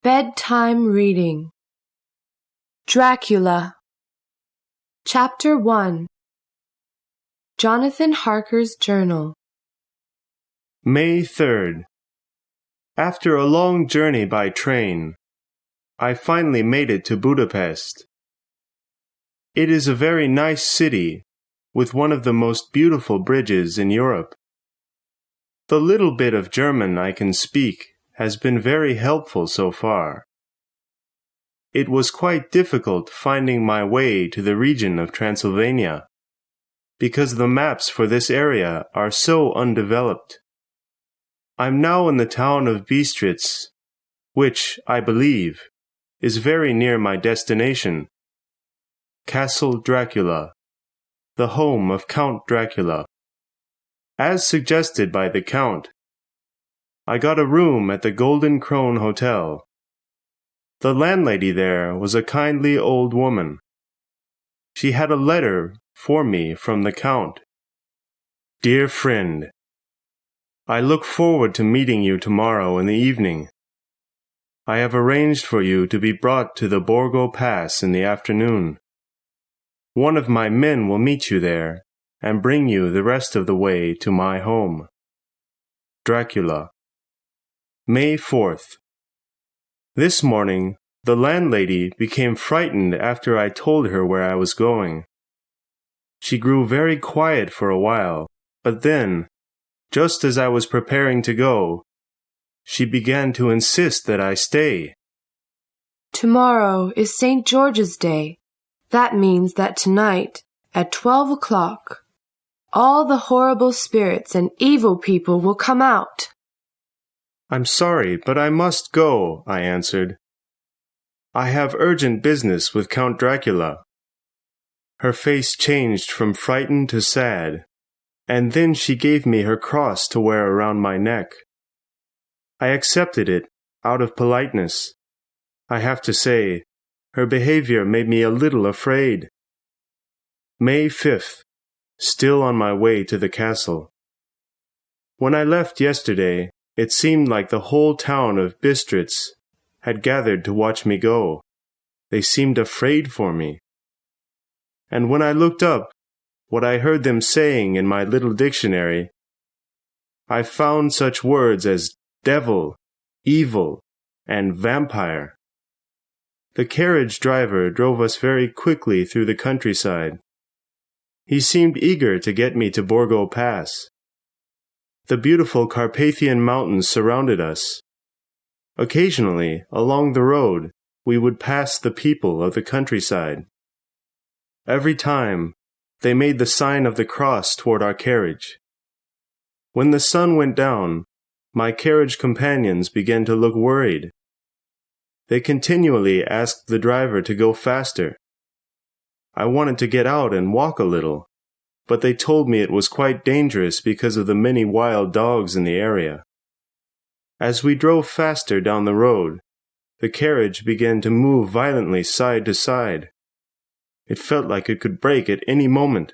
Bedtime reading. Dracula. Chapter 1. Jonathan Harker's Journal. May 3rd. After a long journey by train, I finally made it to Budapest. It is a very nice city, with one of the most beautiful bridges in Europe. The little bit of German I can speak has been very helpful so far. It was quite difficult finding my way to the region of Transylvania, because the maps for this area are so undeveloped. I'm now in the town of Bistritz, which, I believe, is very near my destination, Castle Dracula, the home of Count Dracula. As suggested by the Count, I got a room at the Golden Krone Hotel. The landlady there was a kindly old woman. She had a letter for me from the Count. Dear friend, I look forward to meeting you tomorrow in the evening. I have arranged for you to be brought to the Borgo Pass in the afternoon. One of my men will meet you there and bring you the rest of the way to my home. Dracula. May 4th. This morning, the landlady became frightened after I told her where I was going. She grew very quiet for a while, but then, just as I was preparing to go, she began to insist that I stay. Tomorrow is St. George's Day. That means that tonight, at 12 o'clock, all the horrible spirits and evil people will come out. I'm sorry, but I must go, I answered. I have urgent business with Count Dracula. Her face changed from frightened to sad, and then she gave me her cross to wear around my neck. I accepted it out of politeness. I have to say, her behavior made me a little afraid. May 5th. Still on my way to the castle. When I left yesterday, it seemed like the whole town of Bistritz had gathered to watch me go. They seemed afraid for me. And when I looked up what I heard them saying in my little dictionary, I found such words as devil, evil, and vampire. The carriage driver drove us very quickly through the countryside. He seemed eager to get me to Borgo Pass. The beautiful Carpathian mountains surrounded us. Occasionally, along the road, we would pass the people of the countryside. Every time, they made the sign of the cross toward our carriage. When the sun went down, my carriage companions began to look worried. They continually asked the driver to go faster. I wanted to get out and walk a little, but they told me it was quite dangerous because of the many wild dogs in the area. As we drove faster down the road, the carriage began to move violently side to side. It felt like it could break at any moment.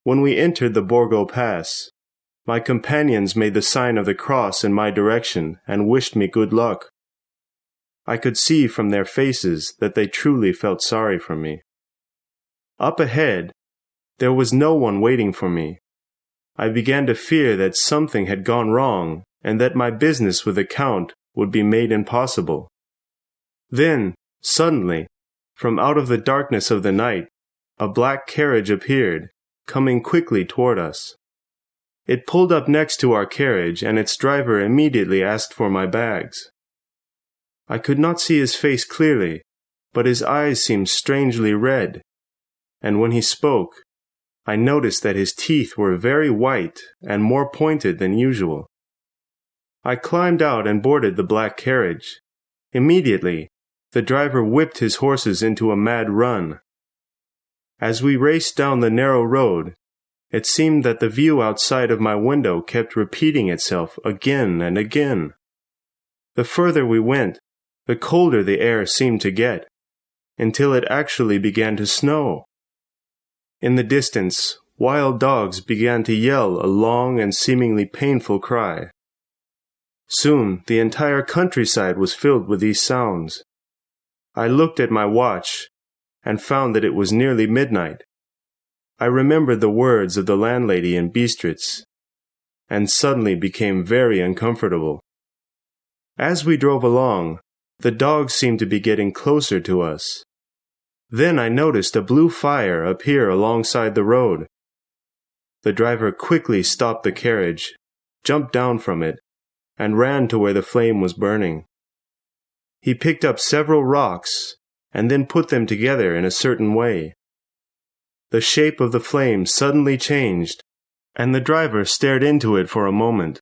When we entered the Borgo Pass, my companions made the sign of the cross in my direction and wished me good luck. I could see from their faces that they truly felt sorry for me. Up ahead, there was no one waiting for me. I began to fear that something had gone wrong and that my business with the Count would be made impossible. Then, suddenly, from out of the darkness of the night, a black carriage appeared, coming quickly toward us. It pulled up next to our carriage, and its driver immediately asked for my bags. I could not see his face clearly, but his eyes seemed strangely red, and when he spoke, I noticed that his teeth were very white and more pointed than usual. I climbed out and boarded the black carriage. Immediately, the driver whipped his horses into a mad run. As we raced down the narrow road, it seemed that the view outside of my window kept repeating itself again and again. The further we went, the colder the air seemed to get, until it actually began to snow. In the distance, wild dogs began to yell a long and seemingly painful cry. Soon the entire countryside was filled with these sounds. I looked at my watch and found that it was nearly midnight. I remembered the words of the landlady in Bistritz, and suddenly became very uncomfortable. As we drove along, the dogs seemed to be getting closer to us. Then I noticed a blue fire appear alongside the road. The driver quickly stopped the carriage, jumped down from it, and ran to where the flame was burning. He picked up several rocks and then put them together in a certain way. The shape of the flame suddenly changed, and the driver stared into it for a moment.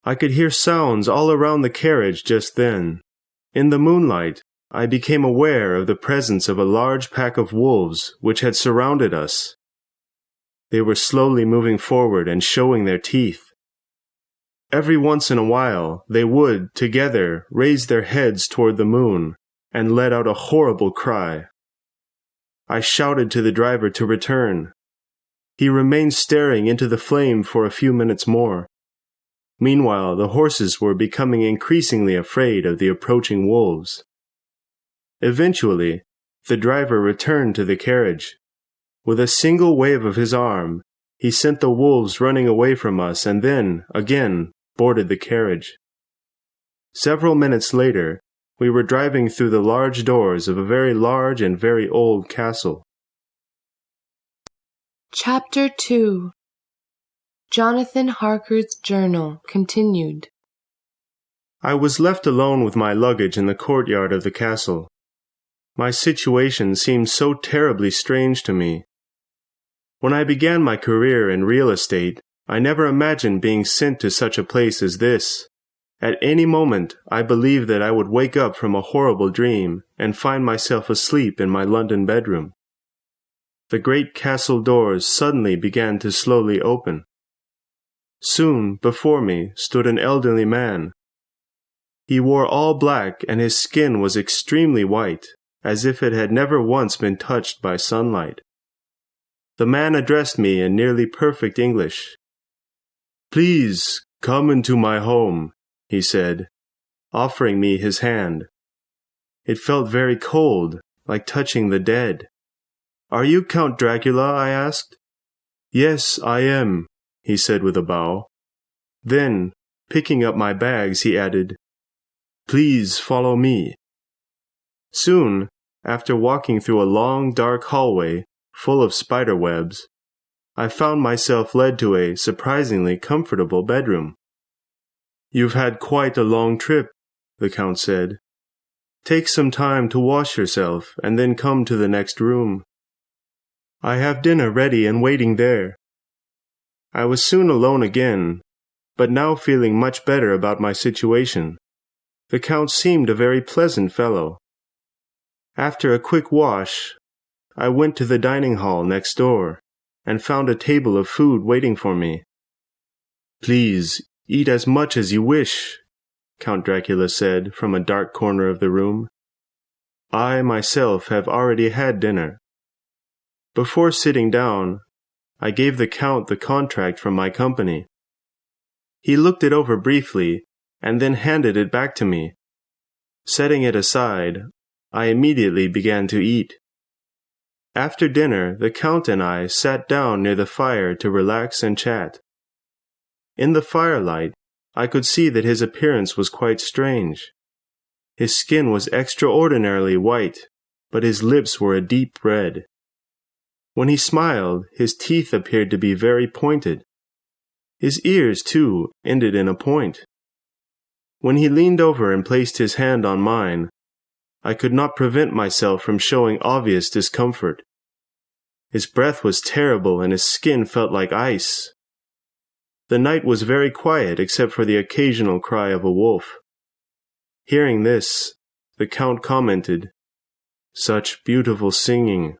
I could hear sounds all around the carriage just then. In the moonlight, I became aware of the presence of a large pack of wolves which had surrounded us. They were slowly moving forward and showing their teeth. Every once in a while, they would, together, raise their heads toward the moon and let out a horrible cry. I shouted to the driver to return. He remained staring into the flame for a few minutes more. Meanwhile, the horses were becoming increasingly afraid of the approaching wolves. Eventually, the driver returned to the carriage. With a single wave of his arm, he sent the wolves running away from us and then, again, boarded the carriage. Several minutes later, we were driving through the large doors of a very large and very old castle. Chapter 2. Jonathan Harker's Journal continued. I was left alone with my luggage in the courtyard of the castle. My situation seemed so terribly strange to me. When I began my career in real estate, I never imagined being sent to such a place as this. At any moment, I believed that I would wake up from a horrible dream and find myself asleep in my London bedroom. The great castle doors suddenly began to slowly open. Soon, before me, stood an elderly man. He wore all black and his skin was extremely white, as if it had never once been touched by sunlight. The man addressed me in nearly perfect English. "Please, come into my home," he said, offering me his hand. It felt very cold, like touching the dead. "Are you Count Dracula?" I asked. "Yes, I am," he said with a bow. Then, picking up my bags, he added, "Please follow me." Soon, after walking through a long, dark hallway full of spider webs, I found myself led to a surprisingly comfortable bedroom. "You've had quite a long trip," the Count said. "Take some time to wash yourself and then come to the next room. I have dinner ready and waiting there." I was soon alone again, but now feeling much better about my situation. The Count seemed a very pleasant fellow. After a quick wash, I went to the dining hall next door and found a table of food waiting for me. "Please, eat as much as you wish," Count Dracula said from a dark corner of the room. "I myself have already had dinner." Before sitting down, I gave the Count the contract from my company. He looked it over briefly and then handed it back to me. Setting it aside, I immediately began to eat. After dinner, the Count and I sat down near the fire to relax and chat. In the firelight, I could see that his appearance was quite strange. His skin was extraordinarily white, but his lips were a deep red. When he smiled, his teeth appeared to be very pointed. His ears, too, ended in a point. When he leaned over and placed his hand on mine, I could not prevent myself from showing obvious discomfort. His breath was terrible and his skin felt like ice. The night was very quiet except for the occasional cry of a wolf. Hearing this, the Count commented, "Such beautiful singing."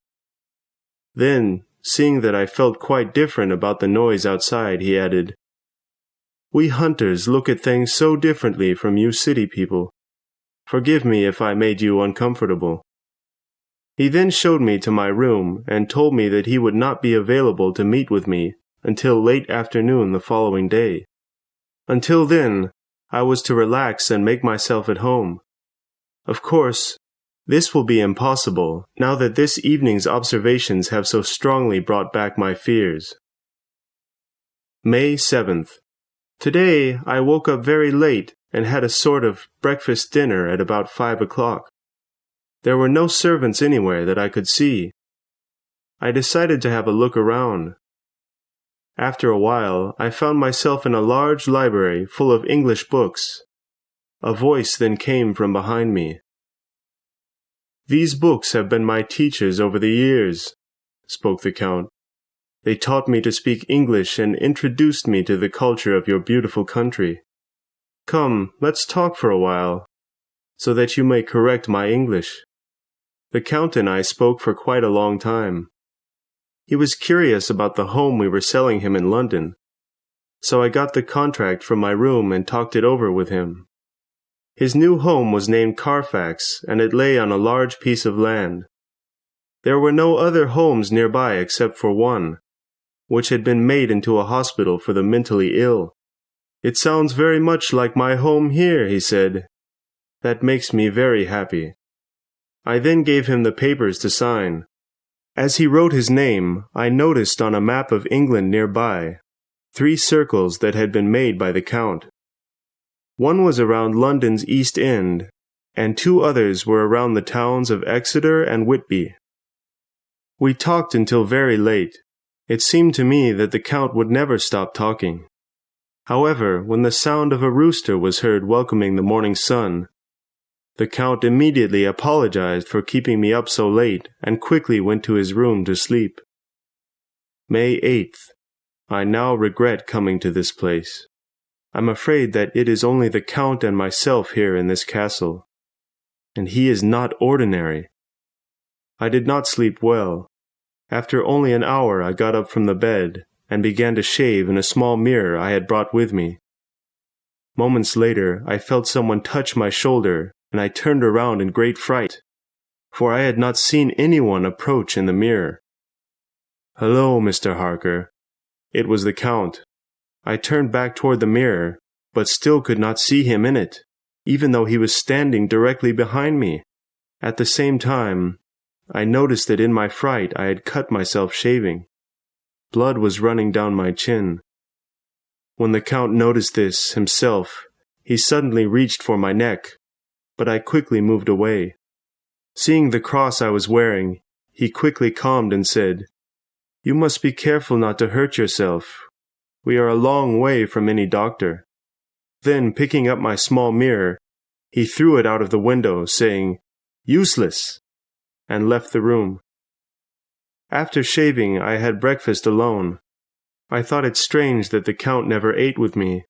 Then, seeing that I felt quite different about the noise outside, he added, "We hunters look at things so differently from you city people. Forgive me if I made you uncomfortable." He then showed me to my room and told me that he would not be available to meet with me until late afternoon the following day. Until then, I was to relax and make myself at home. Of course, this will be impossible now that this evening's observations have so strongly brought back my fears. May 7th. Today I woke up very late and had a sort of breakfast dinner at about 5 o'clock. There were no servants anywhere that I could see. I decided to have a look around. After a while, I found myself in a large library full of English books. A voice then came from behind me. "These books have been my teachers over the years," spoke the Count. "They taught me to speak English and introduced me to the culture of your beautiful country. Come, let's talk for a while, so that you may correct my English." The Count and I spoke for quite a long time. He was curious about the home we were selling him in London, so I got the contract from my room and talked it over with him. His new home was named Carfax, and it lay on a large piece of land. There were no other homes nearby except for one, which had been made into a hospital for the mentally ill. "It sounds very much like my home here," he said. "That makes me very happy." I then gave him the papers to sign. As he wrote his name, I noticed on a map of England nearby 3 circles that had been made by the Count. One was around London's East End, and 2 others were around the towns of Exeter and Whitby. We talked until very late. It seemed to me that the Count would never stop talking. However, when the sound of a rooster was heard welcoming the morning sun, the Count immediately apologized for keeping me up so late and quickly went to his room to sleep. May 8th. I now regret coming to this place. I'm afraid that it is only the Count and myself here in this castle, and he is not ordinary. I did not sleep well. After only an hour I got up from the bed and began to shave in a small mirror I had brought with me. Moments later I felt someone touch my shoulder, and I turned around in great fright, for I had not seen anyone approach in the mirror. "Hello, Mr. Harker." It was the Count. I turned back toward the mirror, but still could not see him in it, even though he was standing directly behind me. At the same time, I noticed that in my fright I had cut myself shaving. Blood was running down my chin. When the Count noticed this himself, he suddenly reached for my neck, but I quickly moved away. Seeing the cross I was wearing, he quickly calmed and said, "You must be careful not to hurt yourself. We are a long way from any doctor." Then, picking up my small mirror, he threw it out of the window, saying, "Useless," and left the room. After shaving, I had breakfast alone. I thought it strange that the Count never ate with me.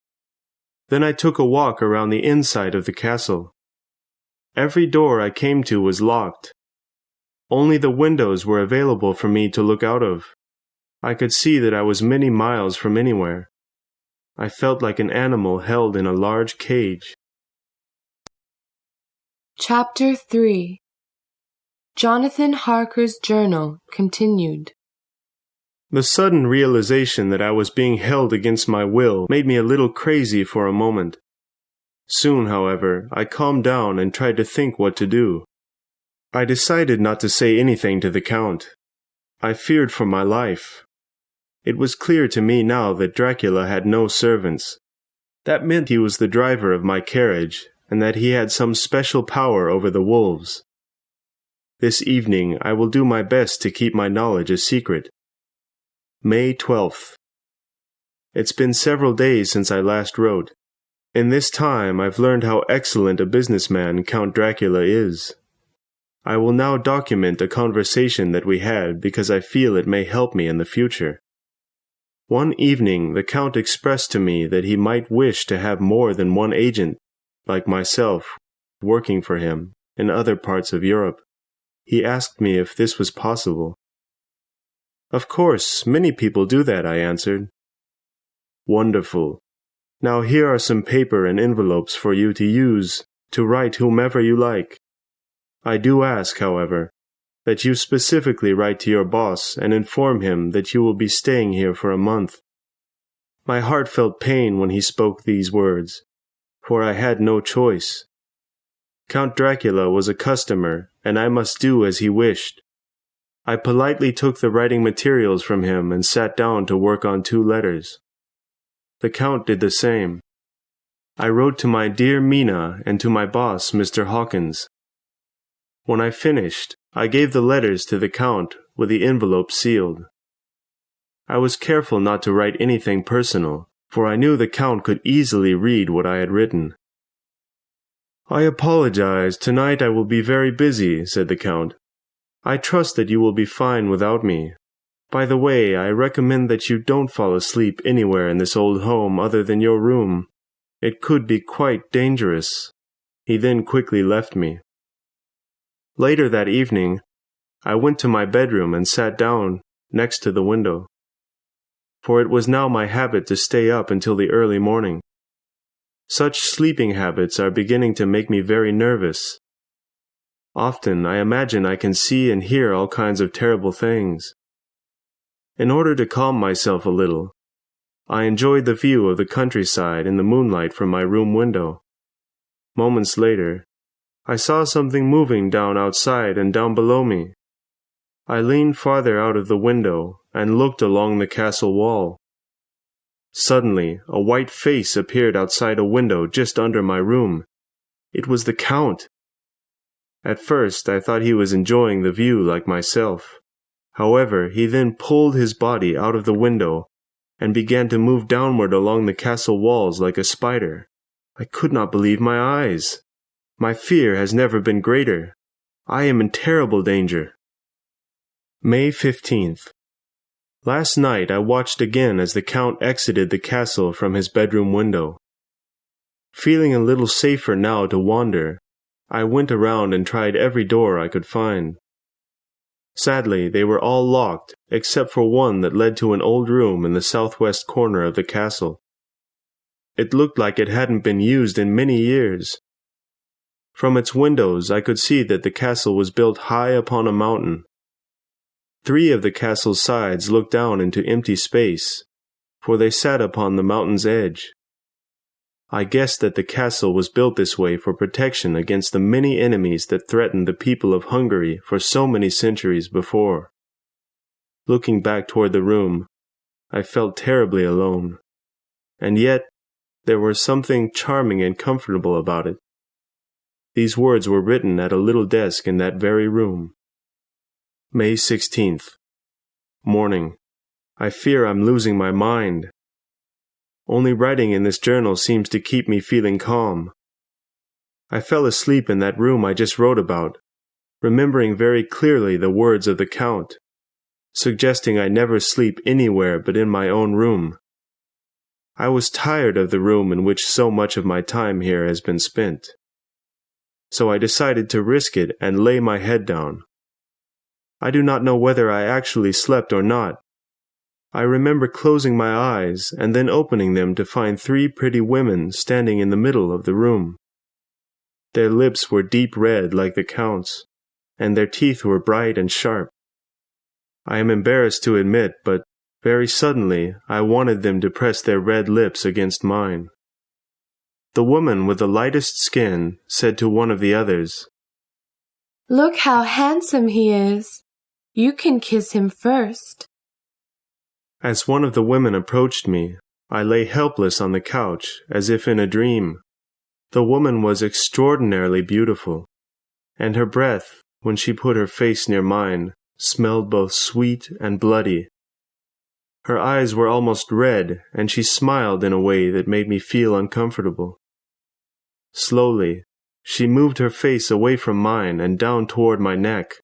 Then I took a walk around the inside of the castle. Every door I came to was locked. Only the windows were available for me to look out of. I could see that I was many miles from anywhere. I felt like an animal held in a large cage. Chapter 3. Jonathan Harker's Journal continued. The sudden realization that I was being held against my will made me a little crazy for a moment. Soon, however, I calmed down and tried to think what to do. I decided not to say anything to the Count. I feared for my life. It was clear to me now that Dracula had no servants. That meant he was the driver of my carriage, and that he had some special power over the wolves. This evening I will do my best to keep my knowledge a secret. May 12th. It's been several days since I last wrote. In this time I've learned how excellent a businessman Count Dracula is. I will now document a conversation that we had because I feel it may help me in the future. One evening the Count expressed to me that he might wish to have more than one agent, like myself, working for him in other parts of Europe. He asked me if this was possible. "Of course, many people do that," I answered. "Wonderful. Now here are some paper and envelopes for you to use to write whomever you like. I do ask, however, that you specifically write to your boss and inform him that you will be staying here for a month." My heart felt pain when he spoke these words, for I had no choice. Count Dracula was a customer, and I must do as he wished. I politely took the writing materials from him and sat down to work on 2 letters. The Count did the same. I wrote to my dear Mina and to my boss, Mr. Hawkins. When I finished, I gave the letters to the Count with the envelope sealed. I was careful not to write anything personal, for I knew the Count could easily read what I had written. "I apologize. Tonight I will be very busy," said the Count. "I trust that you will be fine without me. By the way, I recommend that you don't fall asleep anywhere in this old home other than your room. It could be quite dangerous." He then quickly left me. Later that evening, I went to my bedroom and sat down next to the window, for it was now my habit to stay up until the early morning. Such sleeping habits are beginning to make me very nervous. Often I imagine I can see and hear all kinds of terrible things. In order to calm myself a little, I enjoyed the view of the countryside in the moonlight from my room window. Moments later, I saw something moving down outside and down below me. I leaned farther out of the window and looked along the castle wall. Suddenly, a white face appeared outside a window just under my room. It was the Count. At first, I thought he was enjoying the view like myself. However, he then pulled his body out of the window and began to move downward along the castle walls like a spider. I could not believe my eyes. My fear has never been greater. I am in terrible danger. May 15th. Last night I watched again as the Count exited the castle from his bedroom window. Feeling a little safer now to wander, I went around and tried every door I could find. Sadly, they were all locked, except for one that led to an old room in the southwest corner of the castle. It looked like it hadn't been used in many years. From its windows I could see that the castle was built high upon a mountain. 3 of the castle's sides looked down into empty space, for they sat upon the mountain's edge. I guessed that the castle was built this way for protection against the many enemies that threatened the people of Hungary for so many centuries before. Looking back toward the room, I felt terribly alone. And yet, there was something charming and comfortable about it. These words were written at a little desk in that very room. May 16th. Morning. I fear I'm losing my mind. Only writing in this journal seems to keep me feeling calm. I fell asleep in that room I just wrote about, remembering very clearly the words of the Count, suggesting I never sleep anywhere but in my own room. I was tired of the room in which so much of my time here has been spent. So I decided to risk it and lay my head down. I do not know whether I actually slept or not. I remember closing my eyes and then opening them to find 3 pretty women standing in the middle of the room. Their lips were deep red like the Count's, and their teeth were bright and sharp. I am embarrassed to admit, but very suddenly I wanted them to press their red lips against mine. The woman with the lightest skin said to one of the others, "Look how handsome he is. You can kiss him first." As one of the women approached me, I lay helpless on the couch, as if in a dream. The woman was extraordinarily beautiful, and her breath, when she put her face near mine, smelled both sweet and bloody. Her eyes were almost red, and she smiled in a way that made me feel uncomfortable. Slowly, she moved her face away from mine and down toward my neck.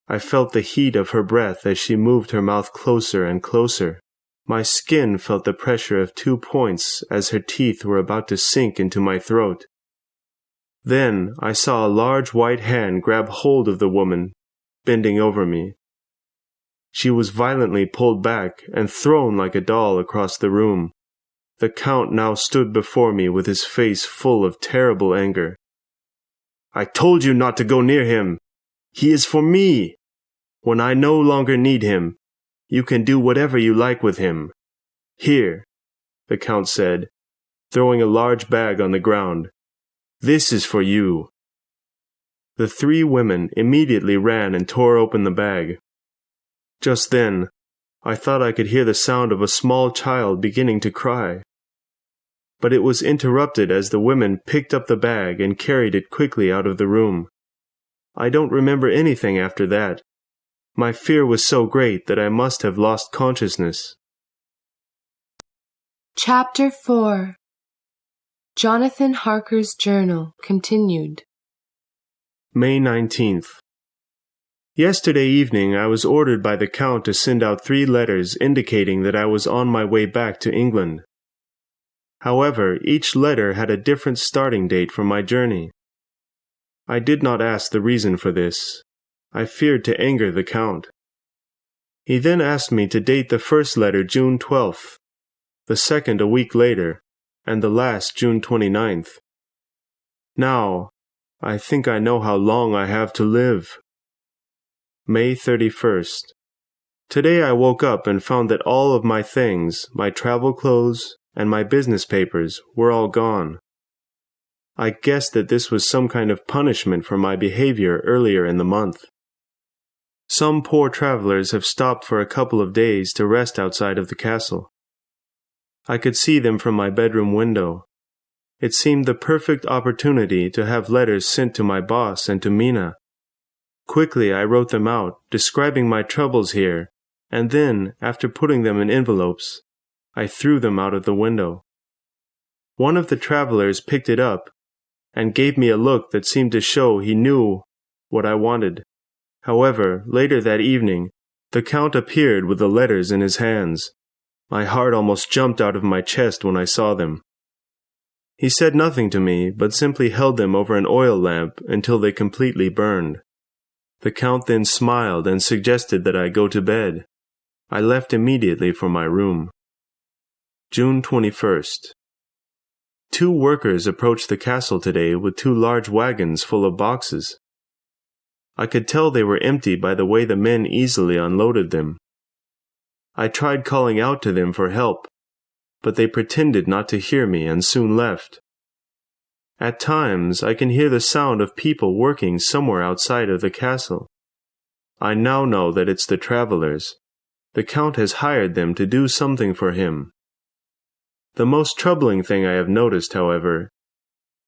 I felt the heat of her breath as she moved her mouth closer and closer. My skin felt the pressure of 2 points as her teeth were about to sink into my throat. Then I saw a large white hand grab hold of the woman, bending over me. She was violently pulled back and thrown like a doll across the room. The Count now stood before me with his face full of terrible anger. "I told you not to go near him. He is for me. When I no longer need him, you can do whatever you like with him. Here," the Count said, throwing a large bag on the ground. "This is for you." The 3 women immediately ran and tore open the bag. Just then, I thought I could hear the sound of a small child beginning to cry. But it was interrupted as the women picked up the bag and carried it quickly out of the room. I don't remember anything after that. My fear was so great that I must have lost consciousness. Chapter 4. Jonathan Harker's Journal, continued. May 19th. Yesterday evening I was ordered by the Count to send out 3 letters indicating that I was on my way back to England. However, each letter had a different starting date for my journey. I did not ask the reason for this. I feared to anger the Count. He then asked me to date the first letter June 12th, the second a week later, and the last June 29th. Now, I think I know how long I have to live. May 31st. Today I woke up and found that all of my things, my travel clothes, and my business papers were all gone. I guessed that this was some kind of punishment for my behavior earlier in the month. Some poor travelers have stopped for a couple of days to rest outside of the castle. I could see them from my bedroom window. It seemed the perfect opportunity to have letters sent to my boss and to Mina. Quickly I wrote them out, describing my troubles here, and then, after putting them in envelopes, I threw them out of the window. One of the travelers picked it up and gave me a look that seemed to show he knew what I wanted. However, later that evening, the Count appeared with the letters in his hands. My heart almost jumped out of my chest when I saw them. He said nothing to me, but simply held them over an oil lamp until they completely burned. The Count then smiled and suggested that I go to bed. I left immediately for my room. June 21st. 2 workers approached the castle today with 2 large wagons full of boxes. I could tell they were empty by the way the men easily unloaded them. I tried calling out to them for help, but they pretended not to hear me and soon left. At times, I can hear the sound of people working somewhere outside of the castle. I now know that it's the travelers. The Count has hired them to do something for him. The most troubling thing I have noticed, however,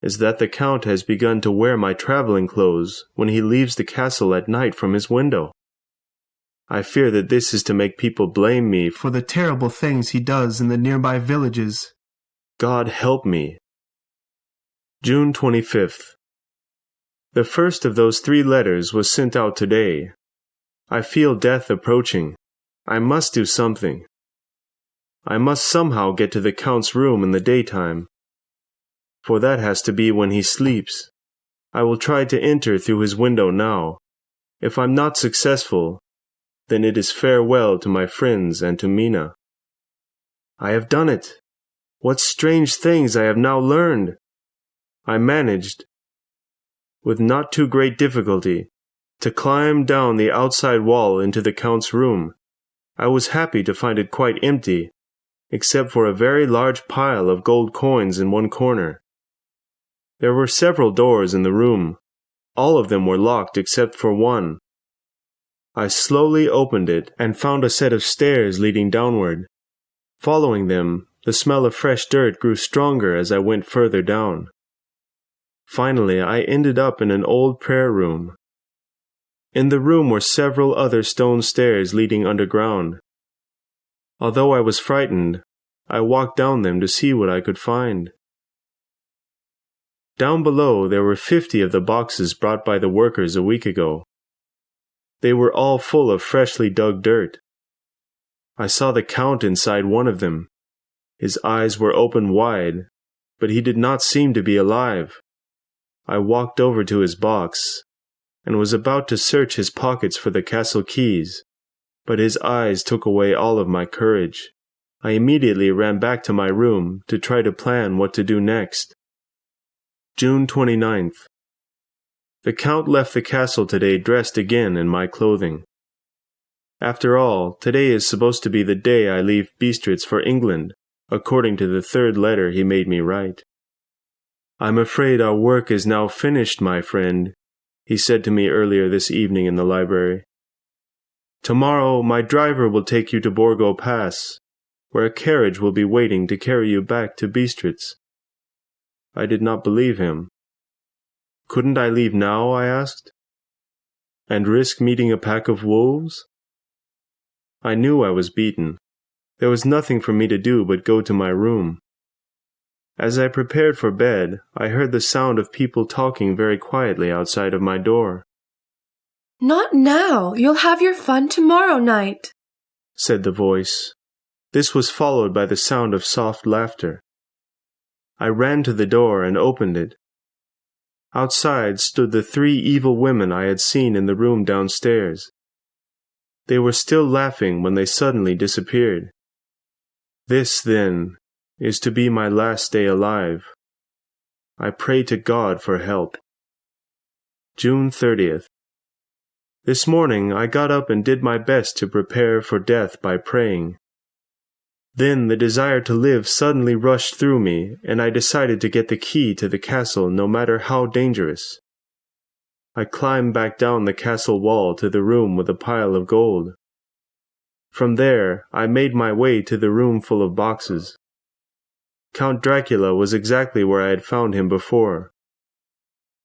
is that the Count has begun to wear my traveling clothes when he leaves the castle at night from his window. I fear that this is to make people blame me for the terrible things he does in the nearby villages. God help me. June 25th. The first of those 3 letters was sent out today. I feel death approaching. I must do something. I must somehow get to the Count's room in the daytime, for that has to be when he sleeps. I will try to enter through his window now. If I'm not successful, then it is farewell to my friends and to Mina. I have done it. What strange things I have now learned. I managed, with not too great difficulty, to climb down the outside wall into the Count's room. I was happy to find it quite empty, except for a very large pile of gold coins in one corner. There were several doors in the room. All of them were locked except for one. I slowly opened it and found a set of stairs leading downward. Following them, the smell of fresh dirt grew stronger as I went further down. Finally, I ended up in an old prayer room. In the room were several other stone stairs leading underground. Although I was frightened, I walked down them to see what I could find. Down below there were 50 of the boxes brought by the workers a week ago. They were all full of freshly dug dirt. I saw the Count inside one of them. His eyes were open wide, but he did not seem to be alive. I walked over to his box, and was about to search his pockets for the castle keys, but his eyes took away all of my courage. I immediately ran back to my room to try to plan what to do next. June 29th. The Count left the castle today dressed again in my clothing. After all, today is supposed to be the day I leave Bistritz for England, according to the third letter he made me write. "I'm afraid our work is now finished, my friend," he said to me earlier this evening in the library. "Tomorrow my driver will take you to Borgo Pass, where a carriage will be waiting to carry you back to Bistritz." I did not believe him. Couldn't I leave now, I asked, and risk meeting a pack of wolves? I knew I was beaten. There was nothing for me to do but go to my room. As I prepared for bed, I heard the sound of people talking very quietly outside of my door. "Not now. You'll have your fun tomorrow night," said the voice. This was followed by the sound of soft laughter. I ran to the door and opened it. Outside stood the 3 evil women I had seen in the room downstairs. They were still laughing when they suddenly disappeared. This, then, is to be my last day alive. I pray to God for help. June 30th. This morning I got up and did my best to prepare for death by praying. Then the desire to live suddenly rushed through me, and I decided to get the key to the castle no matter how dangerous. I climbed back down the castle wall to the room with a pile of gold. From there, I made my way to the room full of boxes. Count Dracula was exactly where I had found him before.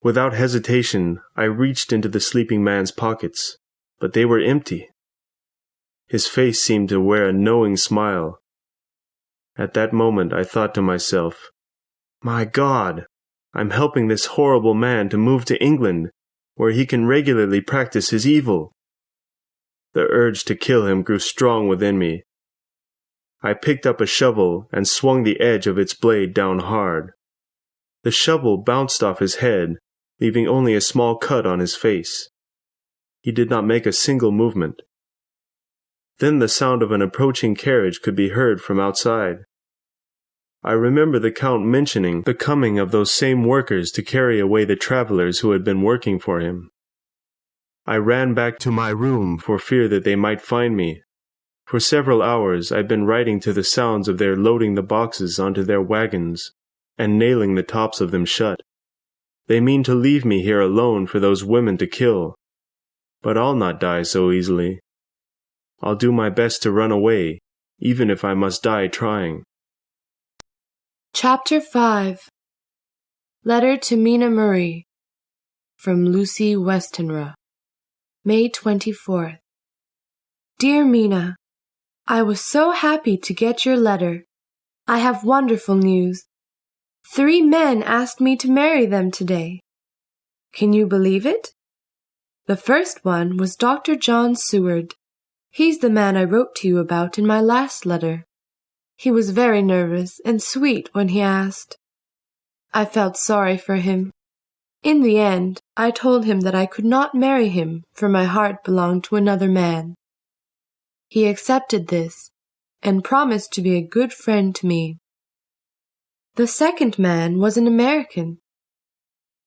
Without hesitation, I reached into the sleeping man's pockets, but they were empty. His face seemed to wear a knowing smile. At that moment, I thought to myself, "My God, I'm helping this horrible man to move to England, where he can regularly practice his evil." The urge to kill him grew strong within me. I picked up a shovel and swung the edge of its blade down hard. The shovel bounced off his head, leaving only a small cut on his face. He did not make a single movement. Then the sound of an approaching carriage could be heard from outside. I remember the Count mentioning the coming of those same workers to carry away the travelers who had been working for him. I ran back to my room for fear that they might find me. For several hours I'd been writing to the sounds of their loading the boxes onto their wagons and nailing the tops of them shut. They mean to leave me here alone for those women to kill. But I'll not die so easily. I'll do my best to run away, even if I must die trying. Chapter 5. Letter to Mina Marie from Lucy Westenra. May 24th. Dear Mina, I was so happy to get your letter. I have wonderful news. 3 men asked me to marry them today. Can you believe it? The first one was Dr. John Seward. He's the man I wrote to you about in my last letter. He was very nervous and sweet when he asked. I felt sorry for him. In the end, I told him that I could not marry him, for my heart belonged to another man. He accepted this, and promised to be a good friend to me. The second man was an American.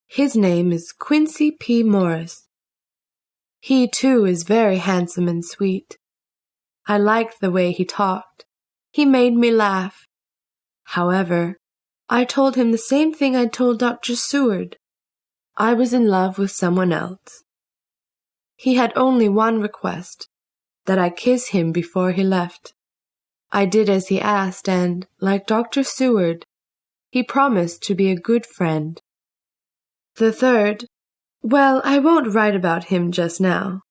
His name is Quincy P. Morris. He, too, is very handsome and sweet. I liked the way he talked. He made me laugh. However, I told him the same thing I told Dr. Seward. I was in love with someone else. He had only one request, that I kiss him before he left. I did as he asked, and, like Dr. Seward, he promised to be a good friend. The third, well, I won't write about him just now.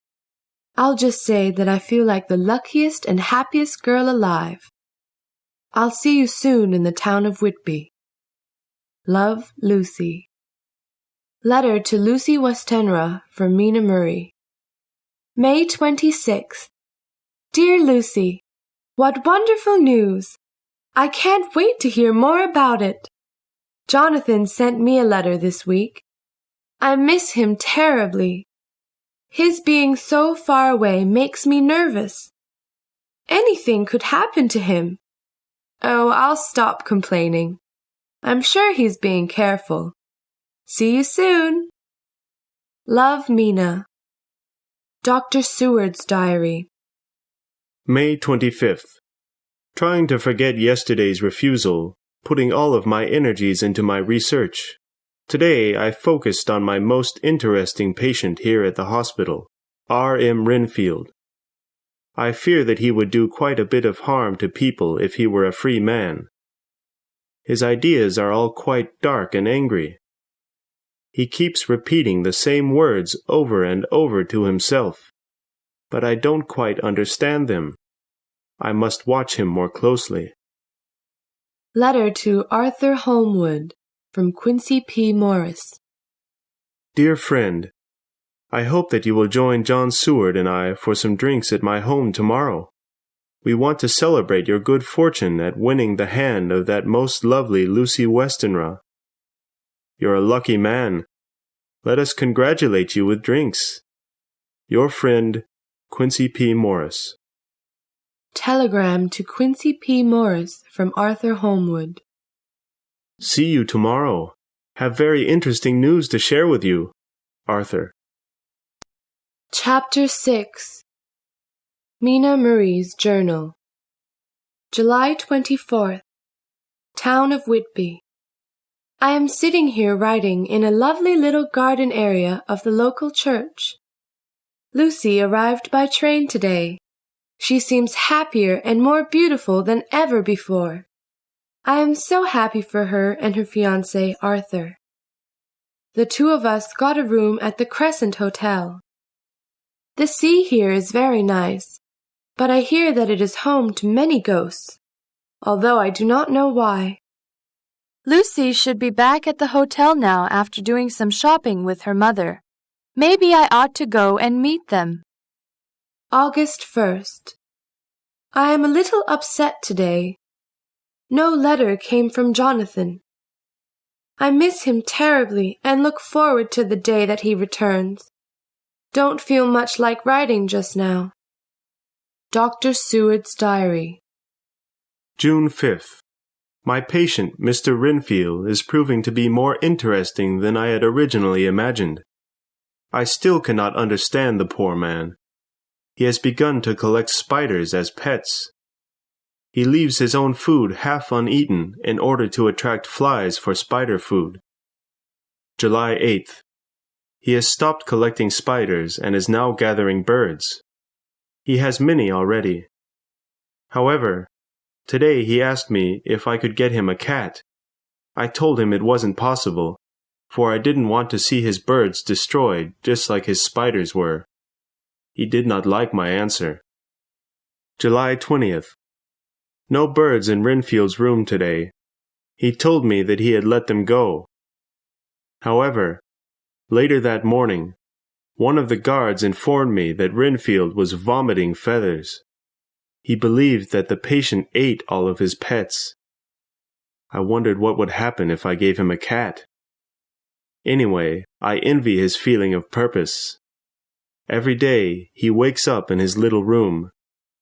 I'll just say that I feel like the luckiest and happiest girl alive. I'll see you soon in the town of Whitby. Love, Lucy. Letter to Lucy Westenra from Mina Marie. May 26th. Dear Lucy, what wonderful news! I can't wait to hear more about it. Jonathan sent me a letter this week. I miss him terribly. His being so far away makes me nervous. Anything could happen to him. Oh, I'll stop complaining. I'm sure he's being careful. See you soon. Love, Mina. Dr. Seward's Diary. May 25th. trying to forget yesterday's refusal, putting all of my energies into my research. Today, I focused on my most interesting patient here at the hospital, R.M. Renfield. I fear that he would do quite a bit of harm to people if he were a free man. His ideas are all quite dark and angry. He keeps repeating the same words over and over to himself, but I don't quite understand them. I must watch him more closely. Letter to Arthur Holmwood from Quincy P. Morris. Dear friend, I hope that you will join John Seward and I for some drinks at my home tomorrow. We want to celebrate your good fortune at winning the hand of that most lovely Lucy Westenra. You're a lucky man. Let us congratulate you with drinks. Your friend, Quincy P. Morris. Telegram to Quincy P. Morris from Arthur Holmwood. See you tomorrow. Have very interesting news to share with you, Arthur. Chapter 6. Mina Marie's Journal. July 24th. Town of Whitby. I am sitting here writing in a lovely little garden area of the local church. Lucy arrived by train today. She seems happier and more beautiful than ever before. I am so happy for her and her fiancé, Arthur. The two of us got a room at the Crescent Hotel. The sea here is very nice, but I hear that it is home to many ghosts, although I do not know why. Lucy should be back at the hotel now after doing some shopping with her mother. Maybe I ought to go and meet them. August 1st. I am a little upset today. No letter came from Jonathan. I miss him terribly and look forward to the day that he returns. Don't feel much like writing just now. Dr. Seward's Diary. June 5th. My patient, Mr. Renfield, is proving to be more interesting than I had originally imagined. I still cannot understand the poor man. He has begun to collect spiders as pets. He leaves his own food half uneaten in order to attract flies for spider food. July 8th. He has stopped collecting spiders and is now gathering birds. He has many already. However, today he asked me if I could get him a cat. I told him it wasn't possible, for I didn't want to see his birds destroyed just like his spiders were. He did not like my answer. July 20th. No birds in Renfield's room today. He told me that he had let them go. However, later that morning, one of the guards informed me that Renfield was vomiting feathers. He believed that the patient ate all of his pets. I wondered what would happen if I gave him a cat. Anyway, I envy his feeling of purpose. Every day, he wakes up in his little room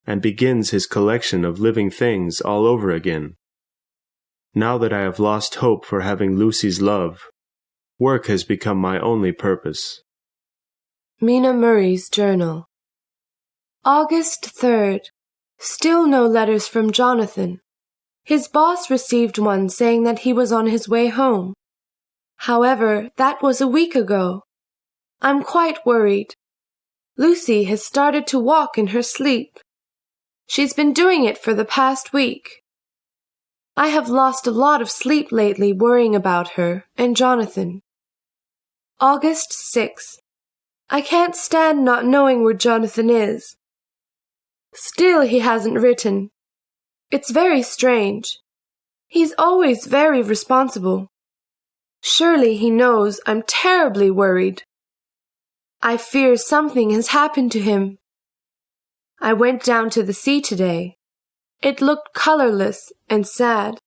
and begins his collection of living things all over again. Now that I have lost hope for having Lucy's love, work has become my only purpose. Mina Marie's Journal. August 3rd. Still no letters from Jonathan. His boss received one saying that he was on his way home. However, that was a week ago. I'm quite worried. Lucy has started to walk in her sleep. She's been doing it for the past week. I have lost a lot of sleep lately worrying about her and Jonathan. August 6th. I can't stand not knowing where Jonathan is. Still he hasn't written. It's very strange. He's always very responsible. Surely he knows I'm terribly worried. I fear something has happened to him. I went down to the sea today. It looked colorless and sad.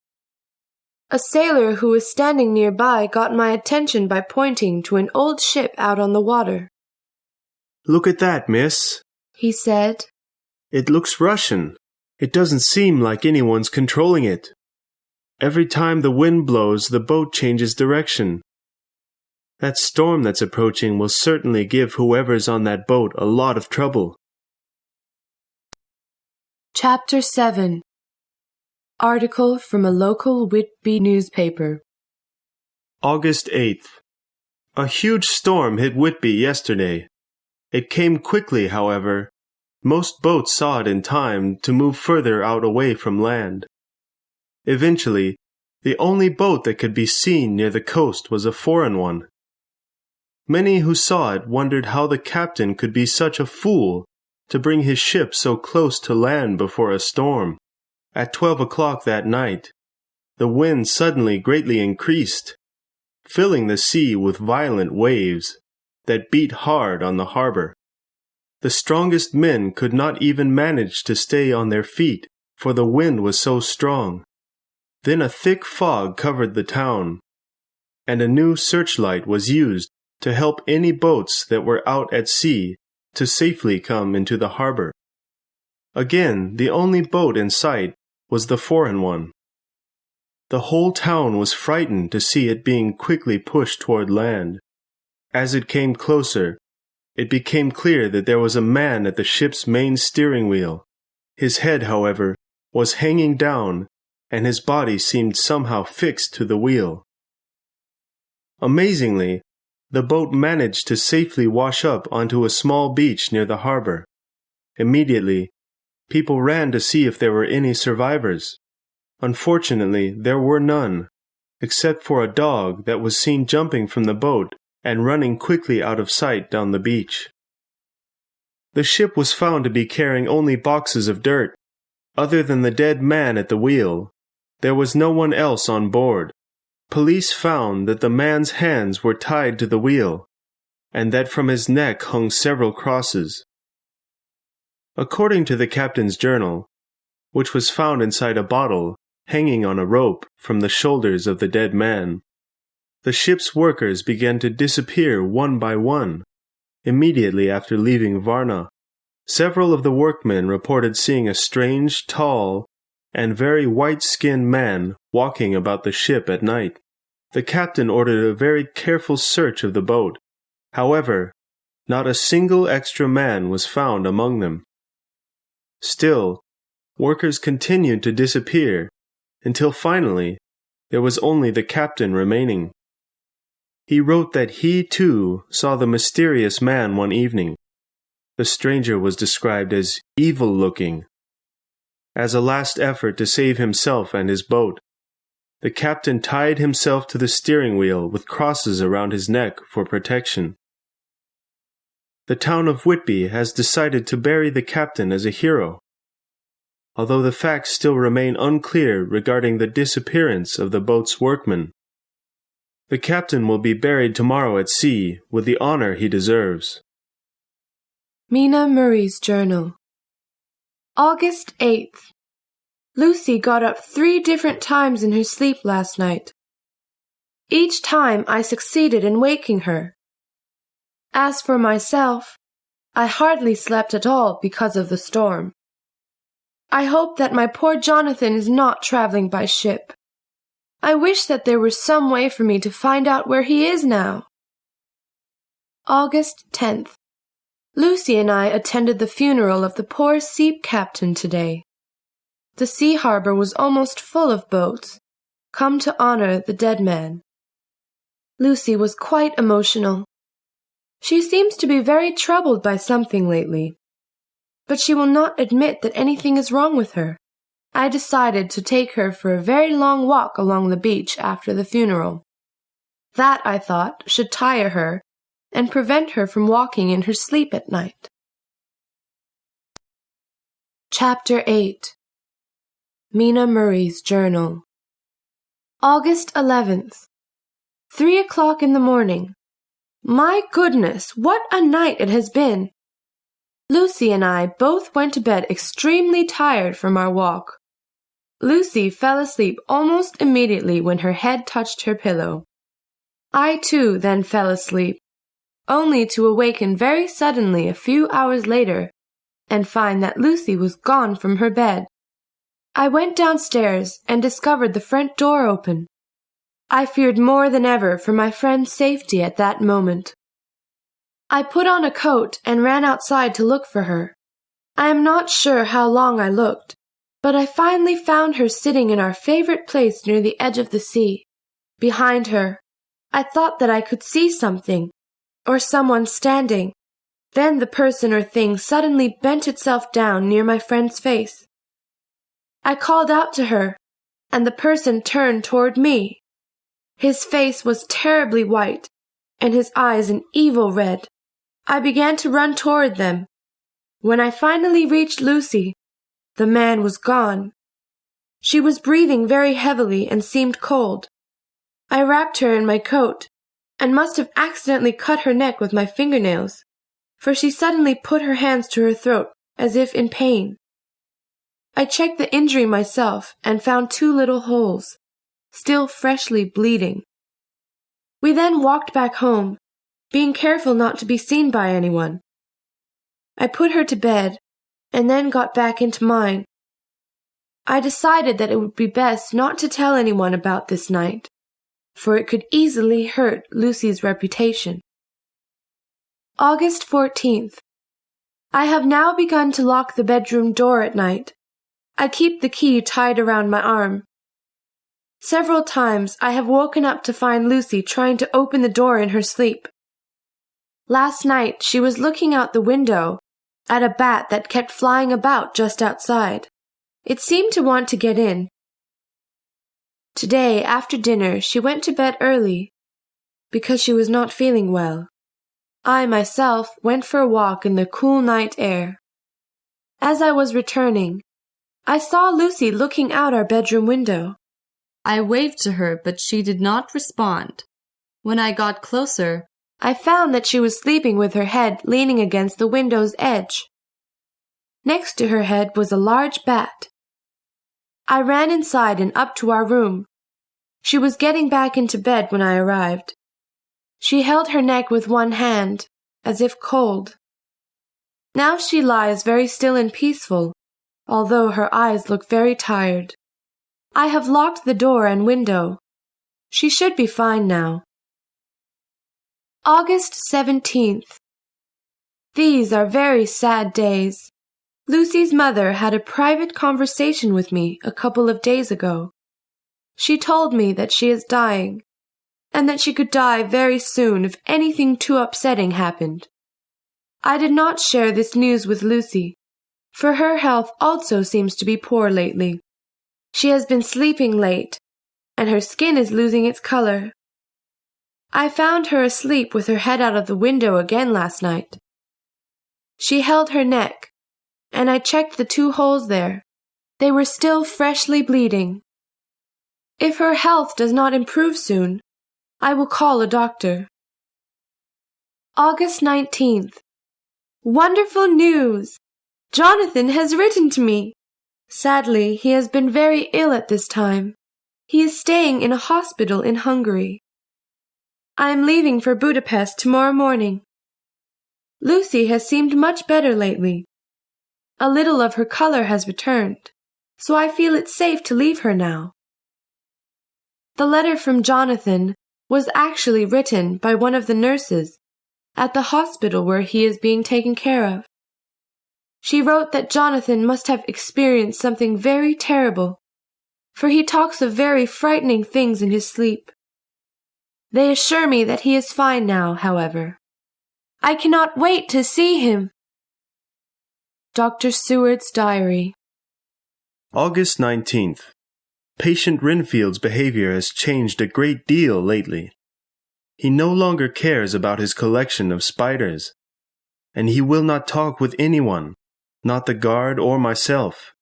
A sailor who was standing nearby got my attention by pointing to an old ship out on the water. "Look at that, miss," he said. "It looks Russian. It doesn't seem like anyone's controlling it. Every time the wind blows, the boat changes direction. That storm that's approaching will certainly give whoever's on that boat a lot of trouble." Chapter 7. Article from a local Whitby newspaper. August 8th. A huge storm hit Whitby yesterday. It came quickly, however. Most boats saw it in time to move further out away from land. Eventually, the only boat that could be seen near the coast was a foreign one. Many who saw it wondered how the captain could be such a fool to bring his ship so close to land before a storm. At 12 o'clock that night, the wind suddenly greatly increased, filling the sea with violent waves that beat hard on the harbor. The strongest men could not even manage to stay on their feet, for the wind was so strong. Then a thick fog covered the town, and a new searchlight was used to help any boats that were out at sea to safely come into the harbor. Again, the only boat in sight was the foreign one. The whole town was frightened to see it being quickly pushed toward land. As it came closer, it became clear that there was a man at the ship's main steering wheel. His head, however, was hanging down, and his body seemed somehow fixed to the wheel. Amazingly, the boat managed to safely wash up onto a small beach near the harbor. Immediately, people ran to see if there were any survivors. Unfortunately, there were none, except for a dog that was seen jumping from the boat and running quickly out of sight down the beach. The ship was found to be carrying only boxes of dirt. Other than the dead man at the wheel, there was no one else on board. Police found that the man's hands were tied to the wheel, and that from his neck hung several crosses. According to the captain's journal, which was found inside a bottle hanging on a rope from the shoulders of the dead man, the ship's workers began to disappear one by one. Immediately after leaving Varna, several of the workmen reported seeing a strange, tall, and very white-skinned man walking about the ship at night. The captain ordered a very careful search of the boat. However, not a single extra man was found among them. Still, workers continued to disappear, until finally, there was only the captain remaining. He wrote that he, too, saw the mysterious man one evening. The stranger was described as evil-looking. As a last effort to save himself and his boat, the captain tied himself to the steering wheel with crosses around his neck for protection. The town of Whitby has decided to bury the captain as a hero, although the facts still remain unclear regarding the disappearance of the boat's workmen. The captain will be buried tomorrow at sea with the honor he deserves. Mina Murray's Journal. August 8th. Lucy got up 3 different times in her sleep last night. Each time I succeeded in waking her. As for myself, I hardly slept at all because of the storm. I hope that my poor Jonathan is not traveling by ship. I wish that there were some way for me to find out where he is now. August 10th. Lucy and I attended the funeral of the poor sea captain today. The sea harbor was almost full of boats, come to honor the dead man. Lucy was quite emotional. She seems to be very troubled by something lately, but she will not admit that anything is wrong with her. I decided to take her for a very long walk along the beach after the funeral. That, I thought, should tire her and prevent her from walking in her sleep at night. Chapter 8. Mina Murray's Journal. August 11th. 3 o'clock in the morning. My goodness, what a night it has been! Lucy and I both went to bed extremely tired from our walk. Lucy fell asleep almost immediately when her head touched her pillow. I too then fell asleep, only to awaken very suddenly a few hours later and find that Lucy was gone from her bed. I went downstairs and discovered the front door open. I feared more than ever for my friend's safety at that moment. I put on a coat and ran outside to look for her. I am not sure how long I looked, But I finally found her sitting in our favorite place near the edge of the sea. Behind her, I thought that I could see something, or someone standing. Then the person or thing suddenly bent itself down near my friend's face. I called out to her, and the person turned toward me. His face was terribly white, and his eyes an evil red. I began to run toward them. When I finally reached Lucy, the man was gone. She was breathing very heavily and seemed cold. I wrapped her in my coat, and must have accidentally cut her neck with my fingernails, for she suddenly put her hands to her throat as if in pain. I checked the injury myself and found 2 little holes, still freshly bleeding. We then walked back home, being careful not to be seen by anyone. I put her to bed, and then got back into mine. I decided that it would be best not to tell anyone about this night, for it could easily hurt Lucy's reputation. August 14th. I have now begun to lock the bedroom door at night. I keep the key tied around my arm. Several times I have woken up to find Lucy trying to open the door in her sleep. Last night she was looking out the window at a bat that kept flying about just outside. It seemed to want to get in. Today, after dinner, she went to bed early because she was not feeling well. I myself went for a walk in the cool night air. As I was returning, I saw Lucy looking out our bedroom window. I waved to her, but she did not respond. When I got closer, I found that she was sleeping with her head leaning against the window's edge. Next to her head was a large bat. I ran inside and up to our room. She was getting back into bed when I arrived. She held her neck with one hand, as if cold. Now she lies very still and peaceful, although her eyes look very tired. I have locked the door and window. She should be fine now. August 17th. These are very sad days. Lucy's mother had a private conversation with me a couple of days ago. She told me that she is dying, and that she could die very soon if anything too upsetting happened. I did not share this news with Lucy, for her health also seems to be poor lately. She has been sleeping late, and her skin is losing its color. I found her asleep with her head out of the window again last night. She held her neck, and I checked the 2 holes there. They were still freshly bleeding. If her health does not improve soon, I will call a doctor. August 19th. Wonderful news! Jonathan has written to me. Sadly, he has been very ill at this time. He is staying in a hospital in Hungary. I am leaving for Budapest tomorrow morning. Lucy has seemed much better lately. A little of her color has returned, so I feel it safe to leave her now. The letter from Jonathan was actually written by one of the nurses at the hospital where he is being taken care of. She wrote that Jonathan must have experienced something very terrible, for he talks of very frightening things in his sleep. They assure me that he is fine now, however. I cannot wait to see him. Dr. Seward's Diary. August 19th. Patient Renfield's behavior has changed a great deal lately. He no longer cares about his collection of spiders, and he will not talk with anyone, not the guard or myself.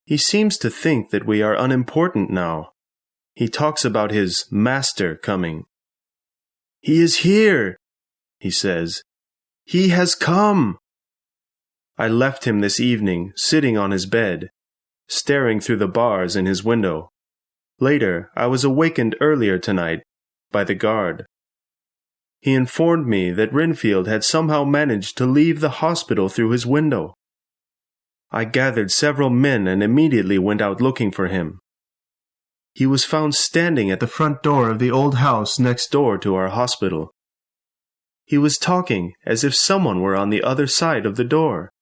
He seems to think that we are unimportant now. He talks about his master coming. "He is here," he says. "He has come." I left him this evening sitting on his bed, staring through the bars in his window. Later, I was awakened earlier tonight by the guard. He informed me that Renfield had somehow managed to leave the hospital through his window. I gathered several men and immediately went out looking for him. He was found standing at the front door of the old house next door to our hospital. He was talking as if someone were on the other side of the door.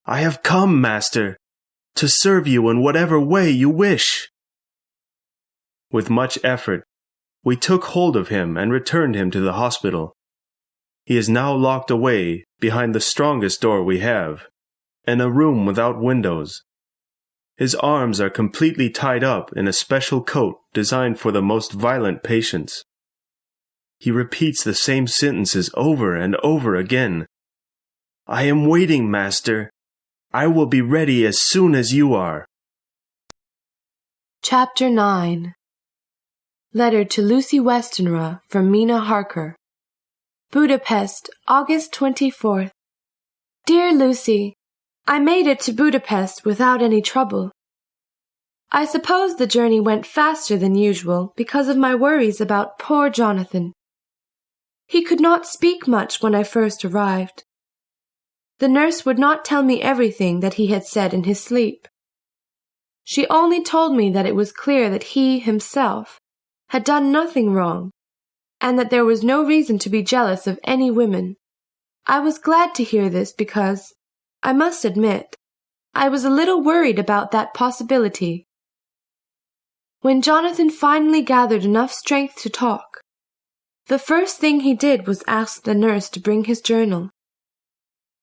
"I have come, master," to serve you in whatever way you wish." With much effort, we took hold of him and returned him to the hospital. He is now locked away behind the strongest door we have, in a room without windows. His arms are completely tied up in a special coat designed for the most violent patients. He repeats the same sentences over and over again. "I am waiting, master. I will be ready as soon as you are." Chapter 9. Letter to Lucy Westenra from Mina Harker. Budapest, August 24th. Dear Lucy, I made it to Budapest without any trouble. I suppose the journey went faster than usual because of my worries about poor Jonathan. He could not speak much when I first arrived. The nurse would not tell me everything that he had said in his sleep. She only told me that it was clear that he himself had done nothing wrong, and that there was no reason to be jealous of any women. I was glad to hear this because, I must admit, I was a little worried about that possibility. When Jonathan finally gathered enough strength to talk, the first thing he did was ask the nurse to bring his journal.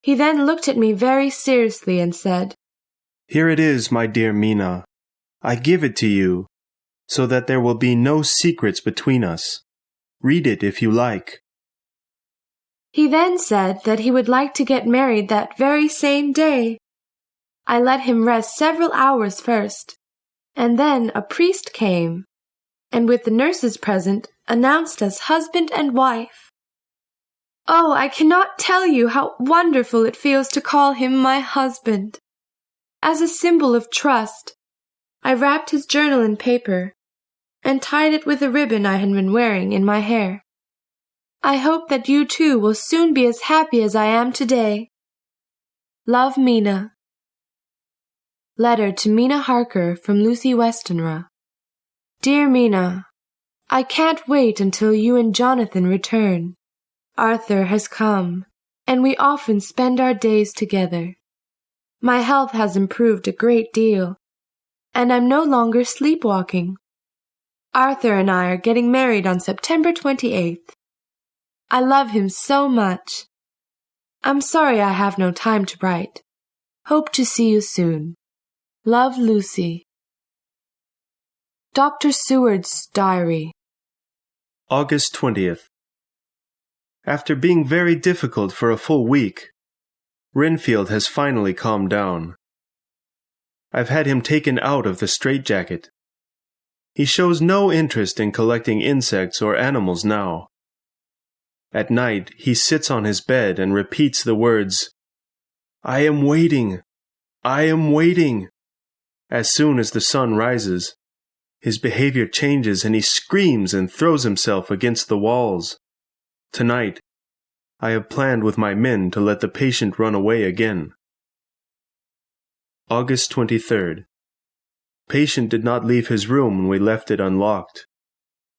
He then looked at me very seriously and said, "Here it is, my dear Mina. I give it to you, so that there will be no secrets between us. Read it if you like." He then said that he would like to get married that very same day. I let him rest several hours first, and then a priest came, and with the nurses present, announced us husband and wife. Oh, I cannot tell you how wonderful it feels to call him my husband. As a symbol of trust, I wrapped his journal in paper and tied it with a ribbon I had been wearing in my hair. I hope that you too will soon be as happy as I am today. Love, Mina. Letter to Mina Harker from Lucy Westenra. Dear Mina, I can't wait until you and Jonathan return. Arthur has come, and we often spend our days together. My health has improved a great deal, and I'm no longer sleepwalking. Arthur and I are getting married on September 28th. I love him so much. I'm sorry I have no time to write. Hope to see you soon. Love, Lucy. Dr. Seward's Diary. August 20th. After being very difficult for a full week, Renfield has finally calmed down. I've had him taken out of the straitjacket. He shows no interest in collecting insects or animals now. At night, he sits on his bed and repeats the words, "I am waiting. I am waiting." As soon as the sun rises, his behavior changes and he screams and throws himself against the walls. Tonight, I have planned with my men to let the patient run away again. August 23rd. Patient did not leave his room when we left it unlocked.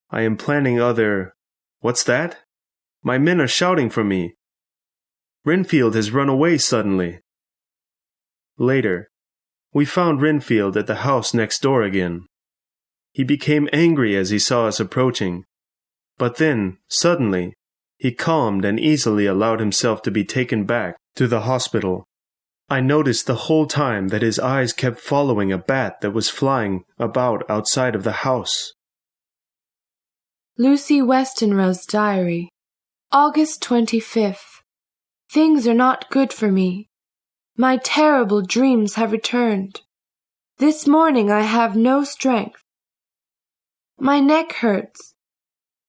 I am planning other... What's that? My men are shouting for me. Renfield has run away suddenly. Later, we found Renfield at the house next door again. He became angry as he saw us approaching, but then, suddenly, he calmed and easily allowed himself to be taken back to the hospital. I noticed the whole time that his eyes kept following a bat that was flying about outside of the house. Lucy Westenra's Diary. August 25th. Things are not good for me. My terrible dreams have returned. This morning I have no strength. My neck hurts.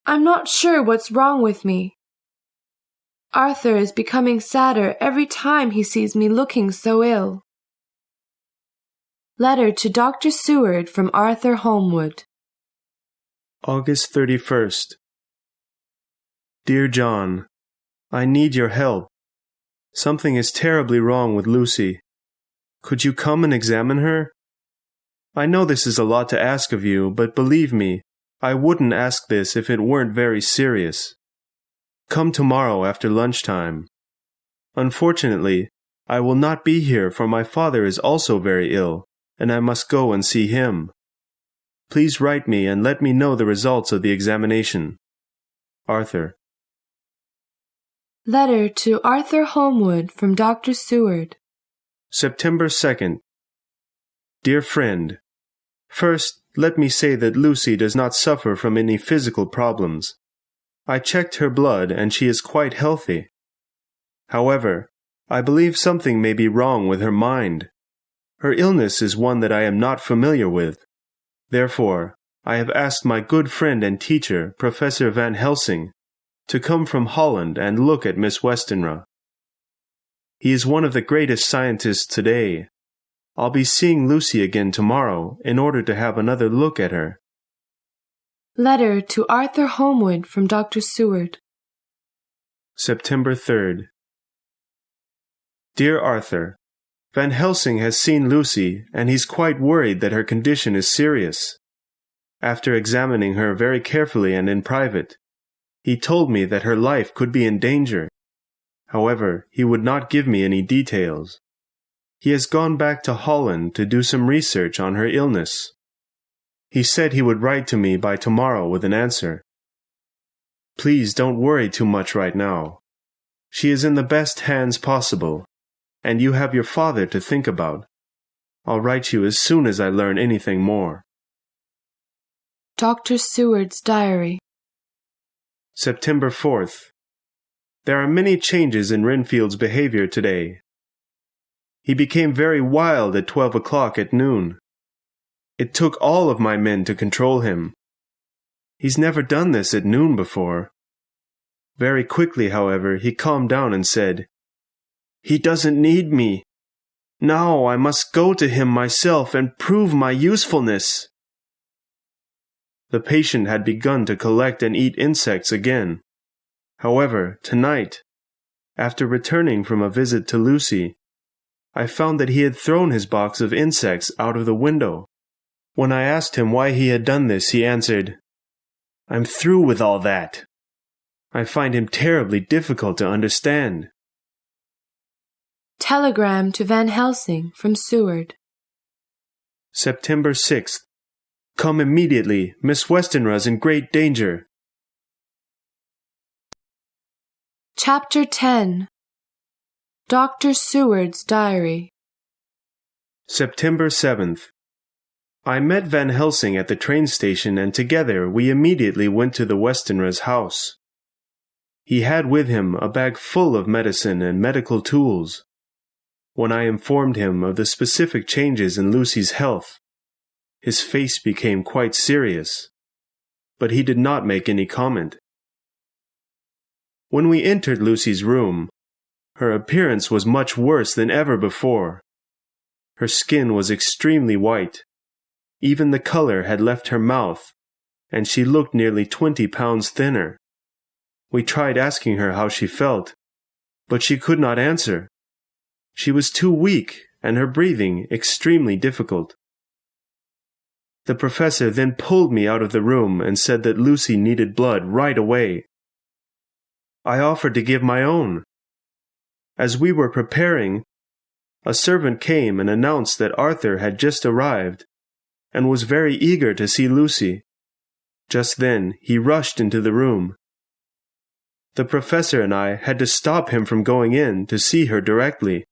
I'm not sure what's wrong with me. Arthur is becoming sadder every time he sees me looking so ill. Letter to Dr. Seward from Arthur Holmwood. August 31st. Dear John, I need your help. Something is terribly wrong with Lucy. Could you come and examine her? I know this is a lot to ask of you, but believe me, I wouldn't ask this if it weren't very serious. Come tomorrow after lunchtime. Unfortunately, I will not be here, for my father is also very ill, and I must go and see him. Please write me and let me know the results of the examination. Arthur. Letter to Arthur Holmwood from Dr. Seward. September 2nd. Dear friend, first, let me say that Lucy does not suffer from any physical problems. I checked her blood and she is quite healthy. However, I believe something may be wrong with her mind. Her illness is one that I am not familiar with. Therefore, I have asked my good friend and teacher, Professor Van Helsing, to come from Holland and look at Miss Westenra. He is one of the greatest scientists today. I'll be seeing Lucy again tomorrow in order to have another look at her. Letter to Arthur Holmwood from Dr. Seward. September 3rd. Dear Arthur, Van Helsing has seen Lucy, and he's quite worried that her condition is serious. After examining her very carefully and in private, he told me that her life could be in danger. However, he would not give me any details. He has gone back to Holland to do some research on her illness. He said he would write to me by tomorrow with an answer. Please don't worry too much right now. She is in the best hands possible, and you have your father to think about. I'll write you as soon as I learn anything more. Dr. Seward's Diary. September 4th. There are many changes in Renfield's behavior today. He became very wild at 12 o'clock at noon. It took all of my men to control him. He's never done this at noon before. Very quickly, however, he calmed down and said, "He doesn't need me. Now I must go to him myself and prove my usefulness." The patient had begun to collect and eat insects again. However, tonight, after returning from a visit to Lucy, I found that he had thrown his box of insects out of the window. When I asked him why he had done this, he answered, "I'm through with all that." I find him terribly difficult to understand. Telegram to Van Helsing from Seward. September 6th. Come immediately. Miss Westenra's in great danger. Chapter 10. Dr. Seward's Diary. September 7th. I met Van Helsing at the train station, and together we immediately went to the Westenra's house. He had with him a bag full of medicine and medical tools. When I informed him of the specific changes in Lucy's health, his face became quite serious, but he did not make any comment. When we entered Lucy's room, her appearance was much worse than ever before. Her skin was extremely white. Even the color had left her mouth, and she looked nearly 20 pounds thinner. We tried asking her how she felt, but she could not answer. She was too weak, and her breathing extremely difficult. The professor then pulled me out of the room and said that Lucy needed blood right away. I offered to give my own. As we were preparing, a servant came and announced that Arthur had just arrived and was very eager to see Lucy. Just then, he rushed into the room. The professor and I had to stop him from going in to see her directly.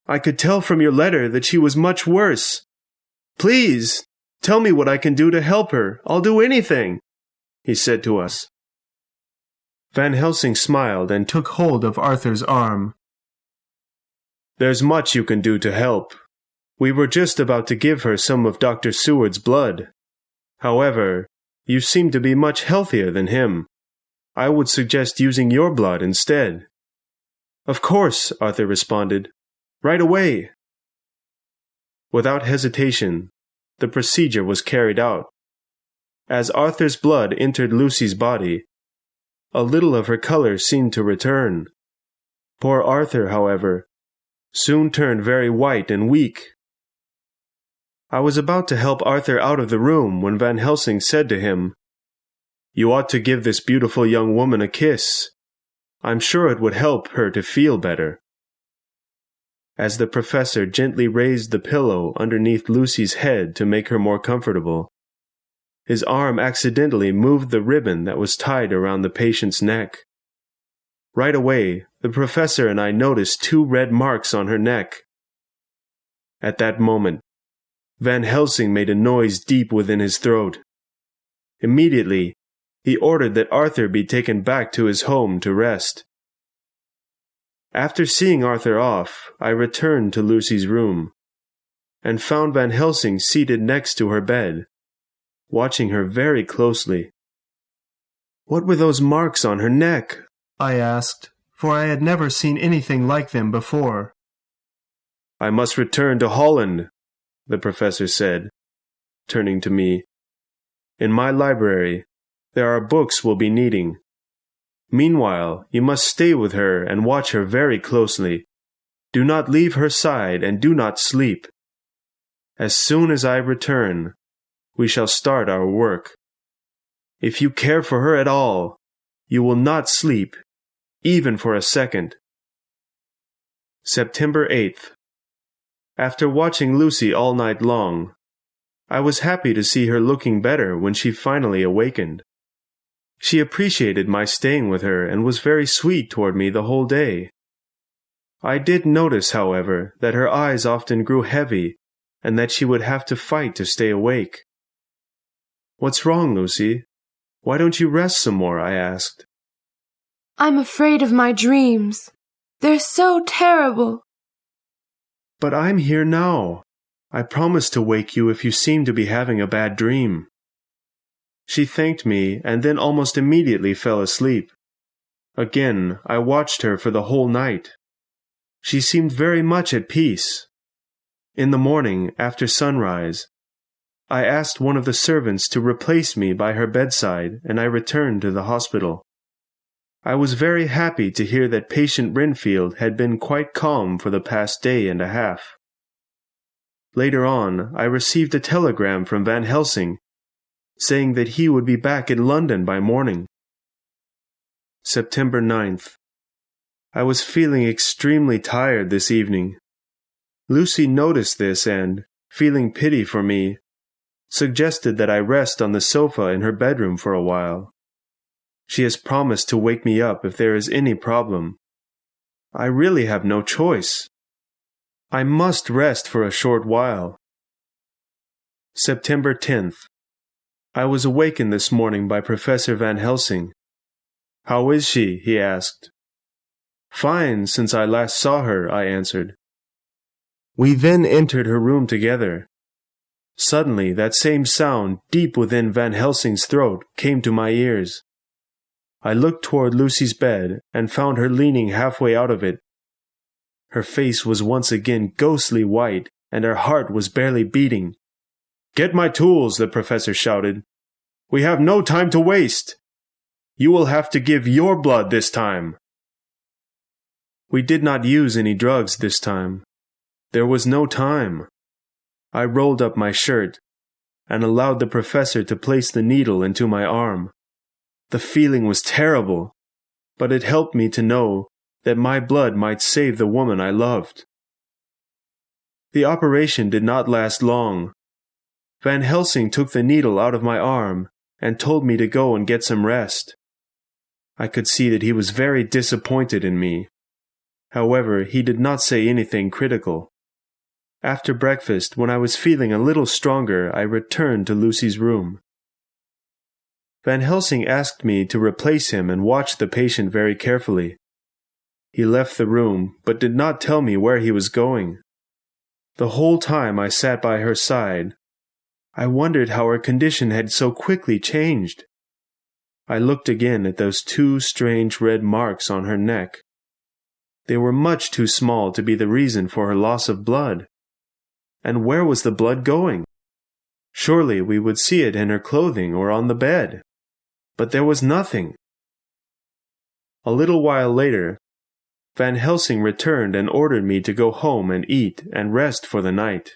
"I could tell from your letter that she was much worse. Please, tell me what I can do to help her. I'll do anything," he said to us. Van Helsing smiled and took hold of Arthur's arm. "There's much you can do to help. We were just about to give her some of Dr. Seward's blood. However, you seem to be much healthier than him. I would suggest using your blood instead." "Of course," Arthur responded. "Right away." Without hesitation, the procedure was carried out. As Arthur's blood entered Lucy's body, a little of her color seemed to return. Poor Arthur, however, soon turned very white and weak. I was about to help Arthur out of the room when Van Helsing said to him, "You ought to give this beautiful young woman a kiss. I'm sure it would help her to feel better." as the professor gently raised the pillow underneath Lucy's head to make her more comfortable. His arm accidentally moved the ribbon that was tied around the patient's neck. Right away, the professor and I noticed 2 red marks on her neck. At that moment, Van Helsing made a noise deep within his throat. Immediately, he ordered that Arthur be taken back to his home to rest. After seeing Arthur off, I returned to Lucy's room, and found Van Helsing seated next to her bed, watching her very closely. "What were those marks on her neck?" I asked, for I had never seen anything like them before. "I must return to Holland," the professor said, turning to me. "In my library, there are books we'll be needing. Meanwhile, you must stay with her and watch her very closely. Do not leave her side and do not sleep. As soon as I return, we shall start our work. If you care for her at all, you will not sleep, even for a second." September 8th. After watching Lucy all night long, I was happy to see her looking better when she finally awakened. She appreciated my staying with her and was very sweet toward me the whole day. I did notice, however, that her eyes often grew heavy and that she would have to fight to stay awake. "What's wrong, Lucy? Why don't you rest some more?" I asked. I'm afraid of my dreams. They're so terrible. "But I'm here now. I promised to wake you if you seem to be having a bad dream." She thanked me and then almost immediately fell asleep. Again, I watched her for the whole night. She seemed very much at peace. In the morning, after sunrise, I asked one of the servants to replace me by her bedside, and I returned to the hospital. I was very happy to hear that patient Renfield had been quite calm for the past day and a half. Later on, I received a telegram from Van Helsing, saying that he would be back in London by morning. September 9th. I was feeling extremely tired this evening. Lucy noticed this and, feeling pity for me, suggested that I rest on the sofa in her bedroom for a while. She has promised to wake me up if there is any problem. I really have no choice. I must rest for a short while. September 10th. I was awakened this morning by Professor Van Helsing. "How is she?" he asked. "Fine, since I last saw her," I answered. We then entered her room together. Suddenly, that same sound deep within Van Helsing's throat came to my ears. I looked toward Lucy's bed and found her leaning halfway out of it. Her face was once again ghostly white, and her heart was barely beating. "Get my tools," the professor shouted. "We have no time to waste. You will have to give your blood this time." We did not use any drugs this time. There was no time. I rolled up my shirt and allowed the professor to place the needle into my arm. The feeling was terrible, but it helped me to know that my blood might save the woman I loved. The operation did not last long. Van Helsing took the needle out of my arm and told me to go and get some rest. I could see that he was very disappointed in me. However, he did not say anything critical. After breakfast, when I was feeling a little stronger, I returned to Lucy's room. Van Helsing asked me to replace him and watch the patient very carefully. He left the room, but did not tell me where he was going. The whole time I sat by her side, I wondered how her condition had so quickly changed. I looked again at those 2 strange red marks on her neck. They were much too small to be the reason for her loss of blood. And where was the blood going? Surely we would see it in her clothing or on the bed. But there was nothing. A little while later, Van Helsing returned and ordered me to go home and eat and rest for the night.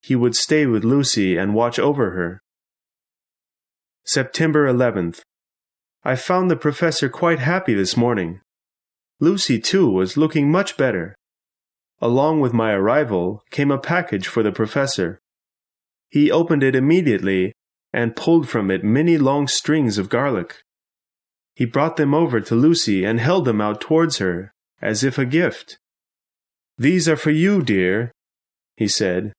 He would stay with Lucy and watch over her. September 11th. I found the professor quite happy this morning. Lucy, too, was looking much better. along with my arrival came a package for the professor. He opened it immediately and pulled from it many long strings of garlic. He brought them over to Lucy and held them out towards her, as if a gift. "These are for you, dear," he said.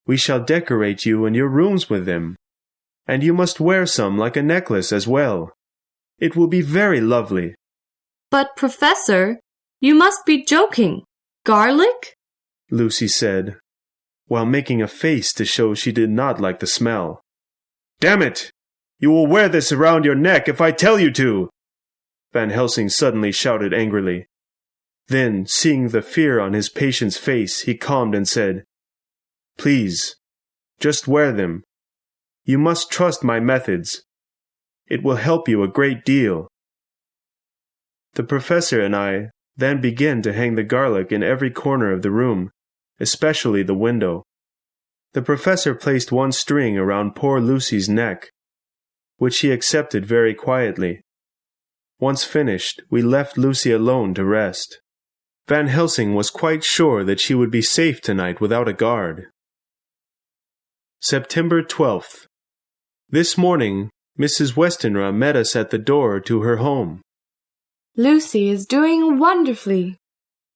"We shall decorate you and your rooms with them, and you must wear some like a necklace as well. It will be very lovely." "But, Professor, you must be joking. Garlic?" Lucy said, while making a face to show she did not like the smell. "Damn it! You will wear this around your neck if I tell you to!" Van Helsing suddenly shouted angrily. Then, seeing the fear on his patient's face, he calmed and said, "Please, just wear them. You must trust my methods. It will help you a great deal." The professor and I then began to hang the garlic in every corner of the room, especially the window. The professor placed one string around poor Lucy's neck, which she accepted very quietly. Once finished, we left Lucy alone to rest. Van Helsing was quite sure that she would be safe tonight without a guard. September 12th. This morning, Mrs. Westenra met us at the door to her home. "Lucy is doing wonderfully,"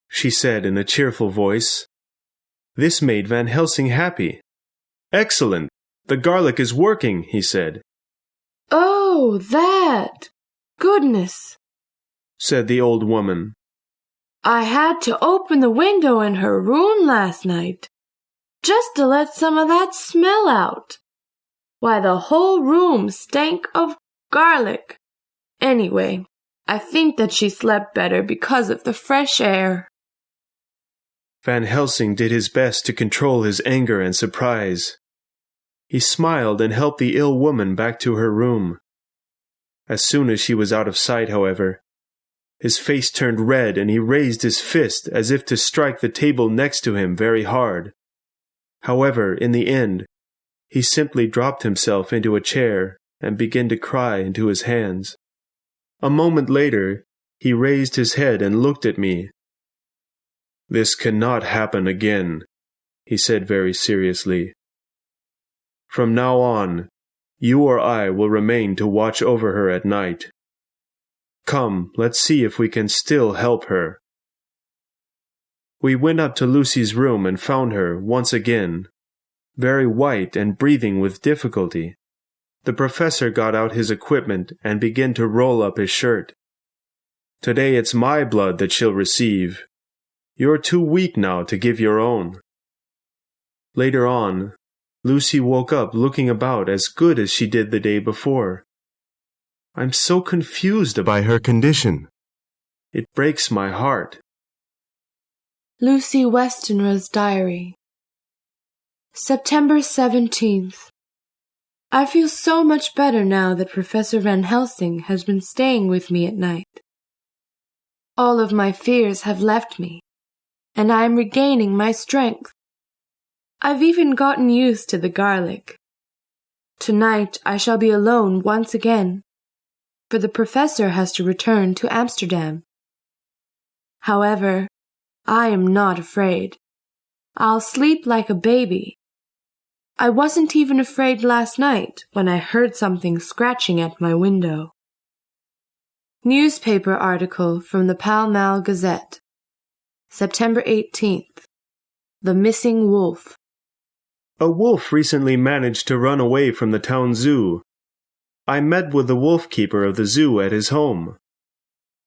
she said in a cheerful voice. This made Van Helsing happy. "Excellent! The garlic is working," he said. "Oh, that! Goodness," said the old woman. "I had to open the window in her room last night, just to let some of that smell out. Why, the whole room stank of garlic. Anyway, I think that she slept better because of the fresh air." Van Helsing did his best to control his anger and surprise. He smiled and helped the ill woman back to her room. As soon as she was out of sight, however, his face turned red and he raised his fist as if to strike the table next to him very hard. However, in the end, he simply dropped himself into a chair and began to cry into his hands. A moment later, he raised his head and looked at me. "This cannot happen again," he said very seriously. "From now on, you or I will remain to watch over her at night. Come, let's see if we can still help her." We went up to Lucy's room and found her, once again, very white and breathing with difficulty. The professor got out his equipment and began to roll up his shirt. "Today it's my blood that she'll receive. You're too weak now to give your own." Later on, Lucy woke up looking about as good as she did the day before. I'm so confused by her condition. It breaks my heart. Lucy Westenra's Diary. September 17th. I feel so much better now that Professor Van Helsing has been staying with me at night. All of my fears have left me, and I am regaining my strength. I've even gotten used to the garlic. Tonight I shall be alone once again, for the professor has to return to Amsterdam. However, I am not afraid. I'll sleep like a baby. I wasn't even afraid last night when I heard something scratching at my window. Newspaper article from the Pall Mall Gazette. September 18th. The Missing Wolf. A wolf recently managed to run away from the town zoo. I met with the wolf keeper of the zoo at his home.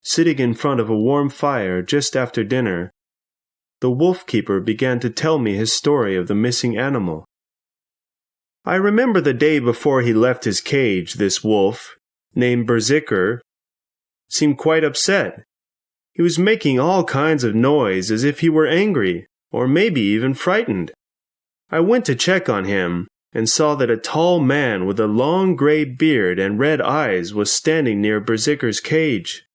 Sitting in front of a warm fire just after dinner, the wolf keeper began to tell me his story of the missing animal. I remember the day before he left his cage, this wolf, named Berserker, seemed quite upset. He was making all kinds of noise as if he were angry, or maybe even frightened. I went to check on him and saw that a tall man with a long gray beard and red eyes was standing near Berserker's cage.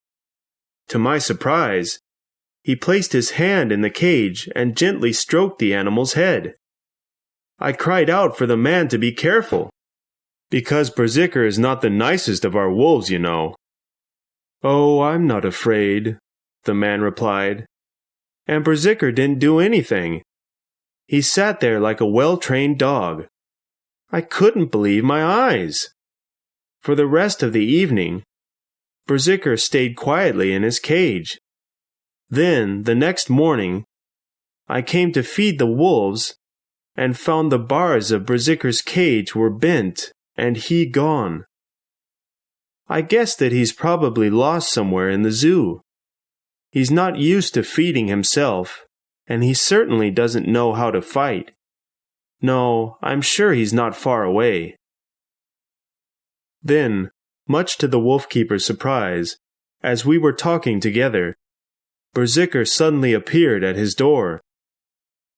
To my surprise, he placed his hand in the cage and gently stroked the animal's head. I cried out for the man to be careful, because Berserker is not the nicest of our wolves, you know. "Oh, I'm not afraid," the man replied. and Berserker didn't do anything. He sat there like a well-trained dog. I couldn't believe my eyes. For the rest of the evening, Berserker stayed quietly in his cage. Then, the next morning, I came to feed the wolves and found the bars of Berserker's cage were bent and he gone. I guess that he's probably lost somewhere in the zoo. He's not used to feeding himself, and he certainly doesn't know how to fight. No, I'm sure he's not far away. Then, much to the wolf-keeper's surprise, as we were talking together, Berserker suddenly appeared at his door.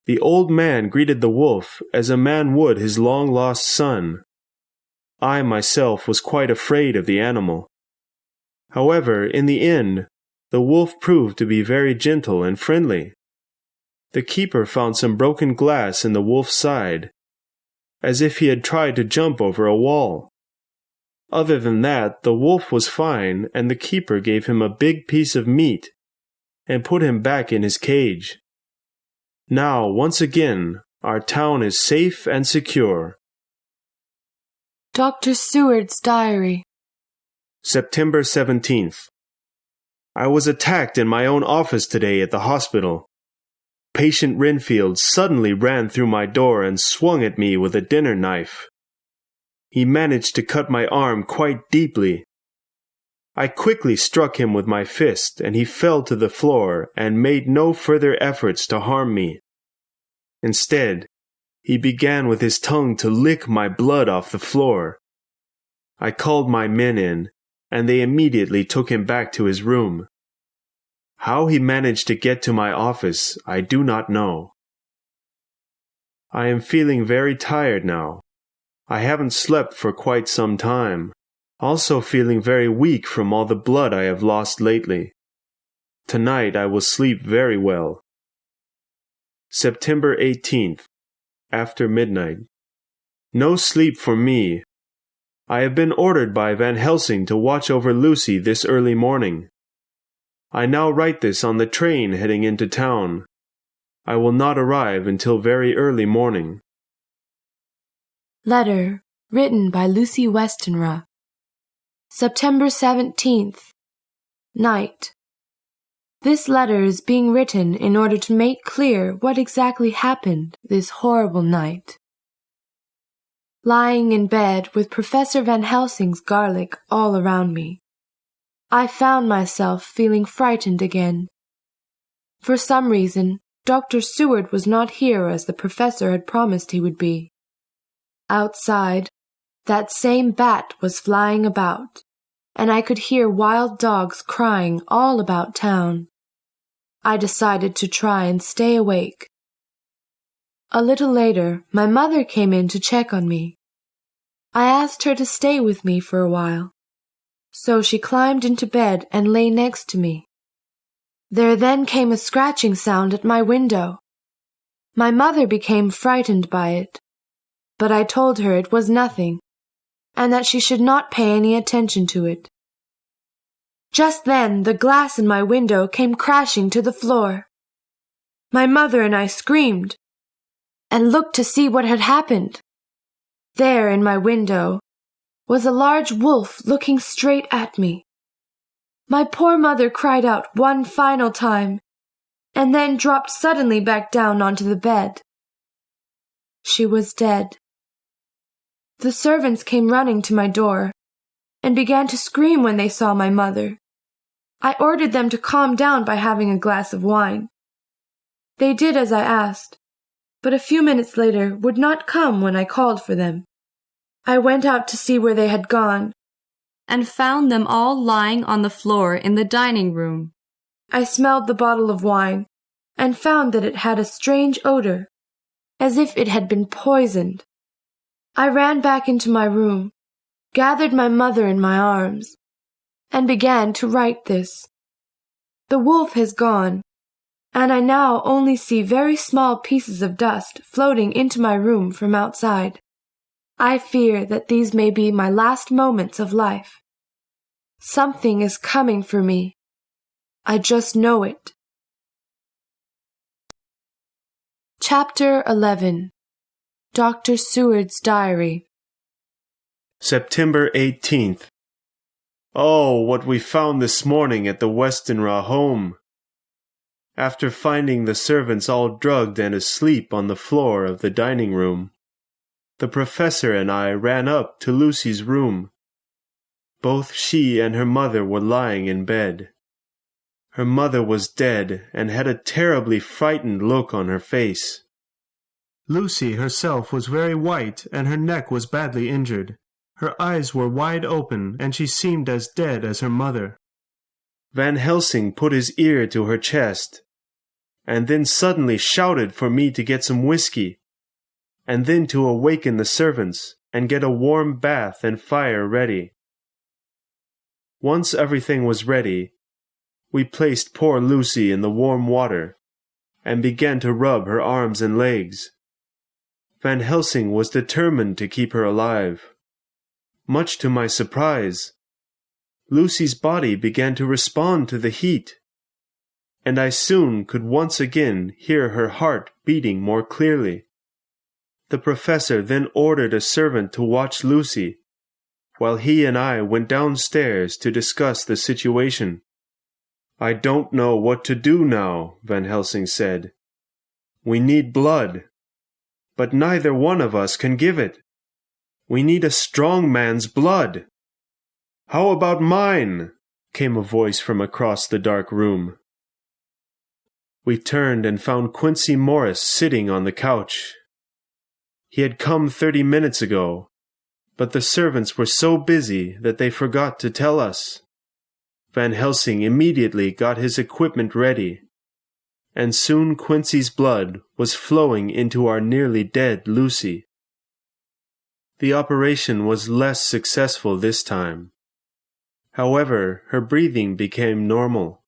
The old man greeted the wolf as a man would his long-lost son. I myself was quite afraid of the animal. However, in the end, the wolf proved to be very gentle and friendly. The keeper found some broken glass in the wolf's side, as if he had tried to jump over a wall. Other than that, the wolf was fine, and the keeper gave him a big piece of meat and put him back in his cage. Now, once again, our town is safe and secure. Dr. Seward's Diary. September 17th. I was attacked in my own office today at the hospital. Patient Renfield suddenly ran through my door and swung at me with a dinner knife. He managed to cut my arm quite deeply. I quickly struck him with my fist, and he fell to the floor and made no further efforts to harm me. Instead, he began with his tongue to lick my blood off the floor. I called my men in, and they immediately took him back to his room. How he managed to get to my office, I do not know. I am feeling very tired now. I haven't slept for quite some time. Also feeling very weak from all the blood I have lost lately. Tonight I will sleep very well. September 18th, after midnight. No sleep for me. I have been ordered by Van Helsing to watch over Lucy this early morning. I now write this on the train heading into town. I will not arrive until very early morning. Letter written by Lucy Westenra. September 17th, night. This letter is being written in order to make clear what exactly happened this horrible night. Lying in bed with Professor Van Helsing's garlic all around me, I found myself feeling frightened again. For some reason, Dr. Seward was not here as the professor had promised he would be. Outside, that same bat was flying about, and I could hear wild dogs crying all about town. I decided to try and stay awake. A little later, my mother came in to check on me. I asked her to stay with me for a while, so she climbed into bed and lay next to me. There then came a scratching sound at my window. My mother became frightened by it, but I told her it was nothing, and that she should not pay any attention to it. Just then, the glass in my window came crashing to the floor. My mother and I screamed, and looked to see what had happened. There, in my window, was a large wolf looking straight at me. My poor mother cried out one final time, and then dropped suddenly back down onto the bed. She was dead. The servants came running to my door, and began to scream when they saw my mother. I ordered them to calm down by having a glass of wine. They did as I asked, but a few minutes later would not come when I called for them. I went out to see where they had gone, and found them all lying on the floor in the dining room. I smelled the bottle of wine, and found that it had a strange odor, as if it had been poisoned. I ran back into my room, gathered my mother in my arms, and began to write this. The wolf has gone, and I now only see very small pieces of dust floating into my room from outside. I fear that these may be my last moments of life. Something is coming for me. I just know it. Chapter 11. Dr. Seward's Diary. September 18th. Oh, what we found this morning at the Westenra home! After finding the servants all drugged and asleep on the floor of the dining room, the professor and I ran up to Lucy's room. Both she and her mother were lying in bed. Her mother was dead and had a terribly frightened look on her face. Lucy herself was very white and her neck was badly injured. Her eyes were wide open and she seemed as dead as her mother. Van Helsing put his ear to her chest and then suddenly shouted for me to get some whiskey and then to awaken the servants and get a warm bath and fire ready. Once everything was ready, we placed poor Lucy in the warm water and began to rub her arms and legs. Van Helsing was determined to keep her alive. Much to my surprise, Lucy's body began to respond to the heat, and I soon could once again hear her heart beating more clearly. The professor then ordered a servant to watch Lucy, while he and I went downstairs to discuss the situation. "I don't know what to do now," Van Helsing said. "We need blood, but neither one of us can give it. We need a strong man's blood." "How about mine?" came a voice from across the dark room. We turned and found Quincy Morris sitting on the couch. He had come 30 minutes ago, but the servants were so busy that they forgot to tell us. Van Helsing immediately got his equipment ready, and soon Quincy's blood was flowing into our nearly dead Lucy. The operation was less successful this time. However, her breathing became normal.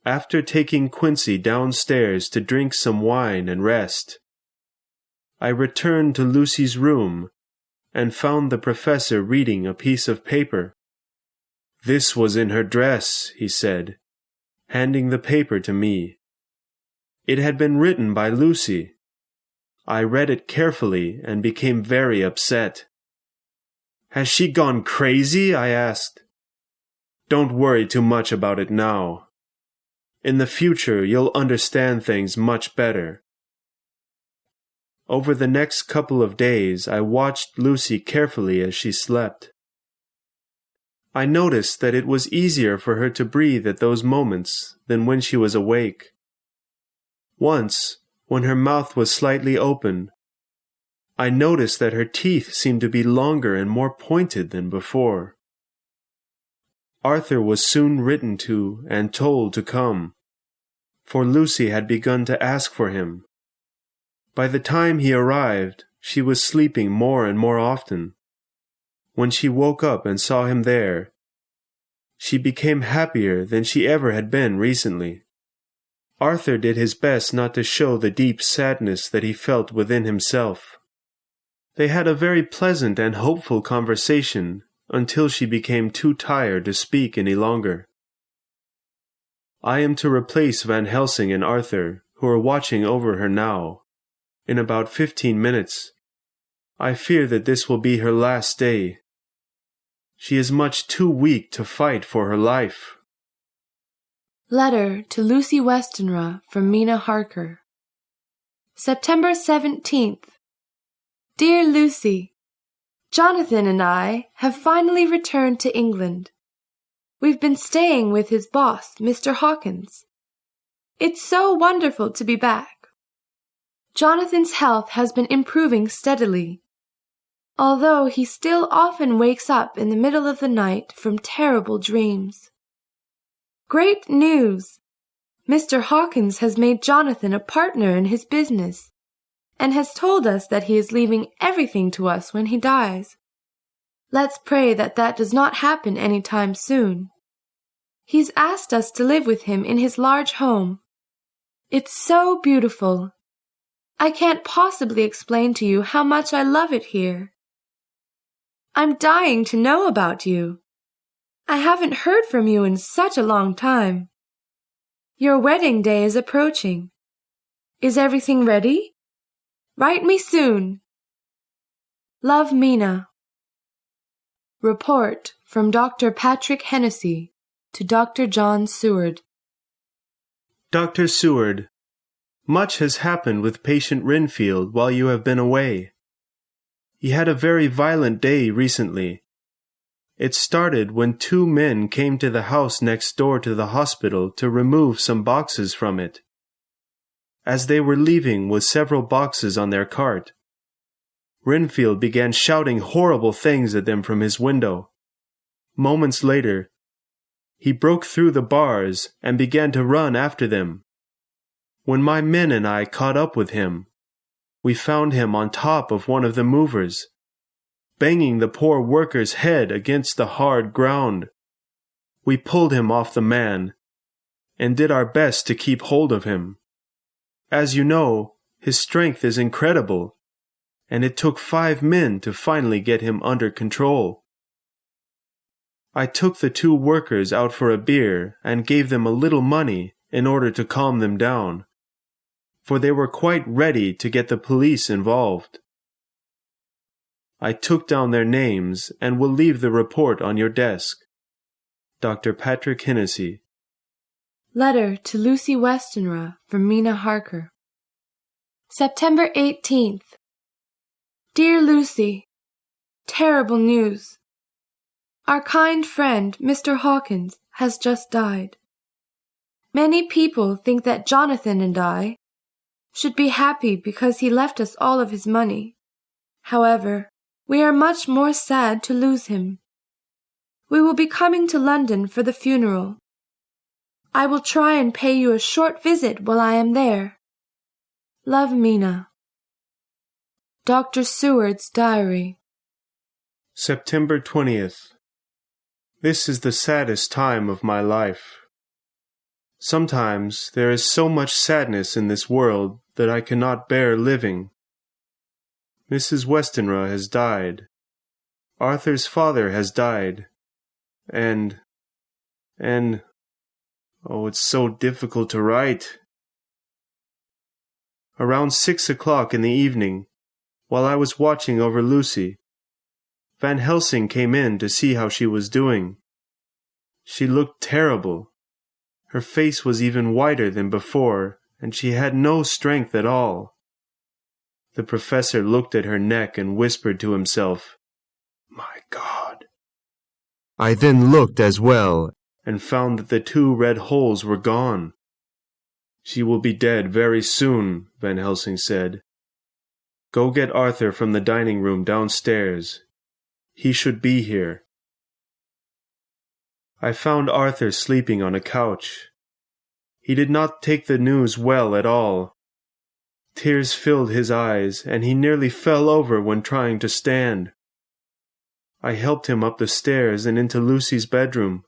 After taking Quincy downstairs to drink some wine and rest, I returned to Lucy's room and found the professor reading a piece of paper. "This was in her dress," he said, handing the paper to me. It had been written by Lucy. I read it carefully and became very upset. "Has she gone crazy?" I asked. "Don't worry too much about it now. In the future, you'll understand things much better." Over the next couple of days, I watched Lucy carefully as she slept. I noticed that it was easier for her to breathe at those moments than when she was awake. Once, when her mouth was slightly open, I noticed that her teeth seemed to be longer and more pointed than before. Arthur was soon written to and told to come, for Lucy had begun to ask for him. By the time he arrived, she was sleeping more and more often. When she woke up and saw him there, she became happier than she ever had been recently. Arthur did his best not to show the deep sadness that he felt within himself. They had a very pleasant and hopeful conversation until she became too tired to speak any longer. I am to replace Van Helsing and Arthur, who are watching over her now, in about 15 minutes. I fear that this will be her last day. She is much too weak to fight for her life. Letter to Lucy Westenra from Mina Harker. September 17th. Dear Lucy, Jonathan and I have finally returned to England. We've been staying with his boss, Mr. Hawkins. It's so wonderful to be back. Jonathan's health has been improving steadily, although he still often wakes up in the middle of the night from terrible dreams. Great news! Mr. Hawkins has made Jonathan a partner in his business, and has told us that he is leaving everything to us when he dies. Let's pray that that does not happen any time soon. He's asked us to live with him in his large home. It's so beautiful. I can't possibly explain to you how much I love it here. I'm dying to know about you. I haven't heard from you in such a long time. Your wedding day is approaching. Is everything ready? Write me soon. Love, Mina. Report from Dr. Patrick Hennessy to Dr. John Seward. Dr. Seward, much has happened with patient Renfield while you have been away. He had a very violent day recently. It started when 2 men came to the house next door to the hospital to remove some boxes from it. As they were leaving with several boxes on their cart, Renfield began shouting horrible things at them from his window. Moments later, he broke through the bars and began to run after them. When my men and I caught up with him, we found him on top of one of the movers, banging the poor worker's head against the hard ground. We pulled him off the man and did our best to keep hold of him. As you know, his strength is incredible, and it took 5 men to finally get him under control. I took the 2 workers out for a beer and gave them a little money in order to calm them down, for they were quite ready to get the police involved. I took down their names and will leave the report on your desk. Dr. Patrick Hennessy. Letter to Lucy Westenra from Mina Harker. September 18th. Dear Lucy, terrible news. Our kind friend, Mr. Hawkins, has just died. Many people think that Jonathan and I should be happy because he left us all of his money. However, we are much more sad to lose him. We will be coming to London for the funeral. I will try and pay you a short visit while I am there. Love, Mina. Dr. Seward's Diary. September 20th. This is the saddest time of my life. Sometimes there is so much sadness in this world that I cannot bear living. Mrs. Westenra has died. Arthur's father has died. And, oh, it's so difficult to write. Around 6 o'clock in the evening, while I was watching over Lucy, Van Helsing came in to see how she was doing. She looked terrible. Her face was even whiter than before, and she had no strength at all. The professor looked at her neck and whispered to himself, "My God." I then looked as well, and found that the 2 red holes were gone. "She will be dead very soon," Van Helsing said. "Go get Arthur from the dining room downstairs. He should be here." I found Arthur sleeping on a couch. He did not take the news well at all. Tears filled his eyes, and he nearly fell over when trying to stand. I helped him up the stairs and into Lucy's bedroom.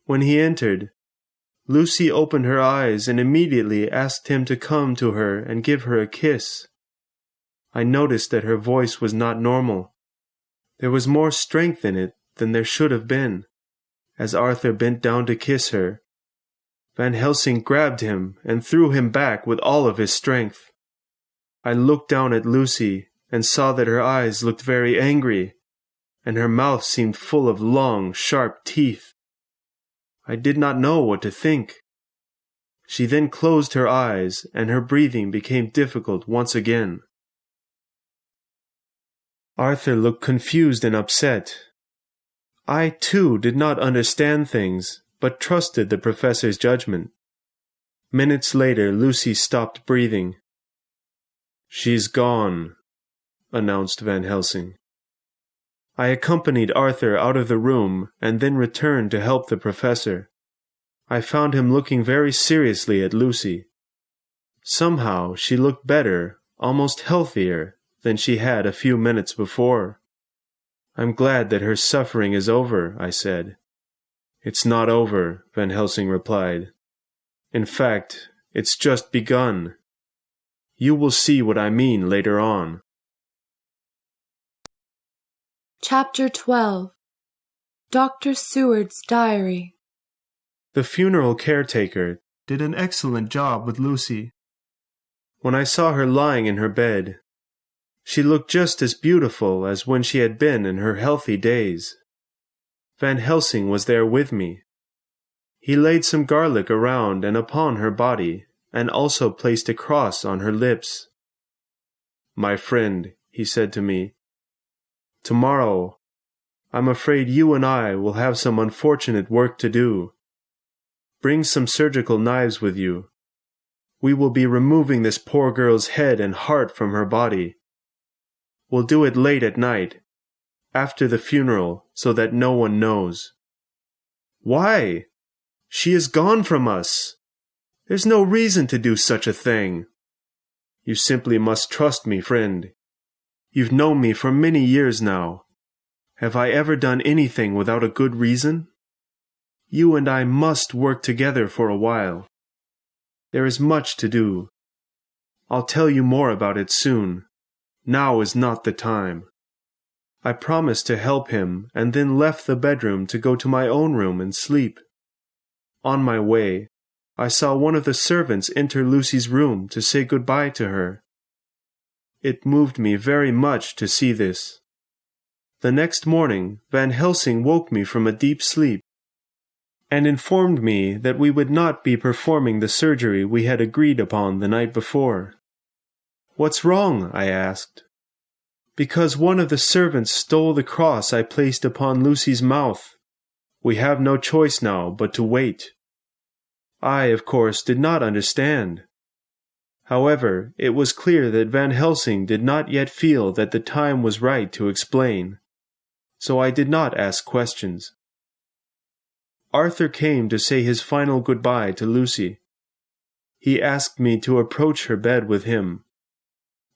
When he entered, Lucy opened her eyes and immediately asked him to come to her and give her a kiss. I noticed that her voice was not normal. There was more strength in it than there should have been. As Arthur bent down to kiss her, Van Helsing grabbed him and threw him back with all of his strength. I looked down at Lucy and saw that her eyes looked very angry, and her mouth seemed full of long, sharp teeth. I did not know what to think. She then closed her eyes, and her breathing became difficult once again. Arthur looked confused and upset. I, too, did not understand things, but trusted the professor's judgment. Minutes later, Lucy stopped breathing. "She's gone," announced Van Helsing. I accompanied Arthur out of the room and then returned to help the professor. I found him looking very seriously at Lucy. Somehow she looked better, almost healthier, than she had a few minutes before. "I'm glad that her suffering is over," I said. "It's not over," Van Helsing replied. "In fact, it's just begun. You will see what I mean later on." Chapter 12. Dr. Seward's Diary. The funeral caretaker did an excellent job with Lucy. when I saw her lying in her bed. She looked just as beautiful as when she had been in her healthy days. Van Helsing was there with me. He laid some garlic around and upon her body, and also placed a cross on her lips. "My friend," he said to me, "tomorrow, I'm afraid you and I will have some unfortunate work to do. Bring some surgical knives with you. We will be removing this poor girl's head and heart from her body. We'll do it late at night, after the funeral, so that no one knows." "Why? She is gone from us. There's no reason to do such a thing." "You simply must trust me, friend. You've known me for many years now. Have I ever done anything without a good reason? You and I must work together for a while. There is much to do. I'll tell you more about it soon. Now is not the time." I promised to help him and then left the bedroom to go to my own room and sleep. On my way, I saw one of the servants enter Lucy's room to say goodbye to her. It moved me very much to see this. The next morning, Van Helsing woke me from a deep sleep and informed me that we would not be performing the surgery we had agreed upon the night before. "What's wrong?" I asked. "Because one of the servants stole the cross I placed upon Lucy's mouth. We have no choice now but to wait." I, of course, did not understand. However, it was clear that Van Helsing did not yet feel that the time was right to explain, so I did not ask questions. Arthur came to say his final goodbye to Lucy. He asked me to approach her bed with him.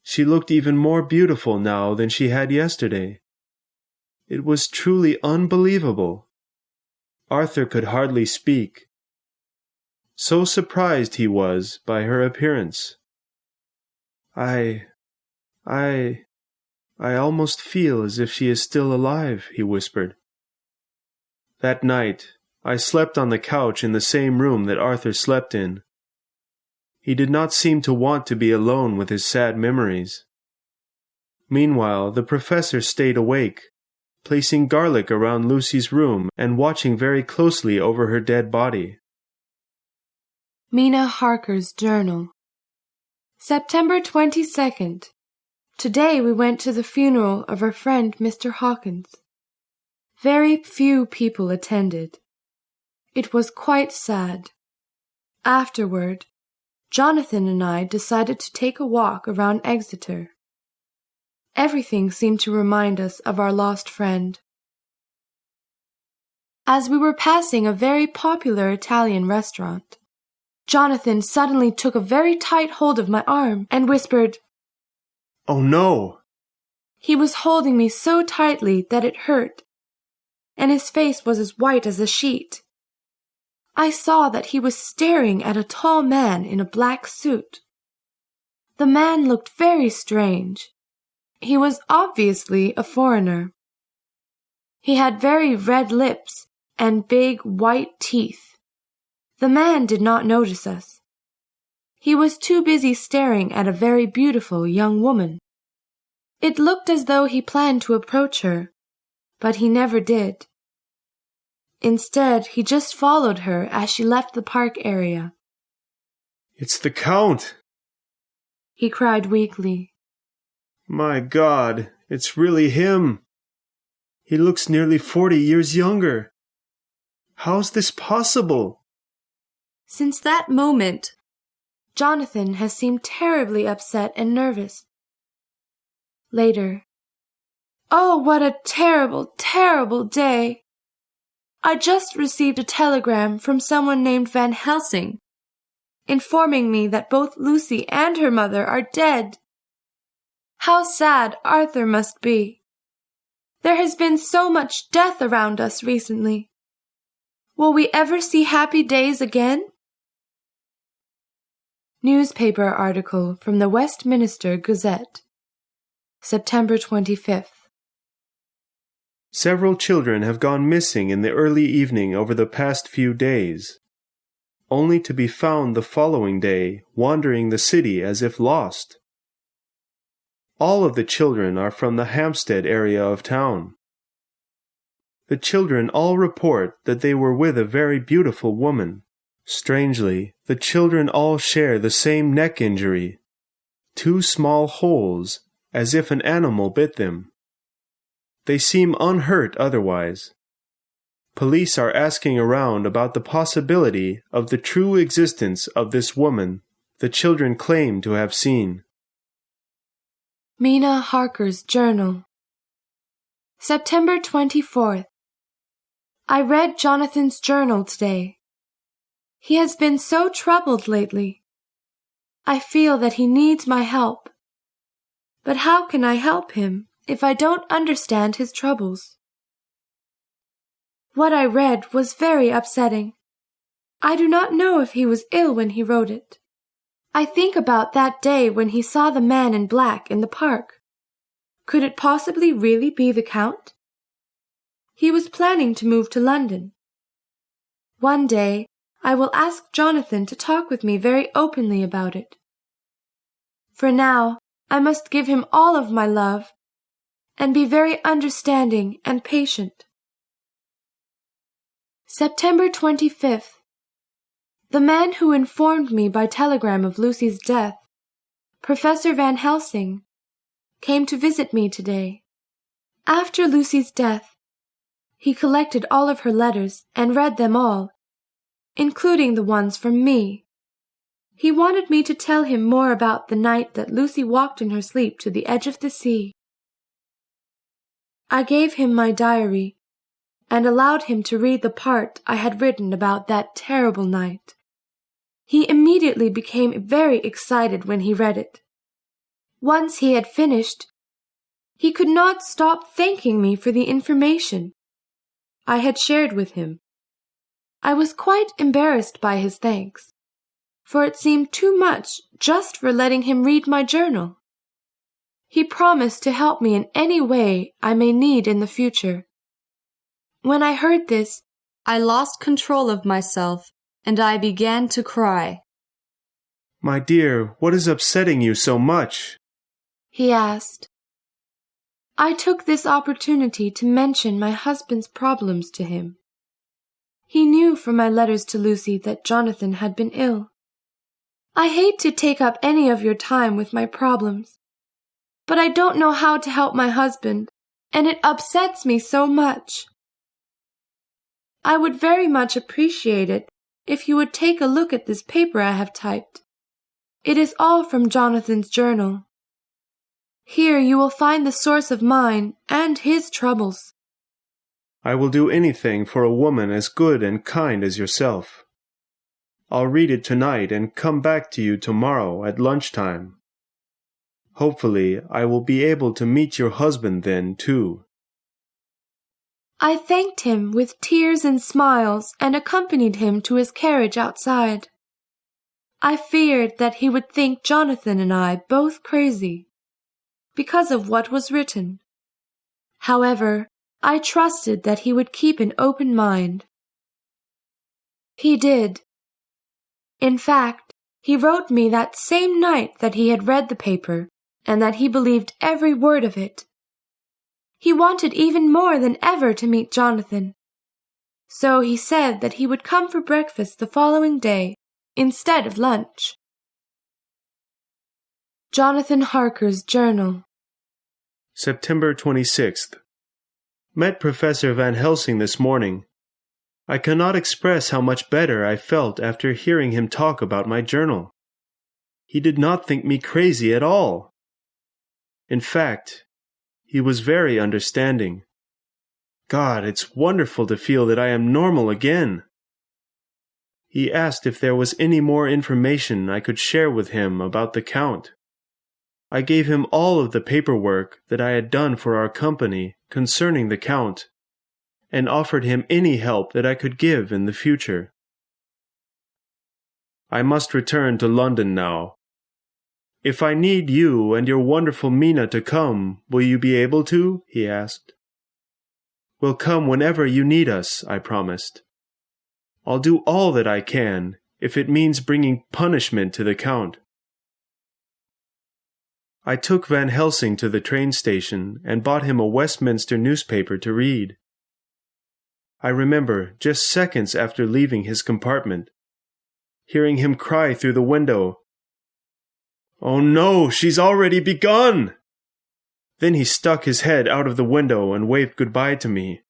She looked even more beautiful now than she had yesterday. It was truly unbelievable. Arthur could hardly speak. So surprised he was by her appearance. I almost feel as if she is still alive," he whispered. That night, I slept on the couch in the same room that Arthur slept in. He did not seem to want to be alone with his sad memories. Meanwhile, the professor stayed awake, placing garlic around Lucy's room and watching very closely over her dead body. Mina Harker's Journal. September 22nd. Today we went to the funeral of our friend Mr. Hawkins. Very few people attended. It was quite sad. Afterward, Jonathan and I decided to take a walk around Exeter. Everything seemed to remind us of our lost friend. As we were passing a very popular Italian restaurant, Jonathan suddenly took a very tight hold of my arm and whispered, "Oh no!" He was holding me so tightly that it hurt, and his face was as white as a sheet. I saw that he was staring at a tall man in a black suit. The man looked very strange. He was obviously a foreigner. He had very red lips and big white teeth. The man did not notice us. He was too busy staring at a very beautiful young woman. It looked as though he planned to approach her, but he never did. Instead, he just followed her as she left the park area. "It's the Count!" he cried weakly. "My God, it's really him! He looks nearly 40 years younger. How's this possible?" Since that moment, Jonathan has seemed terribly upset and nervous. Later. Oh, what a terrible, terrible day! I just received a telegram from someone named Van Helsing, informing me that both Lucy and her mother are dead. How sad Arthur must be. There has been so much death around us recently. Will we ever see happy days again? Newspaper article from the Westminster Gazette, September 25th. Several children have gone missing in the early evening over the past few days. only to be found the following day wandering the city as if lost. All of the children are from the Hampstead area of town. The children all report that they were with a very beautiful woman. Strangely, the children all share the same neck injury, 2 small holes, as if an animal bit them. They seem unhurt otherwise. Police are asking around about the possibility of the true existence of this woman the children claim to have seen. Mina Harker's Journal. September 24th. I read Jonathan's journal today. He has been so troubled lately. I feel that he needs my help. But how can I help him if I don't understand his troubles? What I read was very upsetting. I do not know if he was ill when he wrote it. I think about that day when he saw the man in black in the park. Could it possibly really be the Count? He was planning to move to London. One day, I will ask Jonathan to talk with me very openly about it. For now, I must give him all of my love and be very understanding and patient. September 25th. The man who informed me by telegram of Lucy's death, Professor Van Helsing, came to visit me today. After Lucy's death, he collected all of her letters and read them all, including the ones from me. He wanted me to tell him more about the night that Lucy walked in her sleep to the edge of the sea. I gave him my diary and allowed him to read the part I had written about that terrible night. He immediately became very excited when he read it. Once he had finished, he could not stop thanking me for the information I had shared with him. I was quite embarrassed by his thanks, for it seemed too much just for letting him read my journal. He promised to help me in any way I may need in the future. When I heard this, I lost control of myself, and I began to cry. "My dear, what is upsetting you so much?" he asked. I took this opportunity to mention my husband's problems to him. He knew from my letters to Lucy that Jonathan had been ill. I hate to take up any of your time with my problems, but I don't know how to help my husband, and it upsets me so much. I would very much appreciate it if you would take a look at this paper I have typed. It is all from Jonathan's journal. Here you will find the source of mine and his troubles. I will do anything for a woman as good and kind as yourself. I'll read it tonight and come back to you tomorrow at lunchtime. Hopefully, I will be able to meet your husband then, too. I thanked him with tears and smiles and accompanied him to his carriage outside. I feared that he would think Jonathan and I both crazy because of what was written. However, I trusted that he would keep an open mind. He did. In fact, he wrote me that same night that he had read the paper and that he believed every word of it. He wanted even more than ever to meet Jonathan. So he said that he would come for breakfast the following day instead of lunch. Jonathan Harker's Journal. September 26th. Met Professor Van Helsing this morning. I cannot express how much better I felt after hearing him talk about my journal. He did not think me crazy at all. In fact, he was very understanding. God, it's wonderful to feel that I am normal again. He asked if there was any more information I could share with him about the Count. I gave him all of the paperwork that I had done for our company concerning the Count, and offered him any help that I could give in the future. I must return to London now. If I need you and your wonderful Mina to come, will you be able to? He asked. We'll come whenever you need us, I promised. I'll do all that I can, if it means bringing punishment to the Count. I took Van Helsing to the train station and bought him a Westminster newspaper to read. I remember, just seconds after leaving his compartment, hearing him cry through the window, "Oh no, she's already begun!" Then he stuck his head out of the window and waved goodbye to me.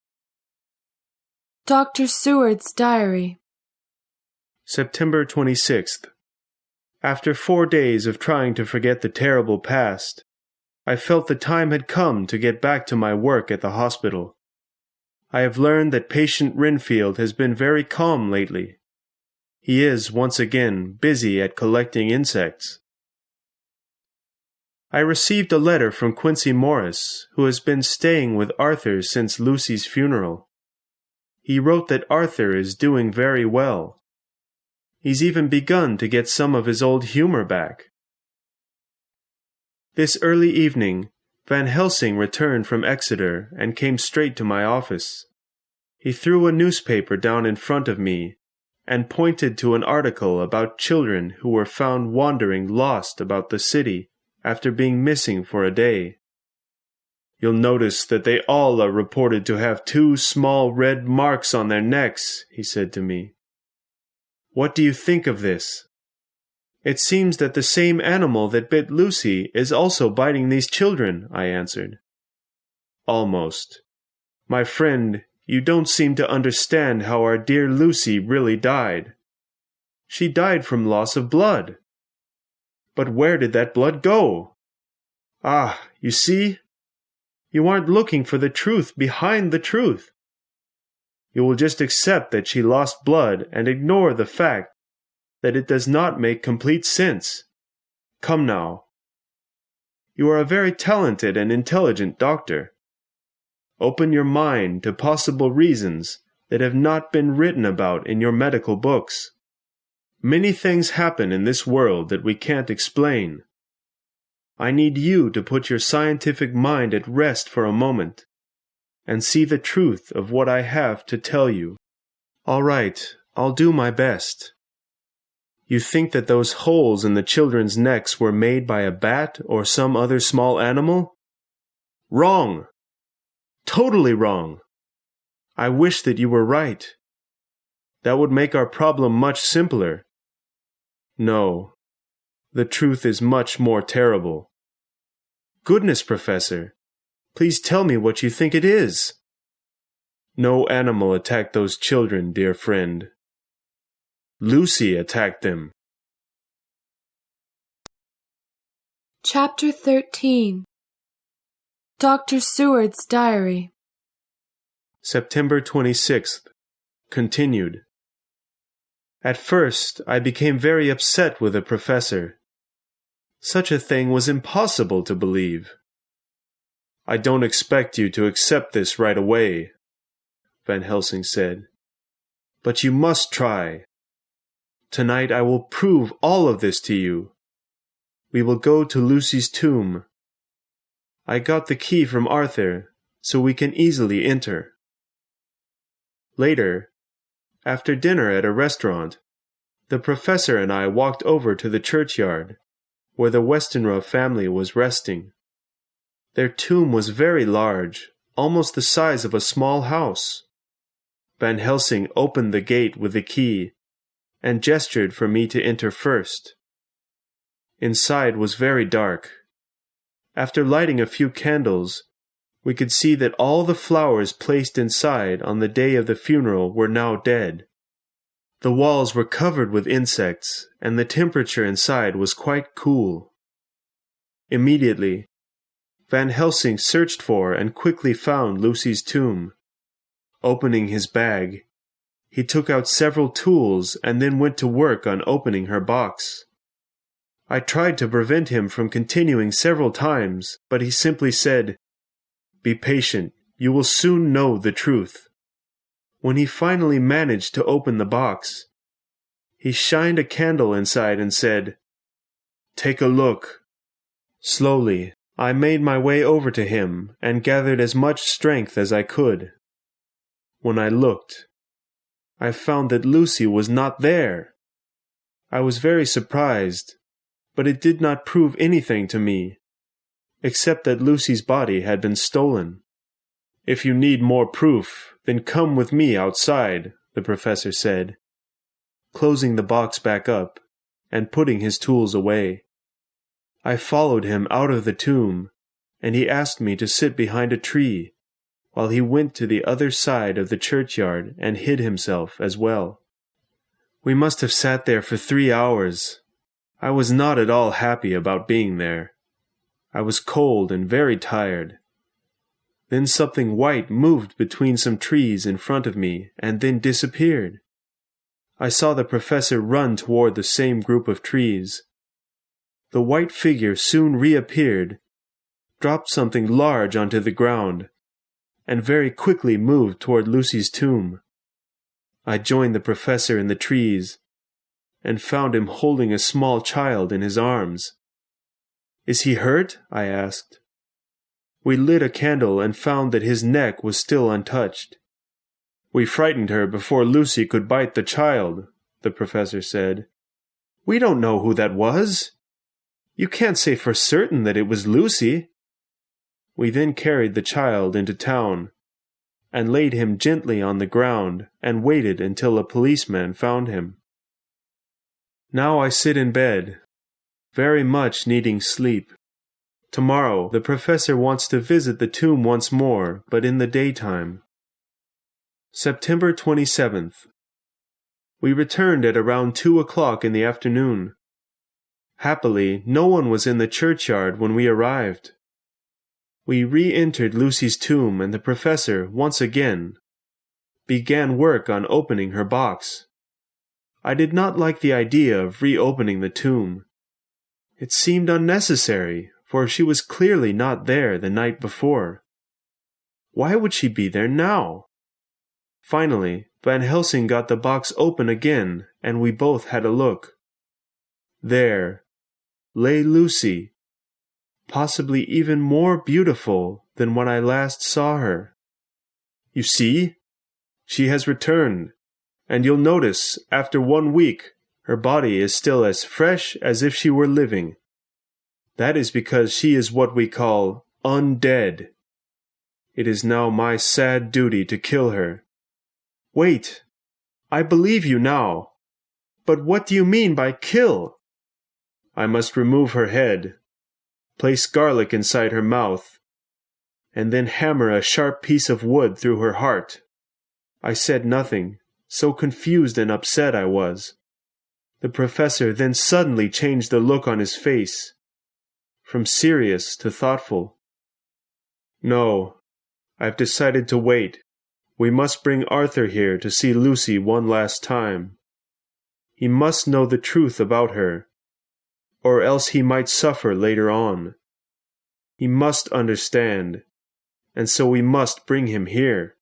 Dr. Seward's Diary. September 26th. After 4 days of trying to forget the terrible past, I felt the time had come to get back to my work at the hospital. I have learned that patient Renfield has been very calm lately. He is, once again, busy at collecting insects. I received a letter from Quincy Morris, who has been staying with Arthur since Lucy's funeral. He wrote that Arthur is doing very well. He's even begun to get some of his old humor back. This early evening, Van Helsing returned from Exeter and came straight to my office. He threw a newspaper down in front of me and pointed to an article about children who were found wandering lost about the city after being missing for a day. "You'll notice that they all are reported to have 2 small red marks on their necks," he said to me. "What do you think of this?" "It seems that the same animal that bit Lucy is also biting these children," I answered. "Almost. My friend, you don't seem to understand how our dear Lucy really died. She died from loss of blood. But where did that blood go? Ah, you see? You aren't looking for the truth behind the truth. You will just accept that she lost blood and ignore the fact that it does not make complete sense. Come now. You are a very talented and intelligent doctor. Open your mind to possible reasons that have not been written about in your medical books. Many things happen in this world that we can't explain. I need you to put your scientific mind at rest for a moment and see the truth of what I have to tell you." "All right, I'll do my best. You think that those holes in the children's necks were made by a bat or some other small animal? Wrong! Totally wrong! I wish that you were right. That would make our problem much simpler. No, the truth is much more terrible. Goodness, Professor, please tell me what you think it is." "No animal attacked those children, dear friend. Lucy attacked them." Chapter 13. Dr. Seward's Diary. September 26th. Continued. At first, I became very upset with the professor. Such a thing was impossible to believe. "I don't expect you to accept this right away," Van Helsing said. "But you must try. Tonight I will prove all of this to you. We will go to Lucy's tomb. I got the key from Arthur, so we can easily enter." Later, after dinner at a restaurant, the professor and I walked over to the churchyard, where the Westenra family was resting. Their tomb was very large, almost the size of a small house. Van Helsing opened the gate with the key and gestured for me to enter first. Inside was very dark. After lighting a few candles, we could see that all the flowers placed inside on the day of the funeral were now dead. The walls were covered with insects, and the temperature inside was quite cool. Immediately, Van Helsing searched for and quickly found Lucy's tomb. Opening his bag, he took out several tools and then went to work on opening her box. I tried to prevent him from continuing several times, but he simply said, "Be patient, you will soon know the truth." When he finally managed to open the box, he shined a candle inside and said, "Take a look." Slowly, I made my way over to him and gathered as much strength as I could. When I looked, I found that Lucy was not there. I was very surprised, but it did not prove anything to me, except that Lucy's body had been stolen. If you need more proof, then come with me outside, the professor said, closing the box back up and putting his tools away. I followed him out of the tomb, and he asked me to sit behind a tree, while he went to the other side of the churchyard and hid himself as well. We must have sat there for 3 hours. I was not at all happy about being there. I was cold and very tired. Then something white moved between some trees in front of me and then disappeared. I saw the professor run toward the same group of trees. The white figure soon reappeared, dropped something large onto the ground, and very quickly moved toward Lucy's tomb. I joined the professor in the trees and found him holding a small child in his arms. "Is he hurt?" I asked. We lit a candle and found that his neck was still untouched. "We frightened her before Lucy could bite the child," the professor said. "We don't know who that was. You can't say for certain that it was Lucy." We then carried the child into town and laid him gently on the ground and waited until a policeman found him. Now I sit in bed, very much needing sleep. Tomorrow the professor wants to visit the tomb once more, but in the daytime. September 27th. We returned at around 2 o'clock in the afternoon. Happily, no one was in the churchyard when we arrived. We re-entered Lucy's tomb, and the professor, once again, began work on opening her box. I did not like the idea of reopening the tomb. It seemed unnecessary, for she was clearly not there the night before. Why would she be there now? Finally, Van Helsing got the box open again, and we both had a look. There lay Lucy, possibly even more beautiful than when I last saw her. You see, she has returned, and you'll notice, after 1 week, her body is still as fresh as if she were living. That is because she is what we call undead. It is now my sad duty to kill her. Wait, I believe you now. But what do you mean by kill? I must remove her head, place garlic inside her mouth, and then hammer a sharp piece of wood through her heart. I said nothing, so confused and upset I was. The professor then suddenly changed the look on his face, from serious to thoughtful. No, I've decided to wait. We must bring Arthur here to see Lucy one last time. He must know the truth about her, or else he might suffer later on. He must understand, and so we must bring him here.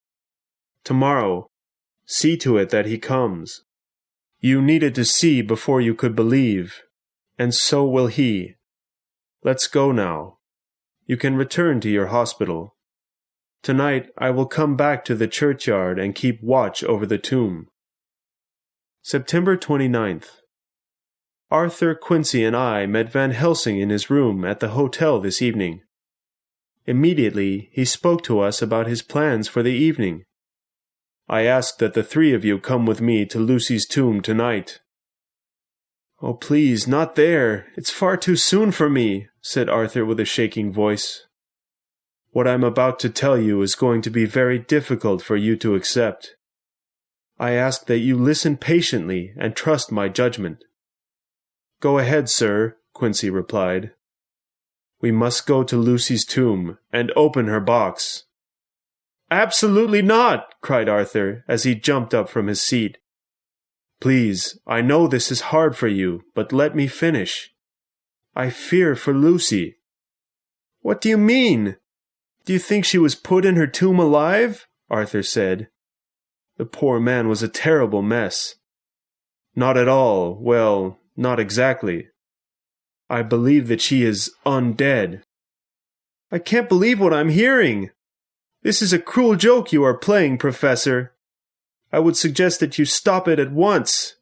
Tomorrow, see to it that he comes. You needed to see before you could believe, and so will he. Let's go now. You can return to your hospital. Tonight I will come back to the churchyard and keep watch over the tomb. September 29th. Arthur, Quincy, and I met Van Helsing in his room at the hotel this evening. Immediately he spoke to us about his plans for the evening. I asked that the 3 of you come with me to Lucy's tomb tonight. "Oh, please, not there. It's far too soon for me," said Arthur with a shaking voice. "What I'm about to tell you is going to be very difficult for you to accept. I ask that you listen patiently and trust my judgment." "Go ahead, sir," Quincy replied. "We must go to Lucy's tomb and open her box." "Absolutely not!" cried Arthur as he jumped up from his seat. "Please, I know this is hard for you, but let me finish. I fear for Lucy." "What do you mean? Do you think she was put in her tomb alive?" Arthur said. The poor man was a terrible mess. "Not at all. Well, not exactly. I believe that she is undead." "I can't believe what I'm hearing. This is a cruel joke you are playing, Professor. I would suggest that you stop it at once."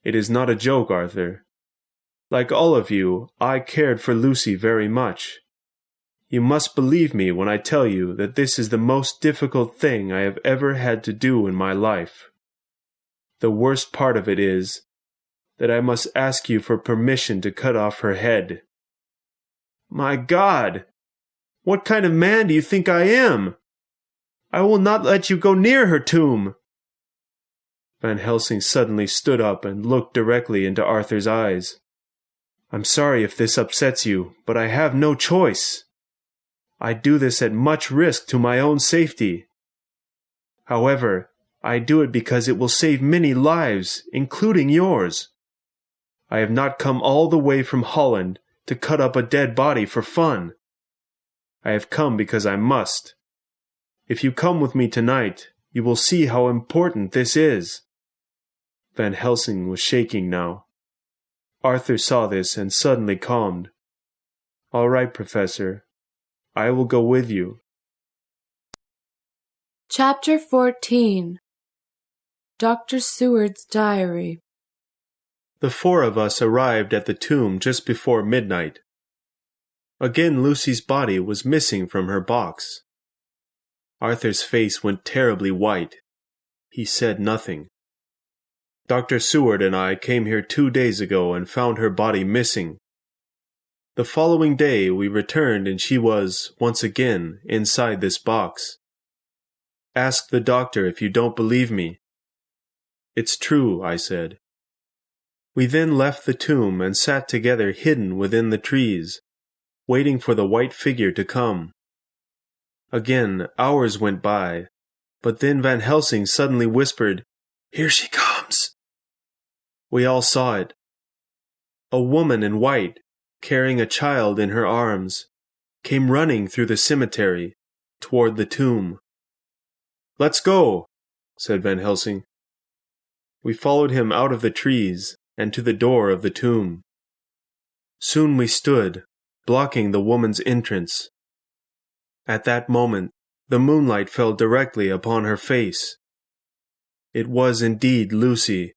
It is not a joke, Arthur. Like all of you, I cared for Lucy very much. You must believe me when I tell you that this is the most difficult thing I have ever had to do in my life. The worst part of it is that I must ask you for permission to cut off her head. My God! What kind of man do you think I am? I will not let you go near her tomb. Van Helsing suddenly stood up and looked directly into Arthur's eyes. I'm sorry if this upsets you, but I have no choice. I do this at much risk to my own safety. However, I do it because it will save many lives, including yours. I have not come all the way from Holland to cut up a dead body for fun. I have come because I must. If you come with me tonight, you will see how important this is. Van Helsing was shaking now. Arthur saw this and suddenly calmed. All right, Professor. I will go with you. Chapter 14. Dr. Seward's Diary. The four of us arrived at the tomb just before midnight. Again, Lucy's body was missing from her box. Arthur's face went terribly white. He said nothing. Dr. Seward and I came here 2 days ago and found her body missing. The following day we returned and she was, once again, inside this box. Ask the doctor if you don't believe me. It's true, I said. We then left the tomb and sat together hidden within the trees, waiting for the white figure to come. Again, hours went by, but then Van Helsing suddenly whispered, Here she comes! We all saw it. A woman in white, carrying a child in her arms, came running through the cemetery, toward the tomb. Let's go, said Van Helsing. We followed him out of the trees and to the door of the tomb. Soon we stood, blocking the woman's entrance. At that moment, the moonlight fell directly upon her face. It was indeed Lucy.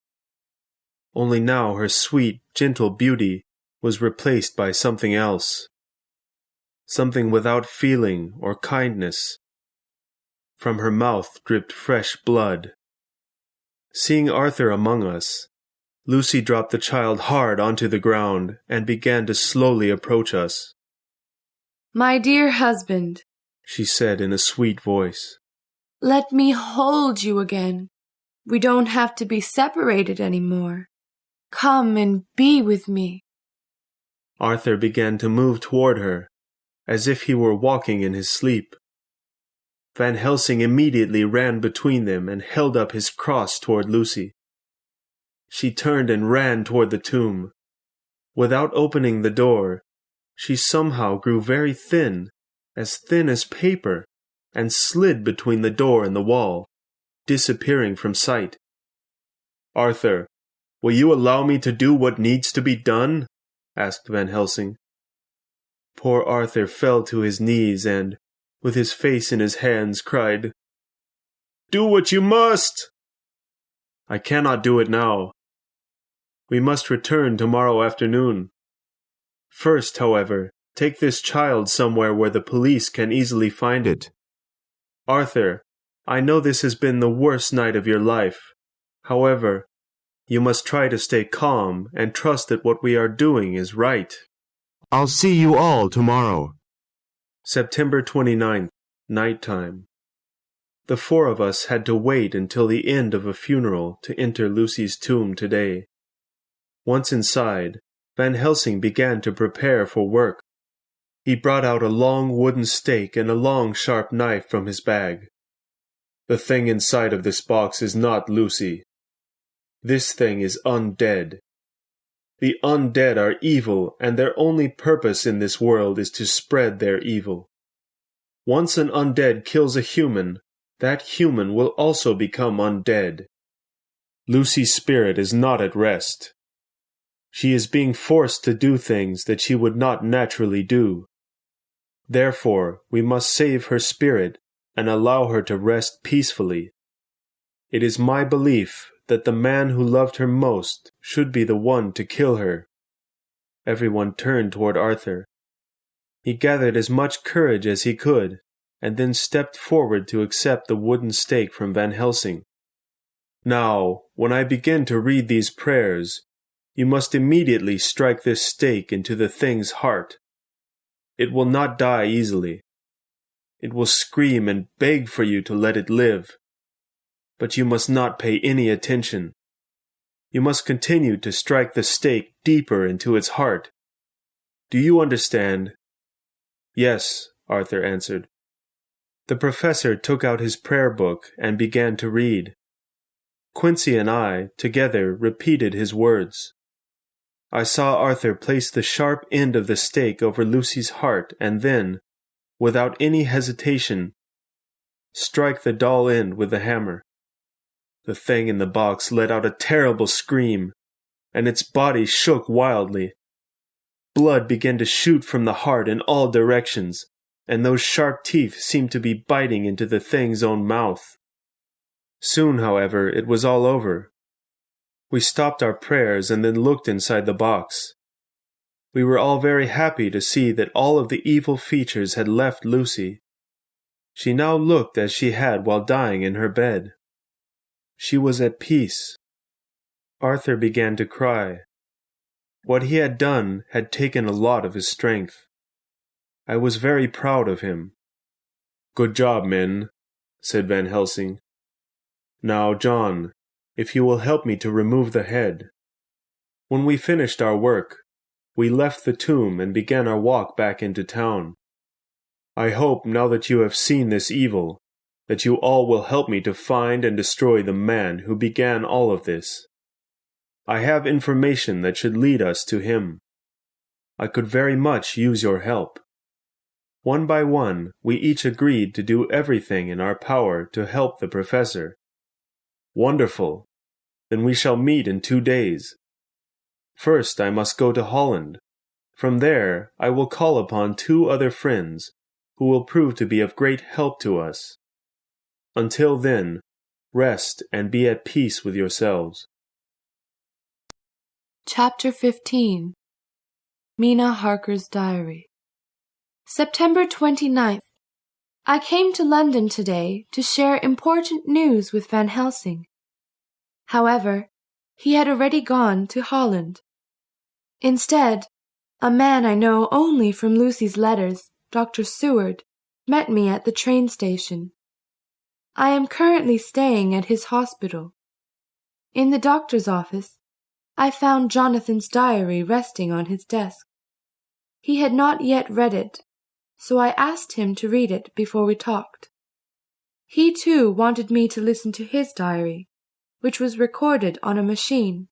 Only now her sweet, gentle beauty was replaced by something else. Something without feeling or kindness. From her mouth dripped fresh blood. Seeing Arthur among us, Lucy dropped the child hard onto the ground and began to slowly approach us. My dear husband, she said in a sweet voice, let me hold you again. We don't have to be separated anymore. Come and be with me. Arthur began to move toward her, as if he were walking in his sleep. Van Helsing immediately ran between them and held up his cross toward Lucy. She turned and ran toward the tomb. Without opening the door, she somehow grew very thin as paper, and slid between the door and the wall, disappearing from sight. Arthur, will you allow me to do what needs to be done? Asked Van Helsing. Poor Arthur fell to his knees and, with his face in his hands, cried, Do what you must! I cannot do it now. We must return tomorrow afternoon. First, however, take this child somewhere where the police can easily find it. Arthur, I know this has been the worst night of your life. However, you must try to stay calm and trust that what we are doing is right. I'll see you all tomorrow. September 29th, nighttime. The four of us had to wait until the end of a funeral to enter Lucy's tomb today. Once inside, Van Helsing began to prepare for work. He brought out a long wooden stake and a long sharp knife from his bag. The thing inside of this box is not Lucy. This thing is undead. The undead are evil, and their only purpose in this world is to spread their evil. Once an undead kills a human, that human will also become undead. Lucy's spirit is not at rest. She is being forced to do things that she would not naturally do. Therefore, we must save her spirit and allow her to rest peacefully. It is my belief that the man who loved her most should be the one to kill her. Everyone turned toward Arthur. He gathered as much courage as he could, and then stepped forward to accept the wooden stake from Van Helsing. Now, when I begin to read these prayers, you must immediately strike this stake into the thing's heart. It will not die easily. It will scream and beg for you to let it live. But you must not pay any attention. You must continue to strike the stake deeper into its heart. Do you understand? Yes, Arthur answered. The professor took out his prayer book and began to read. Quincy and I, together, repeated his words. I saw Arthur place the sharp end of the stake over Lucy's heart and then, without any hesitation, strike the dull end with the hammer. The thing in the box let out a terrible scream, and its body shook wildly. Blood began to shoot from the heart in all directions, and those sharp teeth seemed to be biting into the thing's own mouth. Soon, however, it was all over. We stopped our prayers and then looked inside the box. We were all very happy to see that all of the evil features had left Lucy. She now looked as she had while dying in her bed. She was at peace. Arthur began to cry. What he had done had taken a lot of his strength. I was very proud of him. "Good job, men," said Van Helsing. "Now, John, if you will help me to remove the head." When we finished our work, we left the tomb and began our walk back into town. I hope, now that you have seen this evil, that you all will help me to find and destroy the man who began all of this. I have information that should lead us to him. I could very much use your help. One by one, we each agreed to do everything in our power to help the professor. Wonderful! Then we shall meet in 2 days. First, I must go to Holland. From there, I will call upon 2 other friends, who will prove to be of great help to us. Until then, rest and be at peace with yourselves. Chapter 15. Mina Harker's Diary. September 29th. I came to London today to share important news with Van Helsing. However, he had already gone to Holland. Instead, a man I know only from Lucy's letters, Dr. Seward, met me at the train station. I am currently staying at his hospital. In the doctor's office, I found Jonathan's diary resting on his desk. He had not yet read it, so I asked him to read it before we talked. He too wanted me to listen to his diary, which was recorded on a machine.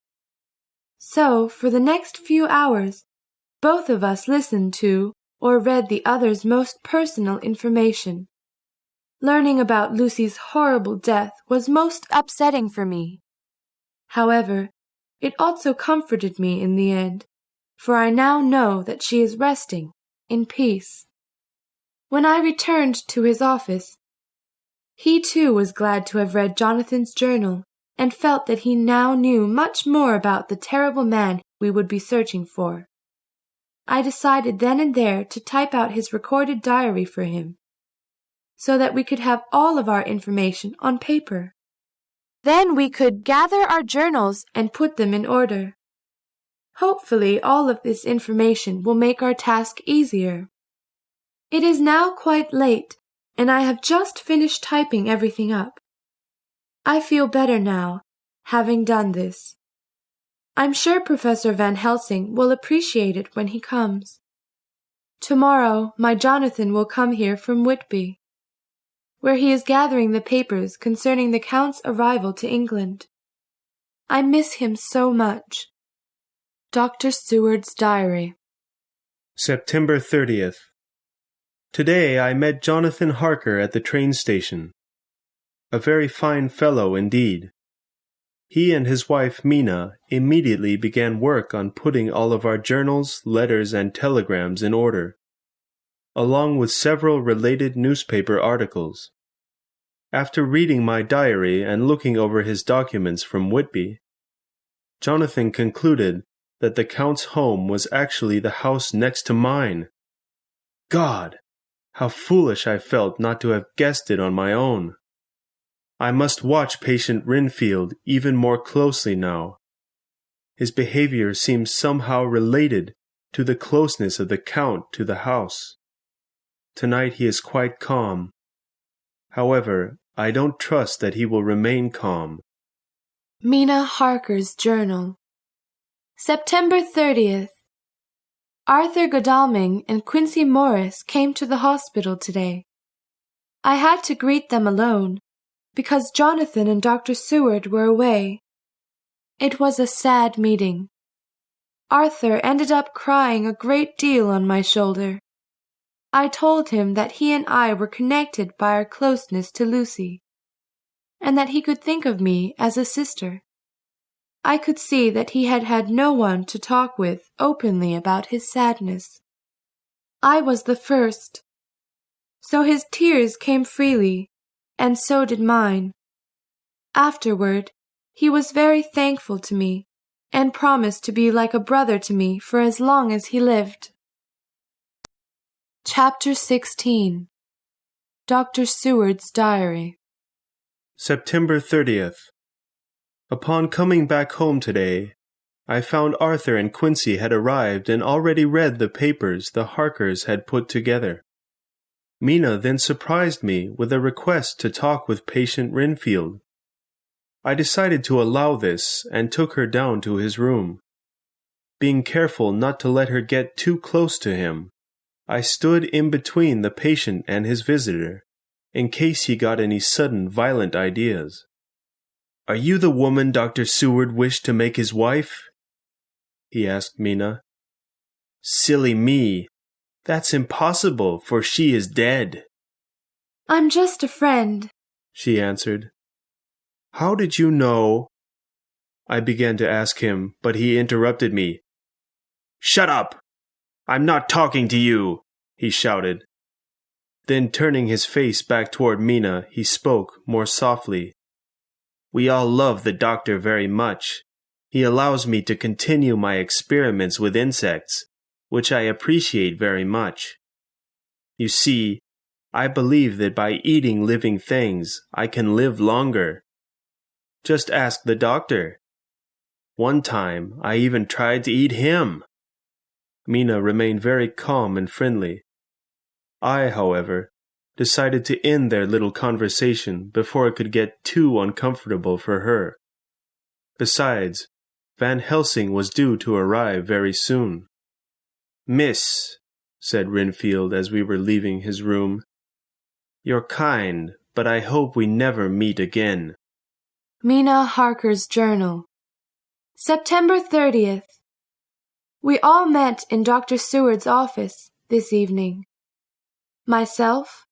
So, for the next few hours, both of us listened to or read the other's most personal information. Learning about Lucy's horrible death was most upsetting for me. However, it also comforted me in the end, for I now know that she is resting in peace. When I returned to his office, he too was glad to have read Jonathan's journal and felt that he now knew much more about the terrible man we would be searching for. I decided then and there to type out his recorded diary for him, so that we could have all of our information on paper. Then we could gather our journals and put them in order. Hopefully all of this information will make our task easier. It is now quite late, and I have just finished typing everything up. I feel better now, having done this. I'm sure Professor Van Helsing will appreciate it when he comes. Tomorrow, my Jonathan will come here from Whitby, where he is gathering the papers concerning the Count's arrival to England. I miss him so much. Dr. Seward's Diary. September 30th. Today I met Jonathan Harker at the train station. A very fine fellow indeed. He and his wife Mina immediately began work on putting all of our journals, letters, and telegrams in order, along with several related newspaper articles. After reading my diary and looking over his documents from Whitby, Jonathan concluded that the Count's home was actually the house next to mine. God! How foolish I felt not to have guessed it on my own. I must watch patient Renfield even more closely now. His behavior seems somehow related to the closeness of the Count to the house. Tonight he is quite calm. However, I don't trust that he will remain calm. Mina Harker's Journal. September 30th. Arthur Godalming and Quincy Morris came to the hospital today. I had to greet them alone, because Jonathan and Dr. Seward were away. It was a sad meeting. Arthur ended up crying a great deal on my shoulder. I told him that he and I were connected by our closeness to Lucy, and that he could think of me as a sister. I could see that he had had no one to talk with openly about his sadness. I was the first. So his tears came freely, and so did mine. Afterward, he was very thankful to me, and promised to be like a brother to me for as long as he lived. Chapter 16. Dr. Seward's Diary. September 30th. Upon coming back home today, I found Arthur and Quincy had arrived and already read the papers the Harkers had put together. Mina then surprised me with a request to talk with patient Renfield. I decided to allow this and took her down to his room. Being careful not to let her get too close to him, I stood in between the patient and his visitor, in case he got any sudden violent ideas. "Are you the woman Dr. Seward wished to make his wife?" he asked Mina. "Silly me. That's impossible, for she is dead." "I'm just a friend," she answered. "How did you know?" I began to ask him, but he interrupted me. "Shut up! I'm not talking to you," he shouted. Then turning his face back toward Mina, he spoke more softly. "We all love the doctor very much. He allows me to continue my experiments with insects, which I appreciate very much. You see, I believe that by eating living things, I can live longer. Just ask the doctor. One time, I even tried to eat him." Mina remained very calm and friendly. I, however, decided to end their little conversation before it could get too uncomfortable for her. Besides, Van Helsing was due to arrive very soon. "Miss," said Renfield as we were leaving his room, "you're kind, but I hope we never meet again." Mina Harker's Journal. September 30th. We all met in Dr. Seward's office this evening. Myself,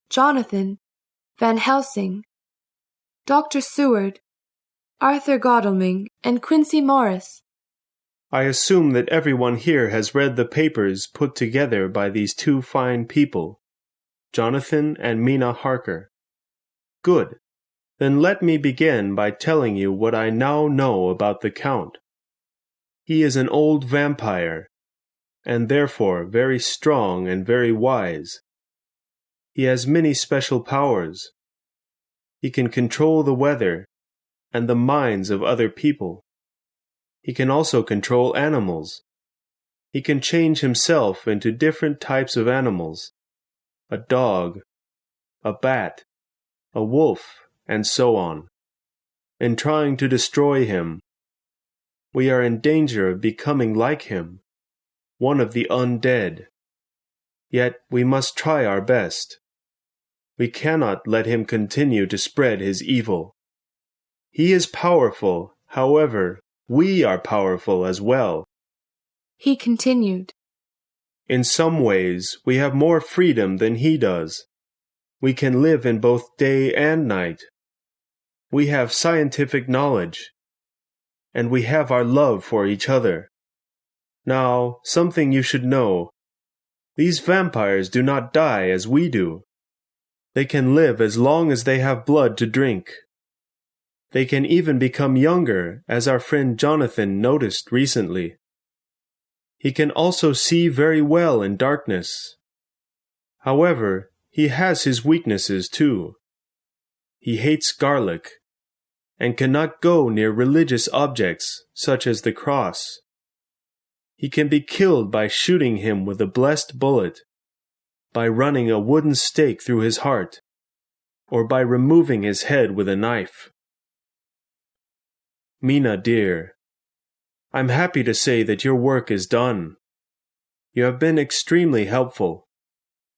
Jonathan, Van Helsing, Dr. Seward, Arthur Godalming, and Quincy Morris. I assume that everyone here has read the papers put together by these two fine people, Jonathan and Mina Harker. Good. Then let me begin by telling you what I now know about the Count. He is an old vampire, and therefore very strong and very wise. He has many special powers. He can control the weather and the minds of other people. He can also control animals. He can change himself into different types of animals: a dog, a bat, a wolf, and so on. In trying to destroy him, we are in danger of becoming like him, one of the undead. Yet we must try our best. We cannot let him continue to spread his evil. He is powerful, however, we are powerful as well. He continued. In some ways, we have more freedom than he does. We can live in both day and night. We have scientific knowledge, and we have our love for each other. Now, something you should know. These vampires do not die as we do. They can live as long as they have blood to drink. They can even become younger, as our friend Jonathan noticed recently. He can also see very well in darkness. However, he has his weaknesses too. He hates garlic, and cannot go near religious objects such as the cross. He can be killed by shooting him with a blessed bullet, by running a wooden stake through his heart, or by removing his head with a knife. Mina, dear, I'm happy to say that your work is done. You have been extremely helpful.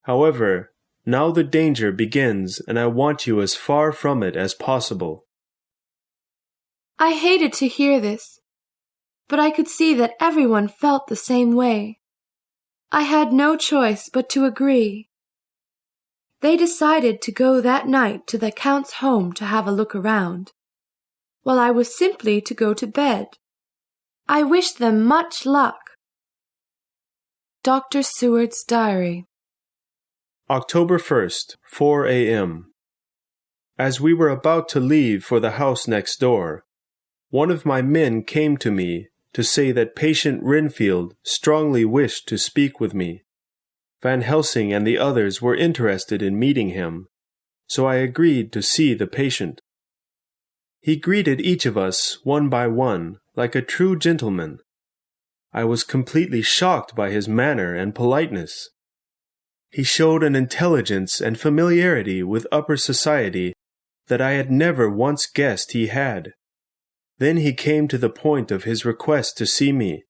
However, now the danger begins, and I want you as far from it as possible. I hated to hear this, but I could see that everyone felt the same way. I had no choice but to agree. They decided to go that night to the Count's home to have a look around, while I was simply to go to bed. I wished them much luck. Dr. Seward's Diary. October 1st, 4 a.m. As we were about to leave for the house next door, one of my men came to me to say that patient Renfield strongly wished to speak with me. Van Helsing and the others were interested in meeting him, so I agreed to see the patient. He greeted each of us one by one, like a true gentleman. I was completely shocked by his manner and politeness. He showed an intelligence and familiarity with upper society that I had never once guessed he had. Then he came to the point of his request to see me.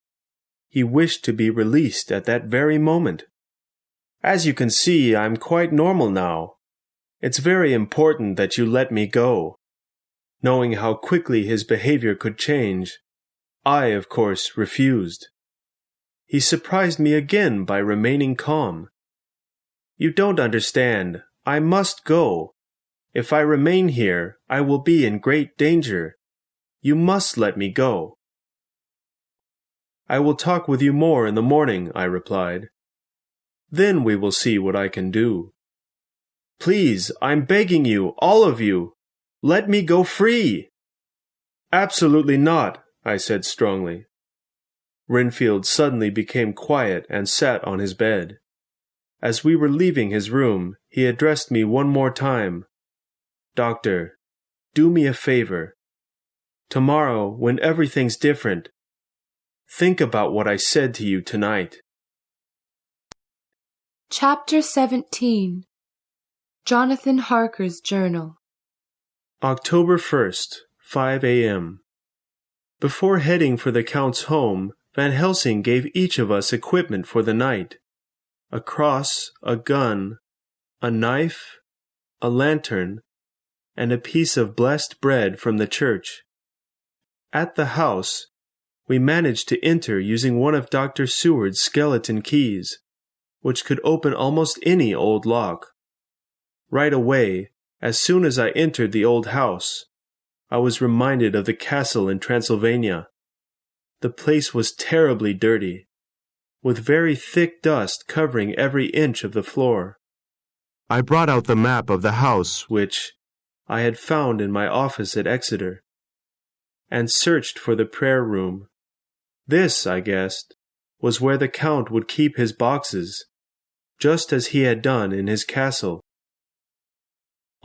He wished to be released at that very moment. As you can see, I'm quite normal now. It's very important that you let me go. Knowing how quickly his behavior could change, I, of course, refused. He surprised me again by remaining calm. You don't understand. I must go. If I remain here, I will be in great danger. You must let me go. I will talk with you more in the morning, I replied. Then we will see what I can do. Please, I'm begging you, all of you, let me go free. Absolutely not, I said strongly. Renfield suddenly became quiet and sat on his bed. As we were leaving his room, he addressed me one more time. Doctor, do me a favor. Tomorrow, when everything's different, think about what I said to you tonight. Chapter 17. Jonathan Harker's Journal. October 1st, 5 a.m. Before heading for the Count's home, Van Helsing gave each of us equipment for the night. A cross, a gun, a knife, a lantern, and a piece of blessed bread from the church. At the house, we managed to enter using one of Dr. Seward's skeleton keys, which could open almost any old lock. Right away, as soon as I entered the old house, I was reminded of the castle in Transylvania. The place was terribly dirty, with very thick dust covering every inch of the floor. I brought out the map of the house, which I had found in my office at Exeter, and searched for the prayer room. This, I guessed, was where the Count would keep his boxes, just as he had done in his castle.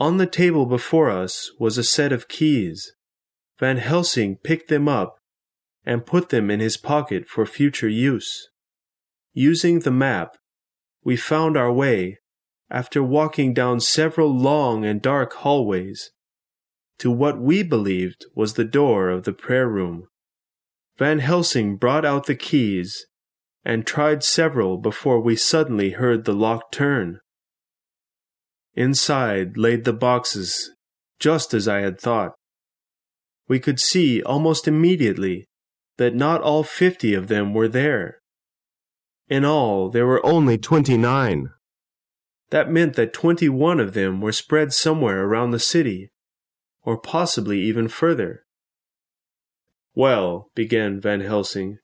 On the table before us was a set of keys. Van Helsing picked them up and put them in his pocket for future use. Using the map, we found our way, after walking down several long and dark hallways, to what we believed was the door of the prayer room. Van Helsing brought out the keys and tried several before we suddenly heard the lock turn. Inside laid the boxes, just as I had thought. We could see almost immediately that not all 50 of them were there. In all, there were only 29. That meant that 21 of them were spread somewhere around the city, or possibly even further. Well, began Van Helsing,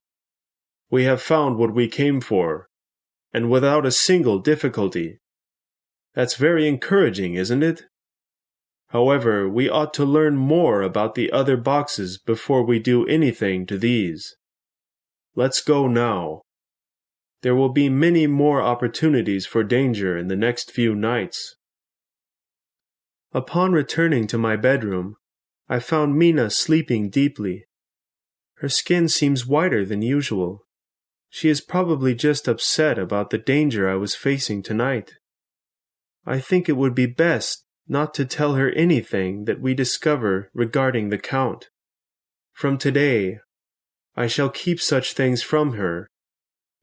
we have found what we came for, and without a single difficulty. That's very encouraging, isn't it? However, we ought to learn more about the other boxes before we do anything to these. Let's go now. There will be many more opportunities for danger in the next few nights. Upon returning to my bedroom, I found Mina sleeping deeply. Her skin seems whiter than usual. She is probably just upset about the danger I was facing tonight. I think it would be best not to tell her anything that we discover regarding the Count. From today, I shall keep such things from her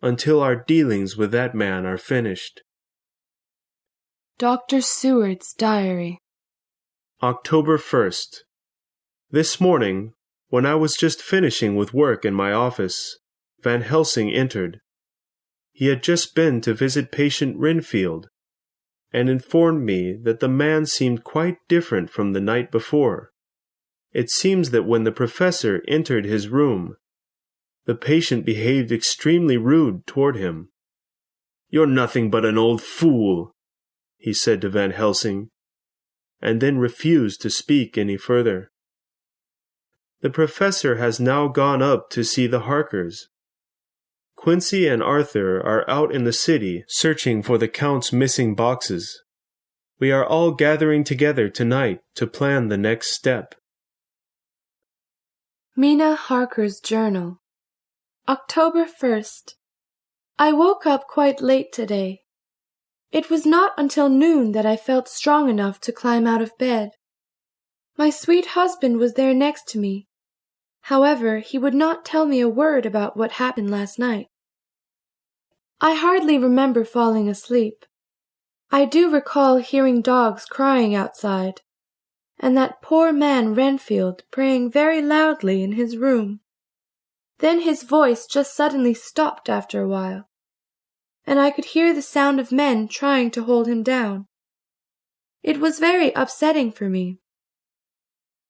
until our dealings with that man are finished. Dr. Seward's Diary. October 1st. This morning, when I was just finishing with work in my office, Van Helsing entered. He had just been to visit patient Renfield, and informed me that the man seemed quite different from the night before. It seems that when the professor entered his room, the patient behaved extremely rude toward him. "You're nothing but an old fool," he said to Van Helsing, and then refused to speak any further. The professor has now gone up to see the Harkers. Quincy and Arthur are out in the city searching for the Count's missing boxes. We are all gathering together tonight to plan the next step. Mina Harker's Journal. October 1st. I woke up quite late today. It was not until noon that I felt strong enough to climb out of bed. My sweet husband was there next to me. However, he would not tell me a word about what happened last night. I hardly remember falling asleep. I do recall hearing dogs crying outside, and that poor man Renfield praying very loudly in his room. Then his voice just suddenly stopped after a while, and I could hear the sound of men trying to hold him down. It was very upsetting for me.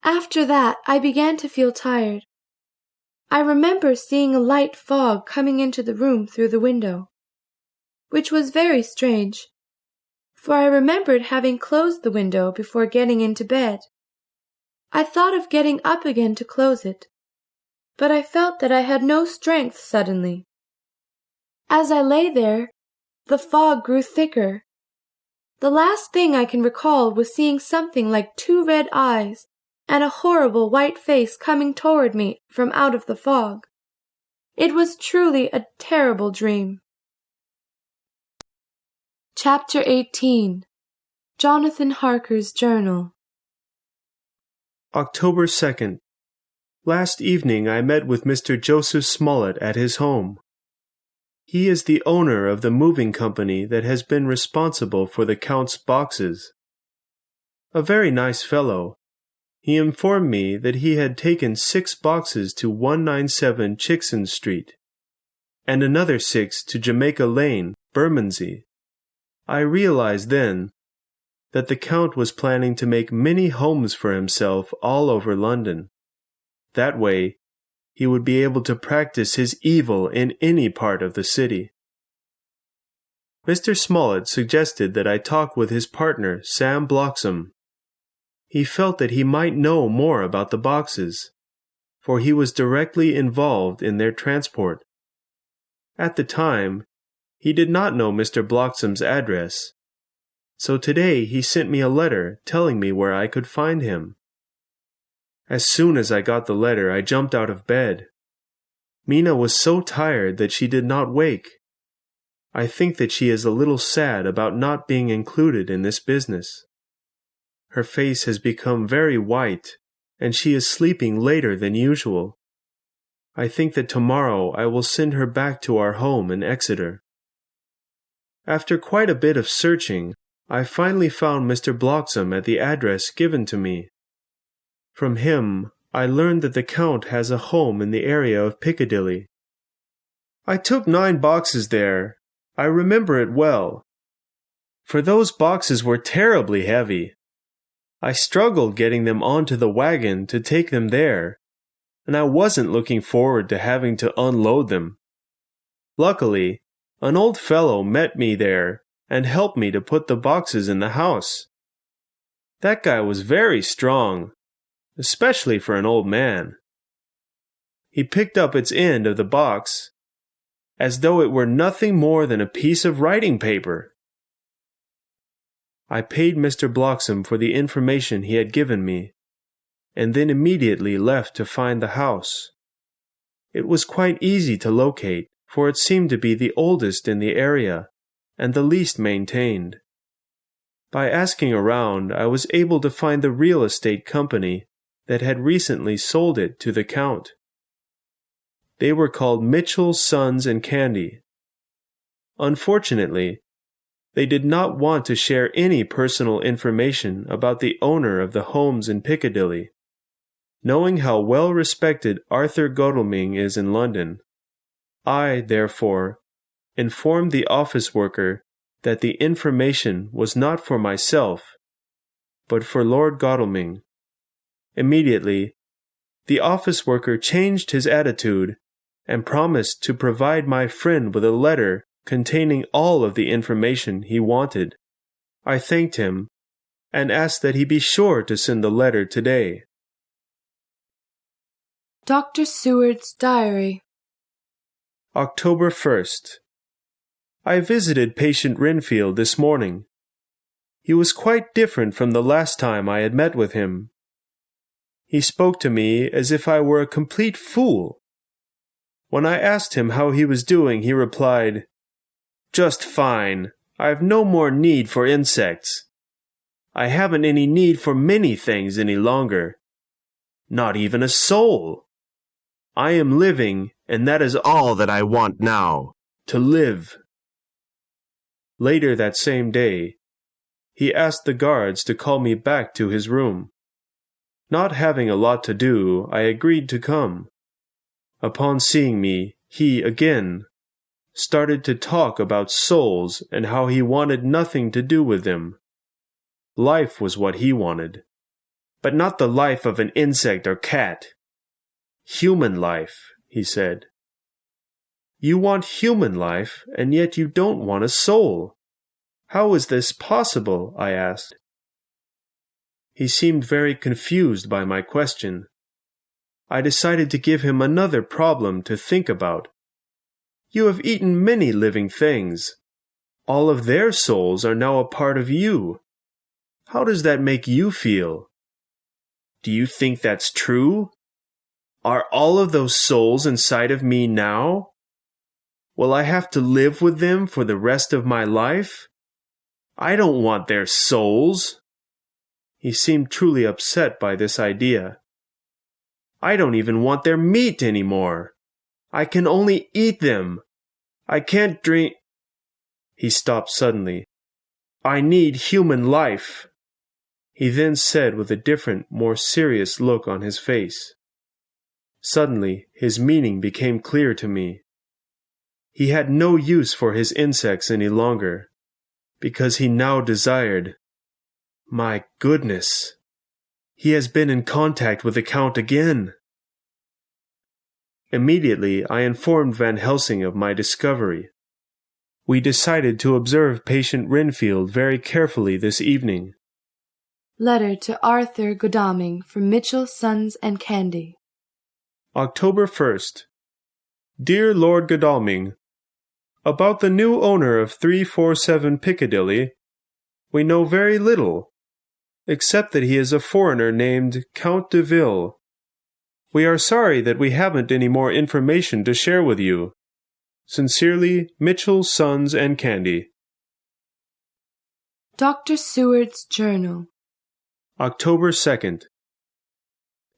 After that, I began to feel tired. I remember seeing a light fog coming into the room through the window, which was very strange, for I remembered having closed the window before getting into bed. I thought of getting up again to close it, but I felt that I had no strength suddenly. As I lay there, the fog grew thicker. The last thing I can recall was seeing something like 2 red eyes and a horrible white face coming toward me from out of the fog. It was truly a terrible dream. Chapter 18. Jonathan Harker's Journal. October 2nd. Last evening I met with Mr. Joseph Smollett at his home. He is the owner of the moving company that has been responsible for the Count's boxes. A very nice fellow. He informed me that he had taken 6 boxes to 197 Chickson Street, and another 6 to Jamaica Lane, Bermondsey. I realized then that the Count was planning to make many homes for himself all over London. That way, he would be able to practice his evil in any part of the city. Mr. Smollett suggested that I talk with his partner, Sam Bloxam. He felt that he might know more about the boxes, for he was directly involved in their transport. At the time, he did not know Mr. Bloxam's address, so today he sent me a letter telling me where I could find him. As soon as I got the letter, I jumped out of bed. Mina was so tired that she did not wake. I think that she is a little sad about not being included in this business. Her face has become very white, and she is sleeping later than usual. I think that tomorrow I will send her back to our home in Exeter. After quite a bit of searching, I finally found Mr. Bloxam at the address given to me. From him, I learned that the Count has a home in the area of Piccadilly. I took 9 boxes there. I remember it well, for those boxes were terribly heavy. I struggled getting them onto the wagon to take them there, and I wasn't looking forward to having to unload them. Luckily, an old fellow met me there and helped me to put the boxes in the house. That guy was very strong, especially for an old man. He picked up its end of the box as though it were nothing more than a piece of writing paper. I paid Mr. Bloxam for the information he had given me, and then immediately left to find the house. It was quite easy to locate, for it seemed to be the oldest in the area and the least maintained. By asking around, I was able to find the real estate company that had recently sold it to the Count. They were called Mitchell, Sons and Candy. Unfortunately, they did not want to share any personal information about the owner of the homes in Piccadilly. Knowing how well respected Arthur Godalming is in London, I, therefore, informed the office worker that the information was not for myself, but for Lord Godalming. Immediately, the office worker changed his attitude and promised to provide my friend with a letter containing all of the information he wanted. I thanked him and asked that he be sure to send the letter today. Dr. Seward's Diary. October 1st. I visited patient Renfield this morning. He was quite different from the last time I had met with him. He spoke to me as if I were a complete fool. When I asked him how he was doing, he replied, "Just fine. I have no more need for insects. I haven't any need for many things any longer. Not even a soul. I am living, and that is all that I want now, to live." Later that same day, he asked the guards to call me back to his room. Not having a lot to do, I agreed to come. Upon seeing me, he, again, started to talk about souls and how he wanted nothing to do with them. Life was what he wanted, but not the life of an insect or cat. Human life, he said. You want human life, and yet you don't want a soul. How is this possible? I asked. He seemed very confused by my question. I decided to give him another problem to think about. You have eaten many living things. All of their souls are now a part of you. How does that make you feel? Do you think that's true? Are all of those souls inside of me now? Will I have to live with them for the rest of my life? I don't want their souls. He seemed truly upset by this idea. I don't even want their meat anymore. I can only eat them. I can't drink. He stopped suddenly. I need human life. He then said with a different, more serious look on his face. Suddenly, his meaning became clear to me. He had no use for his insects any longer, because he now desired. My goodness! He has been in contact with the Count again. Immediately, I informed Van Helsing of my discovery. We decided to observe patient Renfield very carefully this evening. Letter to Arthur Godalming from Mitchell, Sons and Candy. October 1st. Dear Lord Godalming, about the new owner of 347 Piccadilly, we know very little, except that he is a foreigner named Count de Ville. We are sorry that we haven't any more information to share with you. Sincerely, Mitchell, Sons and Candy. Dr. Seward's Journal. October 2nd.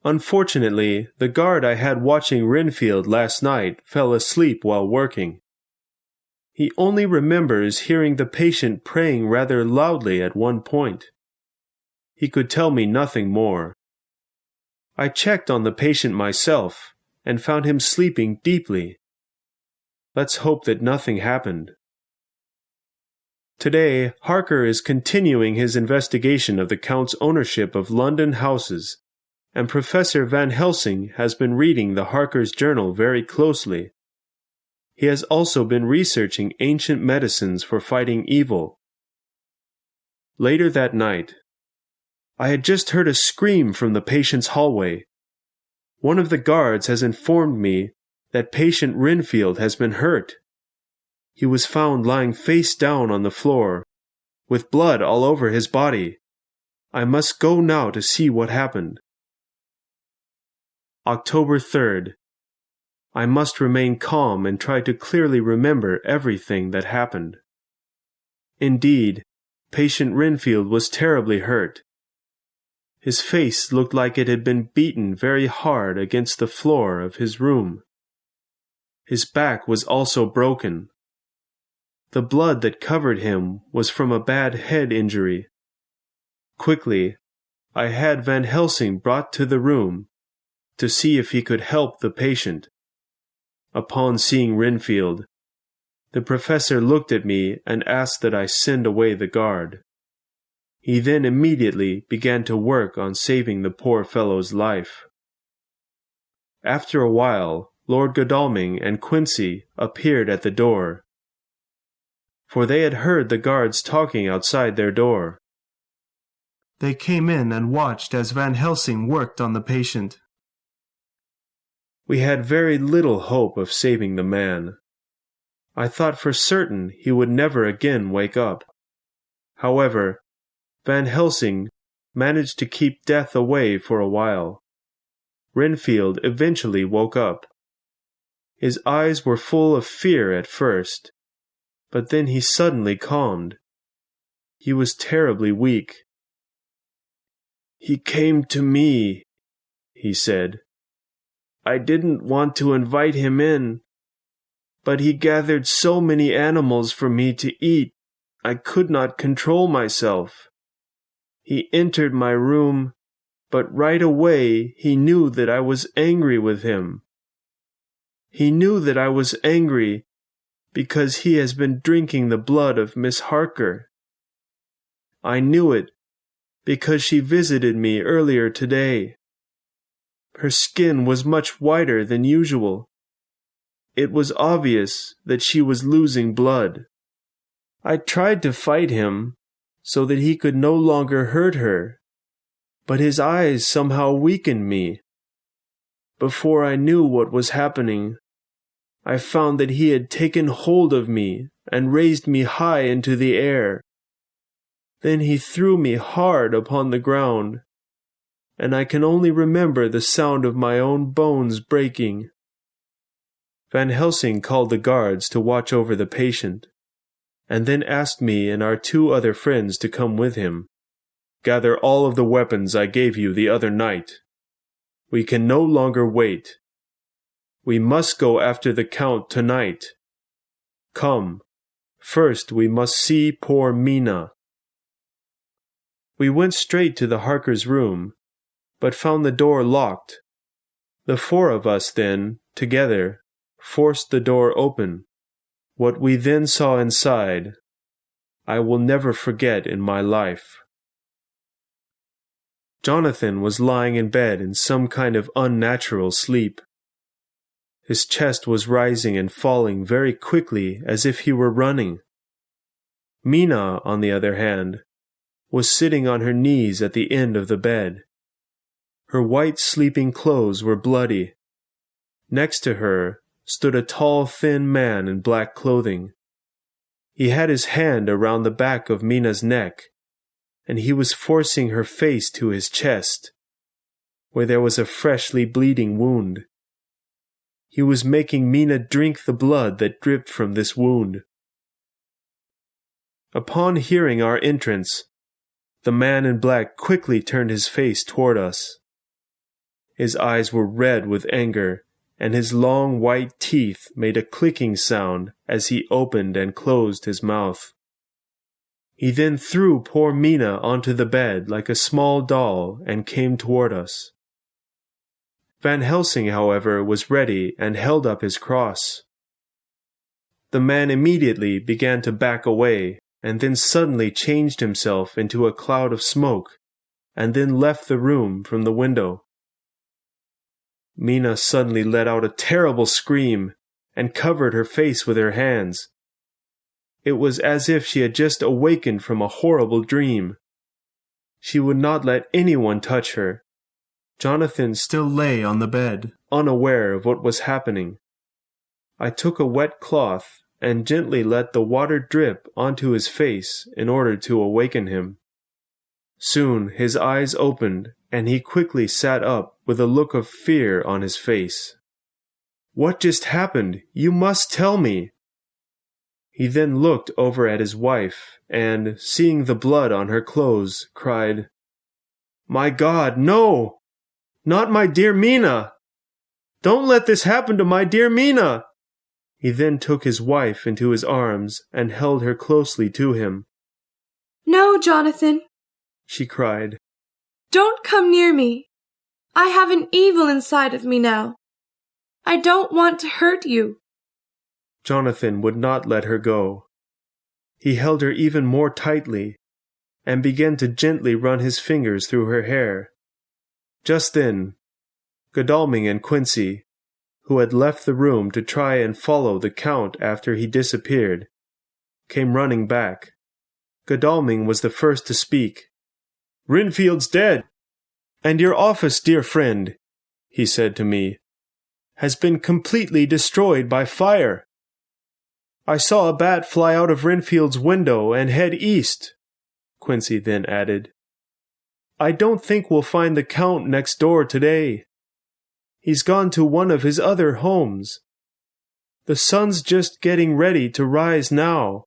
Unfortunately, the guard I had watching Renfield last night fell asleep while working. He only remembers hearing the patient praying rather loudly at one point. He could tell me nothing more. I checked on the patient myself and found him sleeping deeply. Let's hope that nothing happened. Today, Harker is continuing his investigation of the Count's ownership of London houses, and Professor Van Helsing has been reading the Harker's journal very closely. He has also been researching ancient medicines for fighting evil, Later that night, I had just heard a scream from the patient's hallway. One of the guards has informed me that patient Renfield has been hurt. He was found lying face down on the floor, with blood all over his body. I must go now to see what happened. October 3rd. I must remain calm and try to clearly remember everything that happened. Indeed, patient Renfield was terribly hurt. His face looked like it had been beaten very hard against the floor of his room. His back was also broken. The blood that covered him was from a bad head injury. Quickly, I had Van Helsing brought to the room to see if he could help the patient. Upon seeing Renfield, the professor looked at me and asked that I send away the guard. He then immediately began to work on saving the poor fellow's life. After a while, Lord Godalming and Quincy appeared at the door, for they had heard the guards talking outside their door. They came in and watched as Van Helsing worked on the patient. We had very little hope of saving the man. I thought for certain he would never again wake up. However, Van Helsing managed to keep death away for a while. Renfield eventually woke up. His eyes were full of fear at first, but then he suddenly calmed. He was terribly weak. "He came to me," he said. "I didn't want to invite him in, but he gathered so many animals for me to eat, I could not control myself. He entered my room, but right away he knew that I was angry with him. He knew that I was angry because he has been drinking the blood of Miss Harker. I knew it because she visited me earlier today. Her skin was much whiter than usual. It was obvious that she was losing blood. I tried to fight him so that he could no longer hurt her, but his eyes somehow weakened me. Before I knew what was happening, I found that he had taken hold of me and raised me high into the air. Then he threw me hard upon the ground, and I can only remember the sound of my own bones breaking. Van Helsing called the guards to watch over the patient, and then asked me and our 2 other friends to come with him. "Gather all of the weapons I gave you the other night. We can no longer wait. We must go after the Count tonight. Come, first we must see poor Mina." We went straight to the Harkers' room, but found the door locked. The 4 of us then, together, forced the door open. What we then saw inside, I will never forget in my life. Jonathan was lying in bed in some kind of unnatural sleep. His chest was rising and falling very quickly as if he were running. Mina, on the other hand, was sitting on her knees at the end of the bed. Her white sleeping clothes were bloody. Next to her stood a tall, thin man in black clothing. He had his hand around the back of Mina's neck, and he was forcing her face to his chest, where there was a freshly bleeding wound. He was making Mina drink the blood that dripped from this wound. Upon hearing our entrance, the man in black quickly turned his face toward us. His eyes were red with anger, and his long white teeth made a clicking sound as he opened and closed his mouth. He then threw poor Mina onto the bed like a small doll and came toward us. Van Helsing, however, was ready and held up his cross. The man immediately began to back away, and then suddenly changed himself into a cloud of smoke, and then left the room from the window. Mina suddenly let out a terrible scream and covered her face with her hands. It was as if she had just awakened from a horrible dream. She would not let anyone touch her. Jonathan still lay on the bed, unaware of what was happening. I took a wet cloth and gently let the water drip onto his face in order to awaken him. Soon his eyes opened, and he quickly sat up with a look of fear on his face. "What just happened? You must tell me." He then looked over at his wife, and, seeing the blood on her clothes, cried, "My God, no! Not my dear Mina! Don't let this happen to my dear Mina!" He then took his wife into his arms and held her closely to him. "No, Jonathan," she cried. "Don't come near me. I have an evil inside of me now. I don't want to hurt you." Jonathan would not let her go. He held her even more tightly and began to gently run his fingers through her hair. Just then, Godalming and Quincy, who had left the room to try and follow the Count after he disappeared, came running back. Godalming was the first to speak. "Renfield's dead, and your office, dear friend," he said to me, "has been completely destroyed by fire. I saw a bat fly out of Renfield's window and head east," Quincy then added. "I don't think we'll find the Count next door today. He's gone to one of his other homes. The sun's just getting ready to rise now,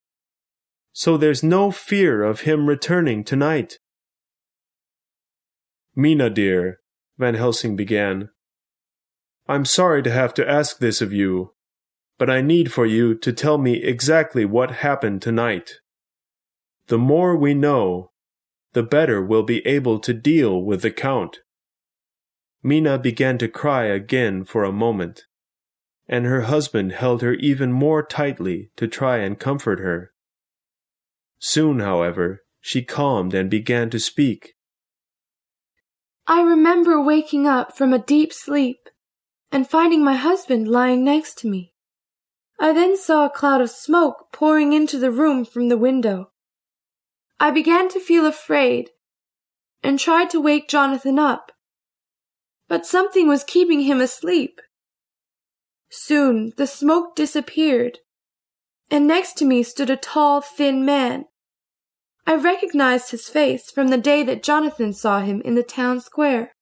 so there's no fear of him returning tonight." "Mina, dear," Van Helsing began, "I'm sorry to have to ask this of you, but I need for you to tell me exactly what happened tonight. The more we know, the better we'll be able to deal with the Count." Mina began to cry again for a moment, and her husband held her even more tightly to try and comfort her. Soon, however, she calmed and began to speak. "I remember waking up from a deep sleep and finding my husband lying next to me. I then saw a cloud of smoke pouring into the room from the window. I began to feel afraid and tried to wake Jonathan up, but something was keeping him asleep. Soon the smoke disappeared, and next to me stood a tall, thin man. I recognized his face from the day that Jonathan saw him in the town square.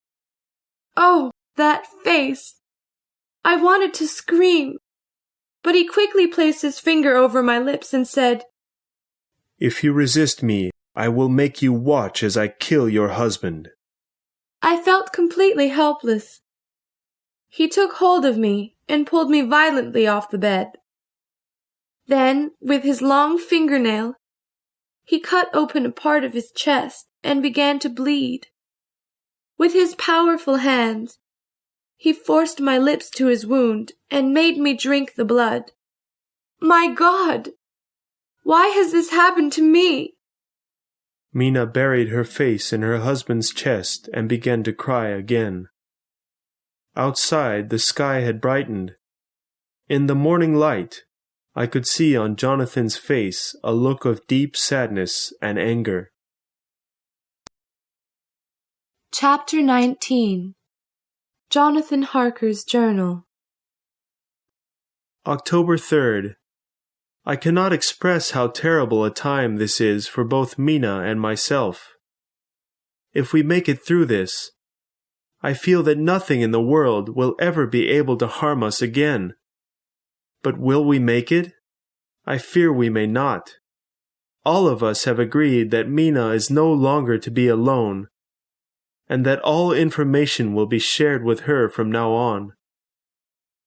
Oh, that face! I wanted to scream, but he quickly placed his finger over my lips and said, "If you resist me, I will make you watch as I kill your husband." I felt completely helpless. He took hold of me and pulled me violently off the bed. Then, with his long fingernail, he cut open a part of his chest and began to bleed. With his powerful hands, he forced my lips to his wound and made me drink the blood. My God! Why has this happened to me? Mina buried her face in her husband's chest and began to cry again. Outside, the sky had brightened. In the morning light, I could see on Jonathan's face a look of deep sadness and anger. Chapter 19. Jonathan Harker's Journal. October 3rd. I cannot express how terrible a time this is for both Mina and myself. If we make it through this, I feel that nothing in the world will ever be able to harm us again. But will we make it? I fear we may not. All of us have agreed that Mina is no longer to be alone, and that all information will be shared with her from now on.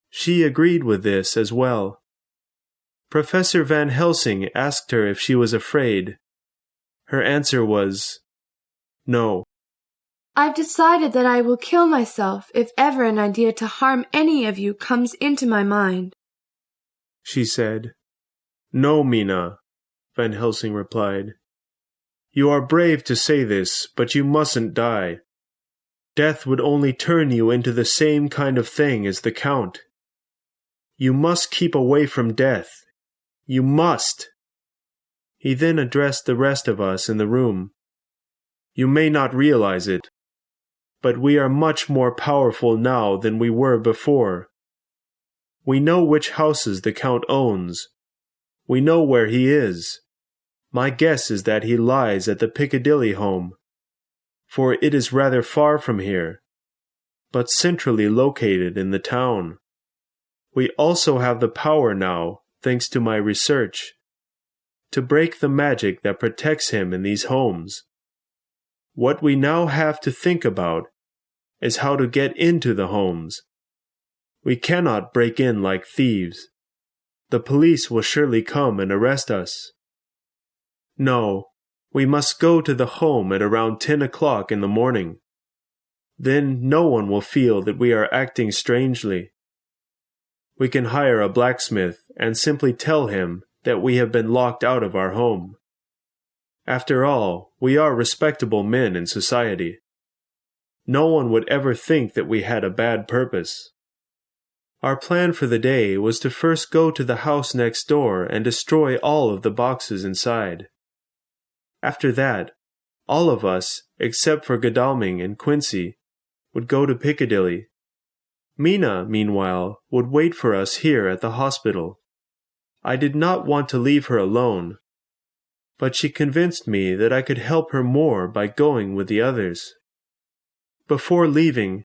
She agreed with this as well. Professor Van Helsing asked her if she was afraid. Her answer was, no. I've decided that I will kill myself if ever an idea to harm any of you comes into my mind, she said. No, Mina, Van Helsing replied. You are brave to say this, but you mustn't die. Death would only turn you into the same kind of thing as the Count. You must keep away from death. You must. He then addressed the rest of us in the room. "You may not realize it, but we are much more powerful now than we were before. We know which houses the Count owns. We know where he is. My guess is that he lies at the Piccadilly home, for it is rather far from here, but centrally located in the town. We also have the power now, thanks to my research, to break the magic that protects him in these homes. What we now have to think about is how to get into the homes. We cannot break in like thieves. The police will surely come and arrest us. No, we must go to the home at around 10 o'clock in the morning. Then no one will feel that we are acting strangely. We can hire a blacksmith and simply tell him that we have been locked out of our home. After all, we are respectable men in society. No one would ever think that we had a bad purpose. Our plan for the day was to first go to the house next door and destroy all of the boxes inside. After that, all of us, except for Godalming and Quincy, would go to Piccadilly. Mina, meanwhile, would wait for us here at the hospital. I did not want to leave her alone, but she convinced me that I could help her more by going with the others. Before leaving,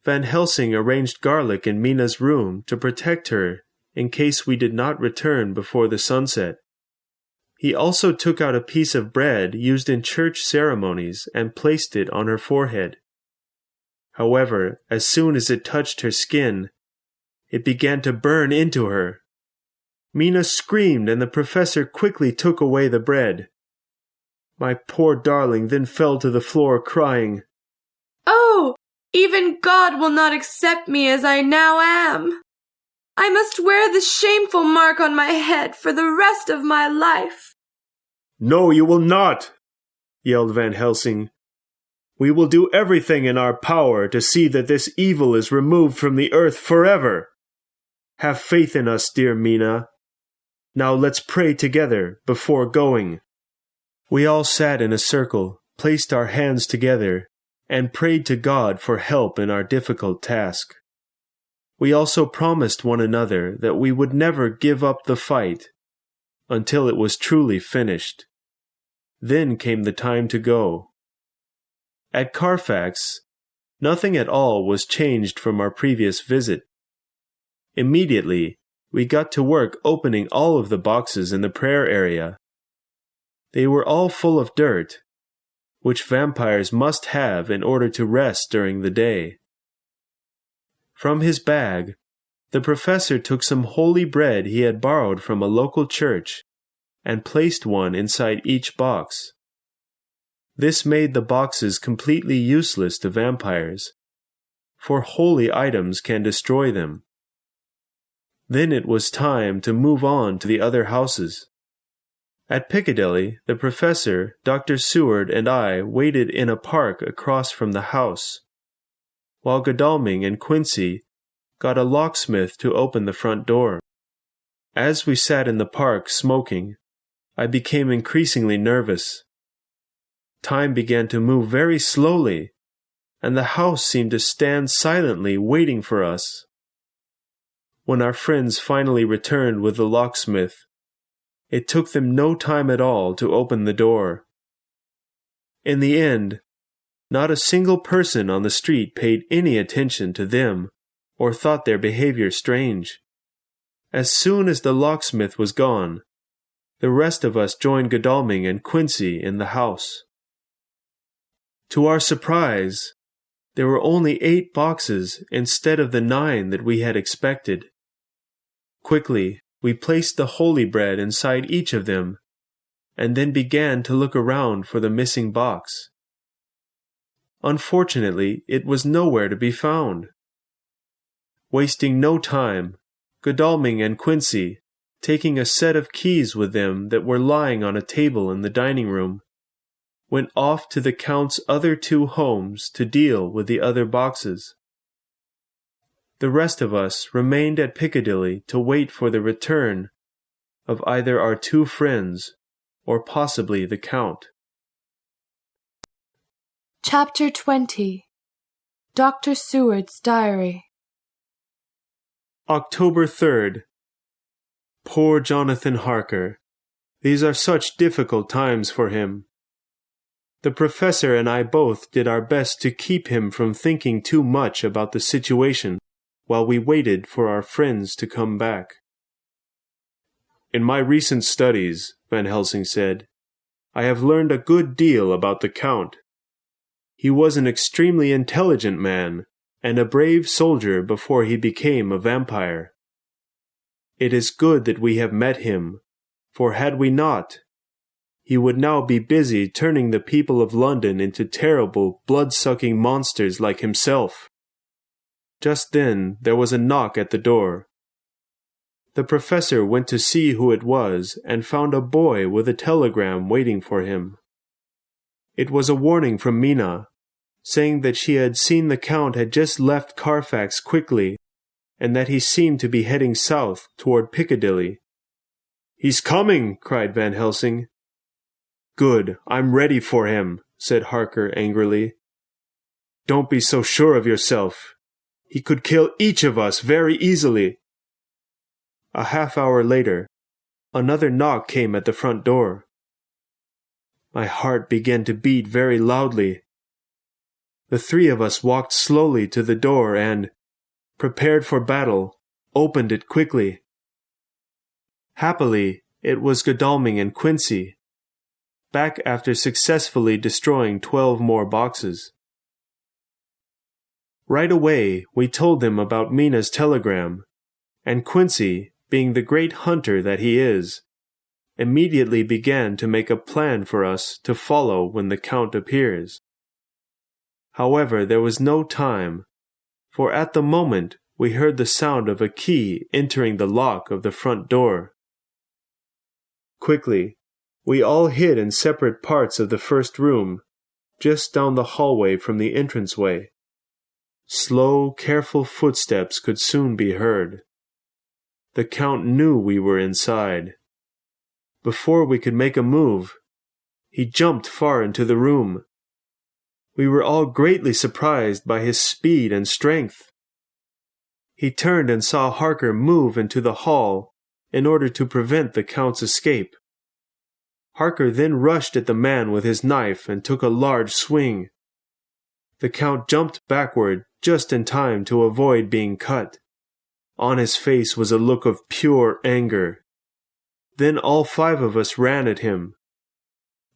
Van Helsing arranged garlic in Mina's room to protect her in case we did not return before the sunset. He also took out a piece of bread used in church ceremonies and placed it on her forehead. However, as soon as it touched her skin, it began to burn into her. Mina screamed and the professor quickly took away the bread. My poor darling then fell to the floor crying, "Oh, even God will not accept me as I now am. I must wear this shameful mark on my head for the rest of my life." "No, you will not," yelled Van Helsing. "We will do everything in our power to see that this evil is removed from the earth forever. Have faith in us, dear Mina. Now let's pray together before going." We all sat in a circle, placed our hands together, and prayed to God for help in our difficult task. We also promised one another that we would never give up the fight until it was truly finished. Then came the time to go. At Carfax, nothing at all was changed from our previous visit. Immediately, we got to work opening all of the boxes in the prayer area. They were all full of dirt, which vampires must have in order to rest during the day. From his bag, the professor took some holy bread he had borrowed from a local church and placed one inside each box. This made the boxes completely useless to vampires, for holy items can destroy them. Then it was time to move on to the other houses. At Piccadilly, the professor, Dr. Seward, and I waited in a park across from the house, while Godalming and Quincy got a locksmith to open the front door. As we sat in the park smoking, I became increasingly nervous. Time began to move very slowly, and the house seemed to stand silently waiting for us. When our friends finally returned with the locksmith, it took them no time at all to open the door. In the end, not a single person on the street paid any attention to them or thought their behavior strange. As soon as the locksmith was gone, the rest of us joined Godalming and Quincy in the house. To our surprise, there were only 8 boxes instead of the 9 that we had expected. Quickly, we placed the holy bread inside each of them, and then began to look around for the missing box. Unfortunately, it was nowhere to be found. Wasting no time, Godalming and Quincy, taking a set of keys with them that were lying on a table in the dining room, went off to the Count's other 2 homes to deal with the other boxes. The rest of us remained at Piccadilly to wait for the return of either our 2 friends or possibly the Count. Chapter 20. Dr. Seward's Diary. October 3rd. Poor Jonathan Harker. These are such difficult times for him. The professor and I both did our best to keep him from thinking too much about the situation while we waited for our friends to come back. In my recent studies, Van Helsing said, I have learned a good deal about the Count. He was an extremely intelligent man and a brave soldier before he became a vampire. It is good that we have met him, for had we not, he would now be busy turning the people of London into terrible, blood-sucking monsters like himself. Just then there was a knock at the door. The professor went to see who it was and found a boy with a telegram waiting for him. It was a warning from Mina, saying that she had seen the Count had just left Carfax quickly, and that he seemed to be heading south toward Piccadilly. "He's coming!" cried Van Helsing. "Good, I'm ready for him," said Harker angrily. "Don't be so sure of yourself. He could kill each of us very easily." A half-hour later, another knock came at the front door. My heart began to beat very loudly. The three of us walked slowly to the door and, prepared for battle, opened it quickly. Happily, it was Godalming and Quincy, back after successfully destroying 12 more boxes. Right away, we told them about Mina's telegram, and Quincy, being the great hunter that he is, immediately began to make a plan for us to follow when the Count appears. However, there was no time, for at the moment we heard the sound of a key entering the lock of the front door. Quickly, we all hid in separate parts of the first room, just down the hallway from the entranceway. Slow, careful footsteps could soon be heard. The Count knew we were inside. Before we could make a move, he jumped far into the room. We were all greatly surprised by his speed and strength. He turned and saw Harker move into the hall in order to prevent the Count's escape. Harker then rushed at the man with his knife and took a large swing. The Count jumped backward just in time to avoid being cut. On his face was a look of pure anger. Then all 5 of us ran at him.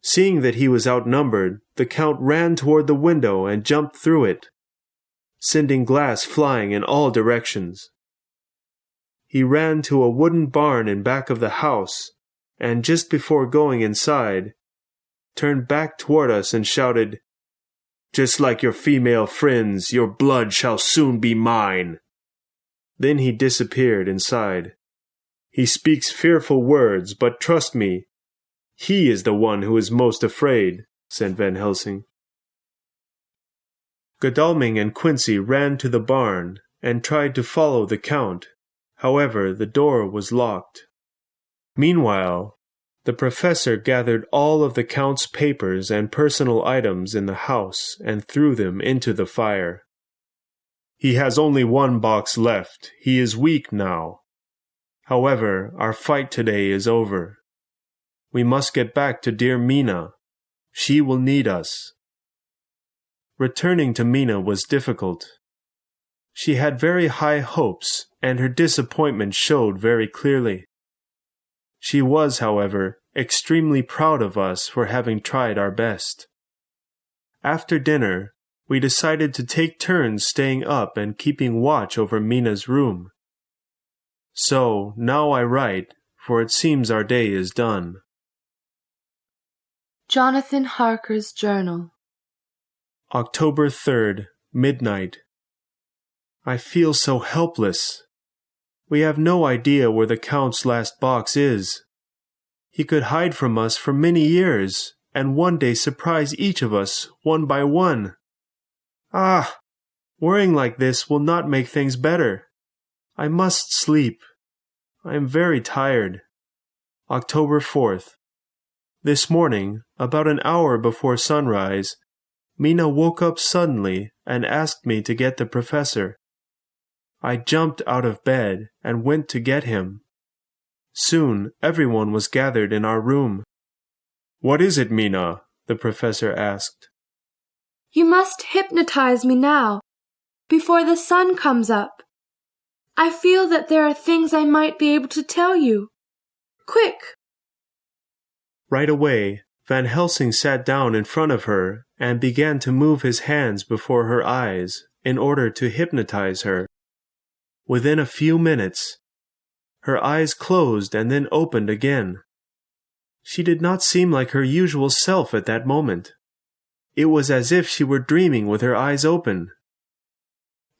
Seeing that he was outnumbered, the Count ran toward the window and jumped through it, sending glass flying in all directions. He ran to a wooden barn in back of the house, and just before going inside, turned back toward us and shouted, "Just like your female friends, your blood shall soon be mine." Then he disappeared inside. He speaks fearful words, but trust me, he is the one who is most afraid, said Van Helsing. Godalming and Quincy ran to the barn and tried to follow the Count. However, the door was locked. Meanwhile, the professor gathered all of the Count's papers and personal items in the house and threw them into the fire. "He has only 1 box left. He is weak now. However, our fight today is over. We must get back to dear Mina. She will need us." Returning to Mina was difficult. She had very high hopes, and her disappointment showed very clearly. She was, however, extremely proud of us for having tried our best. After dinner, we decided to take turns staying up and keeping watch over Mina's room. So, now I write, for it seems our day is done. Jonathan Harker's Journal. October 3rd, midnight. I feel so helpless. We have no idea where the Count's last box is. He could hide from us for many years, and one day surprise each of us, one by one. Ah! Worrying like this will not make things better. I must sleep. I am very tired. October 4th. This morning, about an hour before sunrise, Mina woke up suddenly and asked me to get the professor. I jumped out of bed and went to get him. Soon, everyone was gathered in our room. "What is it, Mina?" the professor asked. You must hypnotize me now, before the sun comes up. I feel that there are things I might be able to tell you. Quick! Right away, Van Helsing sat down in front of her and began to move his hands before her eyes in order to hypnotize her. Within a few minutes, her eyes closed and then opened again. She did not seem like her usual self at that moment. It was as if she were dreaming with her eyes open.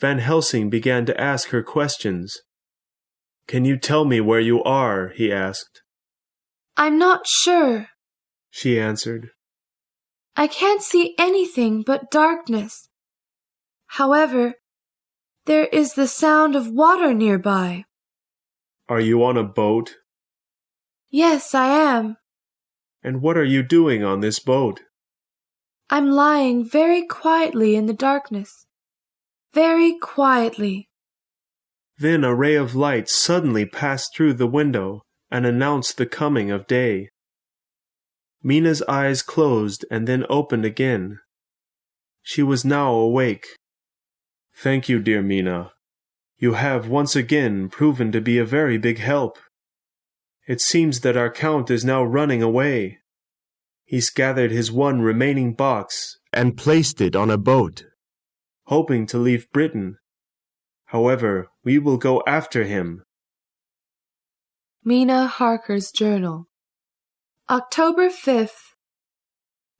Van Helsing began to ask her questions. "Can you tell me where you are?" he asked. I'm not sure, She answered. I can't see anything but darkness. However, there is the sound of water nearby. "Are you on a boat? Yes, I am. And what are you doing on this boat?" I'm lying very quietly in the darkness. Very quietly. Then a ray of light suddenly passed through the window and announced the coming of day. Mina's eyes closed and then opened again. She was now awake. "Thank you, dear Mina. You have once again proven to be a very big help. It seems that our Count is now running away. He's gathered his one remaining box and placed it on a boat. hoping to leave Britain. However, we will go after him." Mina Harker's Journal. October 5th.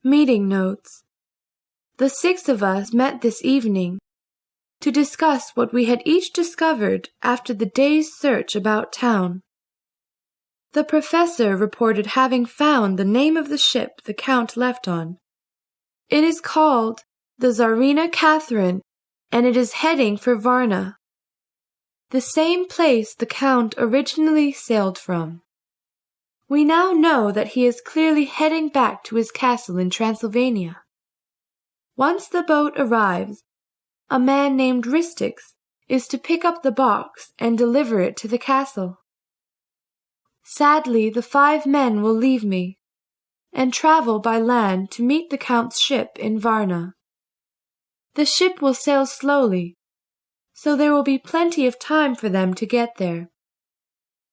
Meeting Notes. The 6 of us met this evening to discuss what we had each discovered after the day's search about town. The professor reported having found the name of the ship the Count left on. It is called the Tsarina Catherine, and it is heading for Varna, the same place the Count originally sailed from. We now know that he is clearly heading back to his castle in Transylvania. Once the boat arrives, a man named Ristix is to pick up the box and deliver it to the castle. Sadly, the 5 men will leave me and travel by land to meet the Count's ship in Varna. The ship will sail slowly, so there will be plenty of time for them to get there.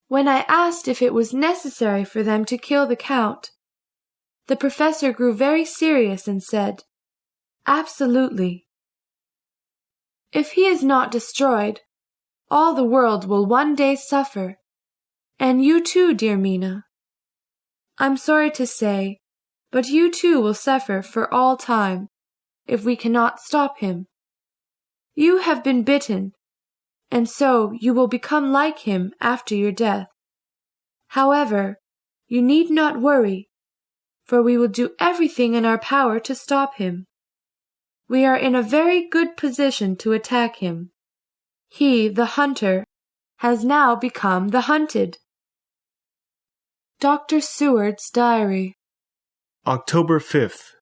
When I asked if it was necessary for them to kill the Count, the professor grew very serious and said, "Absolutely. If he is not destroyed, all the world will one day suffer, and you too, dear Mina. I'm sorry to say, but you too will suffer for all time, if we cannot stop him. You have been bitten, and so you will become like him after your death. However, you need not worry, for we will do everything in our power to stop him. We are in a very good position to attack him. He, the hunter, has now become the hunted." Dr. Seward's Diary. October 5th.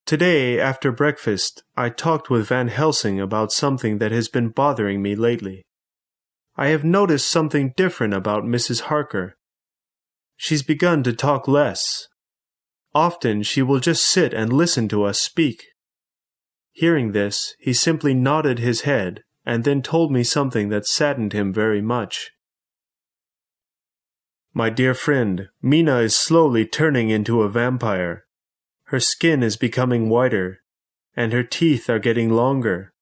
Today, after breakfast, I talked with Van Helsing about something that has been bothering me lately. I have noticed something different about Mrs. Harker. She's begun to talk less. Often she will just sit and listen to us speak. Hearing this, he simply nodded his head and then told me something that saddened him very much. "My dear friend, Mina is slowly turning into a vampire. Her skin is becoming whiter, and her teeth are getting longer.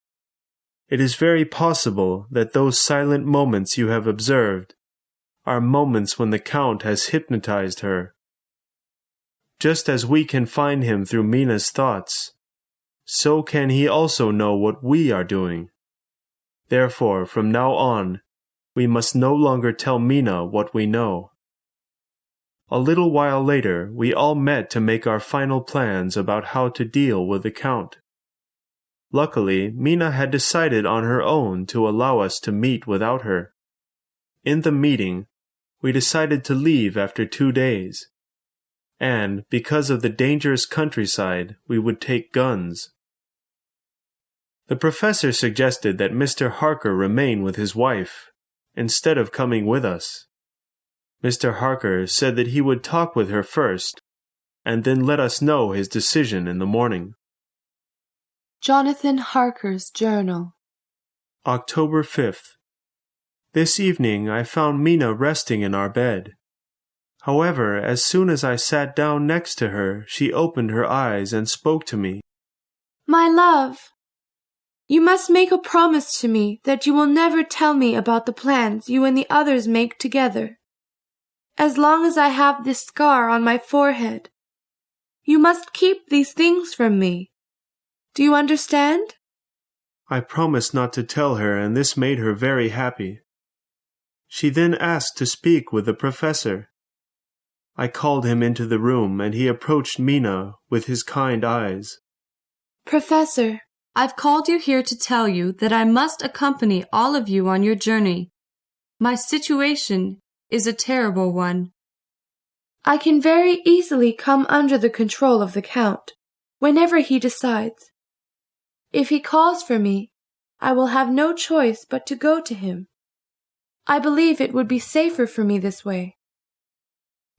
It is very possible that those silent moments you have observed are moments when the Count has hypnotized her. Just as we can find him through Mina's thoughts, so can he also know what we are doing. Therefore, from now on, we must no longer tell Mina what we know." A little while later, we all met to make our final plans about how to deal with the Count. Luckily, Mina had decided on her own to allow us to meet without her. In the meeting, we decided to leave after 2 days. and, because of the dangerous countryside, we would take guns. The professor suggested that Mr. Harker remain with his wife, instead of coming with us. Mr. Harker said that he would talk with her first, and then let us know his decision in the morning. Jonathan Harker's Journal. October 5th. This evening I found Mina resting in our bed. However, as soon as I sat down next to her, she opened her eyes and spoke to me. My love, you must make a promise to me that you will never tell me about the plans you and the others make together. As long as I have this scar on my forehead, you must keep these things from me. Do you understand? I promised not to tell her, and this made her very happy. She then asked to speak with the professor. I called him into the room, and he approached Mina with his kind eyes. Professor, I've called you here to tell you that I must accompany all of you on your journey. My situation is a terrible one. I can very easily come under the control of the Count, whenever he decides. If he calls for me, I will have no choice but to go to him. I believe it would be safer for me this way.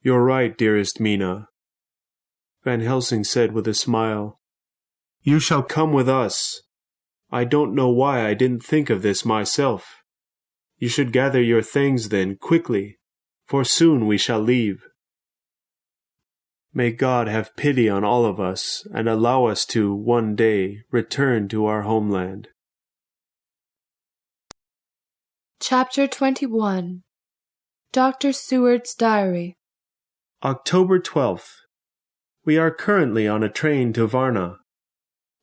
You're right, dearest Mina, Van Helsing said with a smile. You shall come with us. I don't know why I didn't think of this myself. You should gather your things then, quickly, for soon we shall leave. May God have pity on all of us and allow us to, one day, return to our homeland. Chapter 21. Dr. Seward's Diary. October 12th. We are currently on a train to Varna.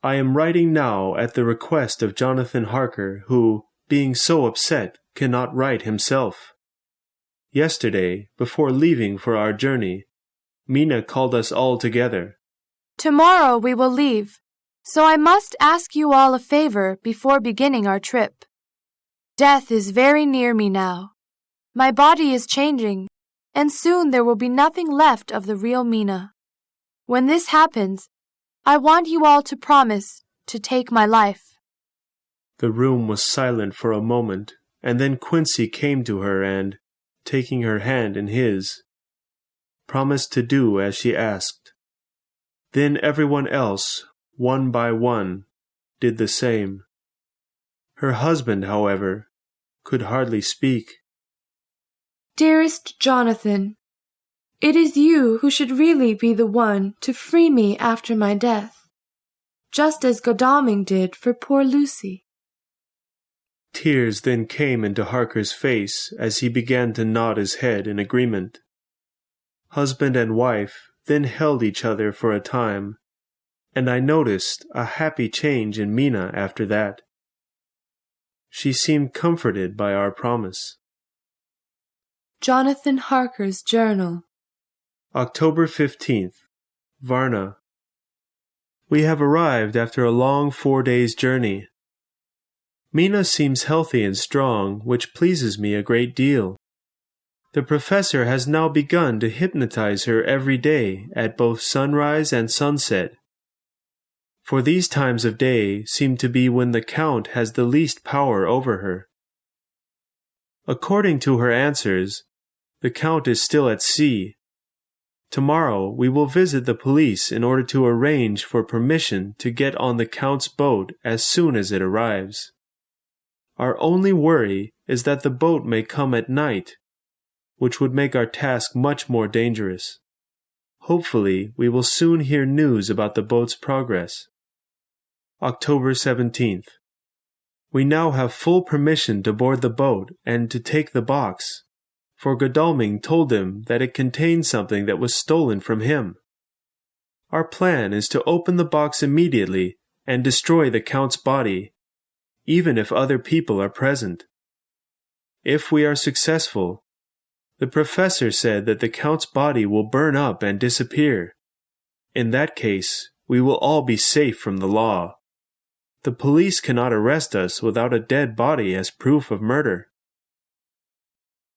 I am writing now at the request of Jonathan Harker, who, being so upset, cannot write himself. Yesterday, before leaving for our journey, Mina called us all together. Tomorrow we will leave, so I must ask you all a favor before beginning our trip. Death is very near me now. My body is changing, and soon there will be nothing left of the real Mina. When this happens, I want you all to promise to take my life. The room was silent for a moment, and then Quincy came to her and, taking her hand in his, promised to do as she asked. Then everyone else, one by one, did the same. Her husband, however, could hardly speak. Dearest Jonathan, it is you who should really be the one to free me after my death, just as Godalming did for poor Lucy. Tears then came into Harker's face as he began to nod his head in agreement. Husband and wife then held each other for a time, and I noticed a happy change in Mina after that. She seemed comforted by our promise. Jonathan Harker's Journal. October 15th. Varna. We have arrived after a long 4 days' journey. Mina seems healthy and strong, which pleases me a great deal. The professor has now begun to hypnotize her every day at both sunrise and sunset. For these times of day seem to be when the Count has the least power over her. According to her answers, the Count is still at sea. Tomorrow we will visit the police in order to arrange for permission to get on the Count's boat as soon as it arrives. Our only worry is that the boat may come at night, which would make our task much more dangerous. Hopefully, we will soon hear news about the boat's progress. October 17th. We now have full permission to board the boat and to take the box, for Godalming told him that it contained something that was stolen from him. Our plan is to open the box immediately and destroy the Count's body, even if other people are present. If we are successful, the professor said that the Count's body will burn up and disappear. In that case, we will all be safe from the law. The police cannot arrest us without a dead body as proof of murder.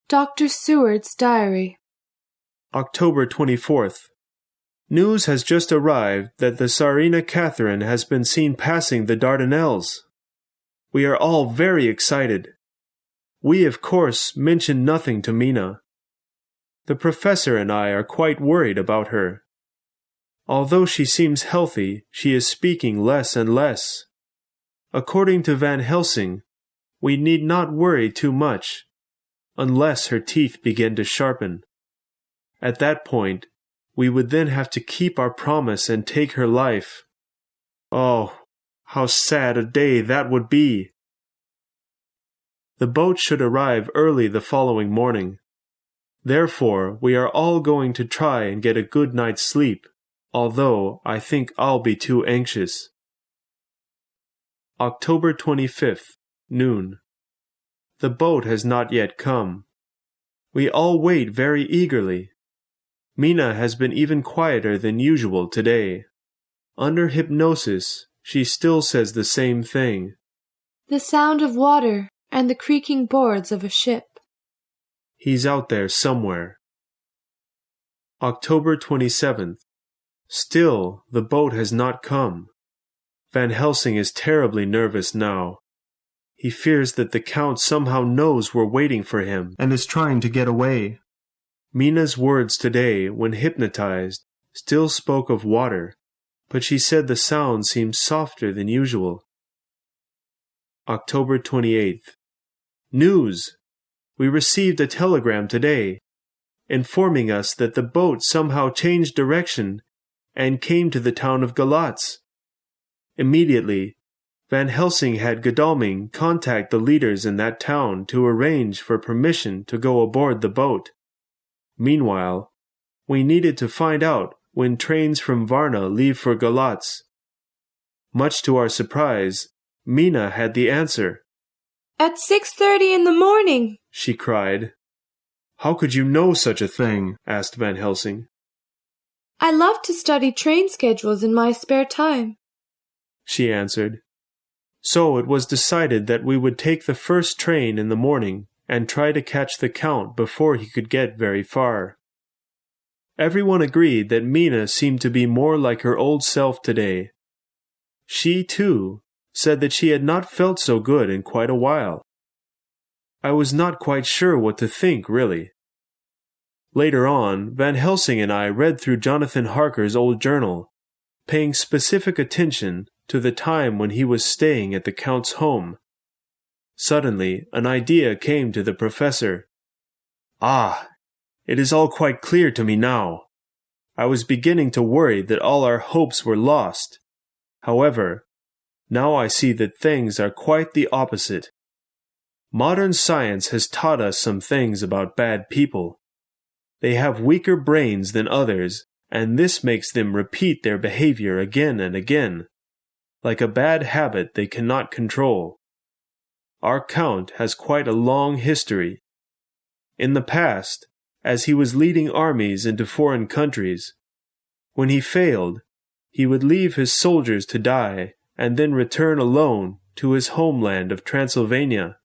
Dr. Seward's Diary. October 24th. News has just arrived that the Tsarina Catherine has been seen passing the Dardanelles. We are all very excited. We, of course, mention nothing to Mina. The professor and I are quite worried about her. Although she seems healthy, she is speaking less and less. According to Van Helsing, we need not worry too much, unless her teeth begin to sharpen. At that point, we would then have to keep our promise and take her life. Oh, how sad a day that would be! The boat should arrive early the following morning. Therefore, we are all going to try and get a good night's sleep, although I think I'll be too anxious. October 25th, noon. The boat has not yet come. We all wait very eagerly. Mina has been even quieter than usual today. Under hypnosis, she still says the same thing. The sound of water and the creaking boards of a ship. He's out there somewhere. October 27th. Still, the boat has not come. Van Helsing is terribly nervous now. He fears that the Count somehow knows we're waiting for him and is trying to get away. Mina's words today, when hypnotized, still spoke of water, but she said the sound seemed softer than usual. October 28th. News! We received a telegram today, informing us that the boat somehow changed direction and came to the town of Galatz. Immediately, Van Helsing had Godalming contact the leaders in that town to arrange for permission to go aboard the boat. Meanwhile, we needed to find out when trains from Varna leave for Galatz. Much to our surprise, Mina had the answer. At 6:30 in the morning, she cried. How could you know such a thing? Asked Van Helsing. I love to study train schedules in my spare time, she answered. So it was decided that we would take the first train in the morning and try to catch the Count before he could get very far. Everyone agreed that Mina seemed to be more like her old self today. She, too, said that she had not felt so good in quite a while. I was not quite sure what to think, really. Later on, Van Helsing and I read through Jonathan Harker's old journal, paying specific attention to the time when he was staying at the Count's home. Suddenly, an idea came to the professor. Ah, it is all quite clear to me now. I was beginning to worry that all our hopes were lost. However, now I see that things are quite the opposite. Modern science has taught us some things about bad people. They have weaker brains than others, and this makes them repeat their behavior again and again, like a bad habit they cannot control. Our Count has quite a long history. In the past, as he was leading armies into foreign countries, when he failed, he would leave his soldiers to die and then return alone to his homeland of Transylvania,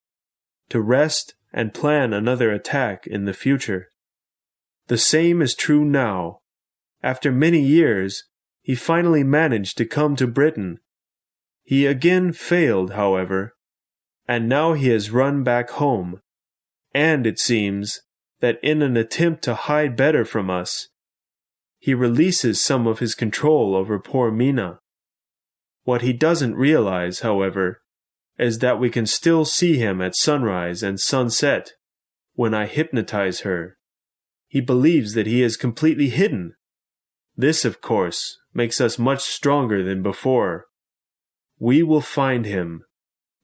to rest and plan another attack in the future. The same is true now. After many years, he finally managed to come to Britain. He again failed, however, and now he has run back home, and it seems that in an attempt to hide better from us, he releases some of his control over poor Mina. What he doesn't realize, however, is that we can still see him at sunrise and sunset when I hypnotize her. He believes that he is completely hidden. This, of course, makes us much stronger than before. We will find him,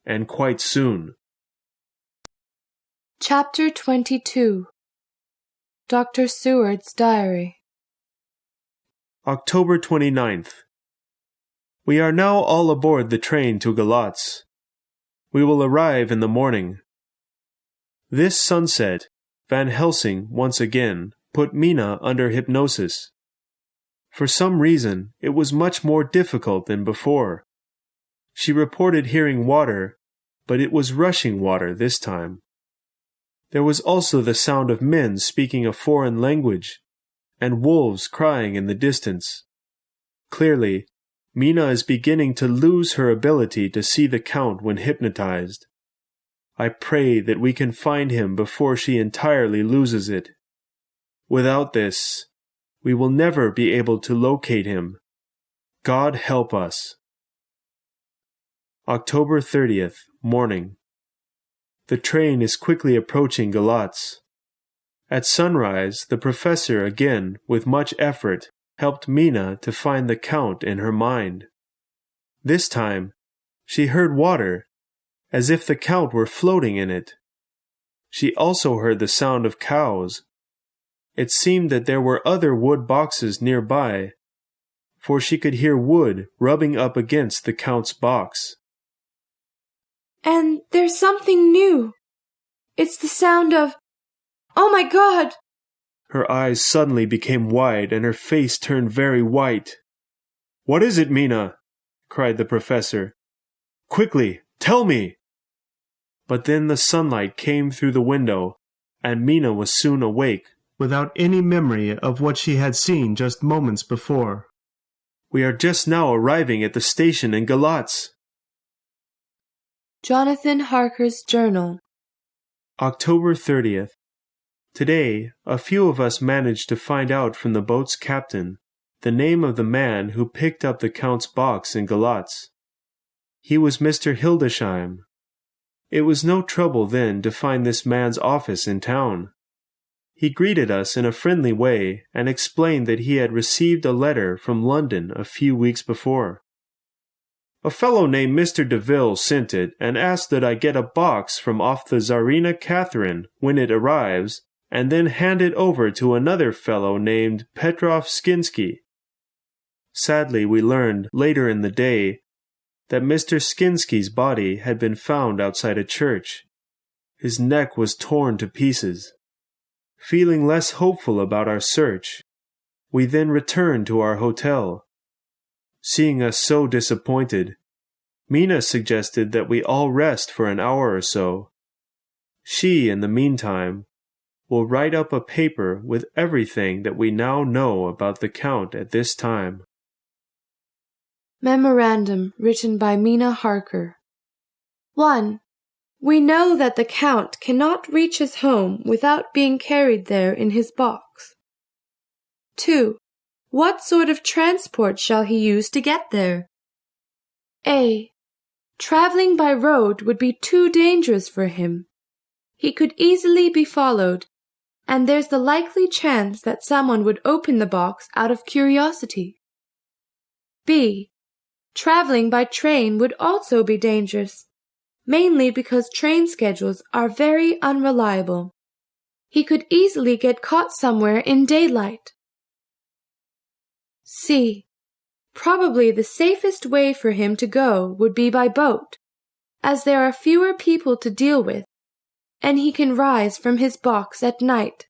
and quite soon. Chapter 22. Dr. Seward's Diary. October 29th. We are now all aboard the train to Galatz. We will arrive in the morning. This sunset, Van Helsing once again put Mina under hypnosis. For some reason, it was much more difficult than before. She reported hearing water, but it was rushing water this time. There was also the sound of men speaking a foreign language, and wolves crying in the distance. Clearly, Mina is beginning to lose her ability to see the Count when hypnotized. I pray that we can find him before she entirely loses it. Without this, we will never be able to locate him. God help us. October 30th, morning. The train is quickly approaching Galatz. At sunrise, the professor again, with much effort, helped Mina to find the Count in her mind. This time, she heard water, as if the Count were floating in it. She also heard the sound of cows. It seemed that there were other wood boxes nearby, for she could hear wood rubbing up against the Count's box. And there's something new. It's the sound of... Oh my God! Her eyes suddenly became wide and her face turned very white. "What is it, Mina?" cried the professor. "Quickly, tell me!" But then the sunlight came through the window, and Mina was soon awake, without any memory of what she had seen just moments before. "We are just now arriving at the station in Galatz." Jonathan Harker's Journal. October 30th. Today, a few of us managed to find out from the boat's captain the name of the man who picked up the Count's box in Galatz. He was Mr. Hildesheim. It was no trouble then to find this man's office in town. He greeted us in a friendly way and explained that he had received a letter from London a few weeks before. "A fellow named Mr. DeVille sent it and asked that I get a box from off the Tsarina Catherine when it arrives, and then hand it over to another fellow named Petrov Skinsky." Sadly, we learned later in the day that Mr. Skinsky's body had been found outside a church. His neck was torn to pieces. Feeling less hopeful about our search, we then returned to our hotel. Seeing us so disappointed, Mina suggested that we all rest for an hour or so. She, in the meantime, will write up a paper with everything that we now know about the Count at this time. Memorandum written by Mina Harker. 1. We know that the Count cannot reach his home without being carried there in his box. 2. What sort of transport shall he use to get there? A. Traveling by road would be too dangerous for him. He could easily be followed, and there's the likely chance that someone would open the box out of curiosity. B. Traveling by train would also be dangerous, mainly because train schedules are very unreliable. He could easily get caught somewhere in daylight. C. Probably the safest way for him to go would be by boat, as there are fewer people to deal with, and he can rise from his box at night.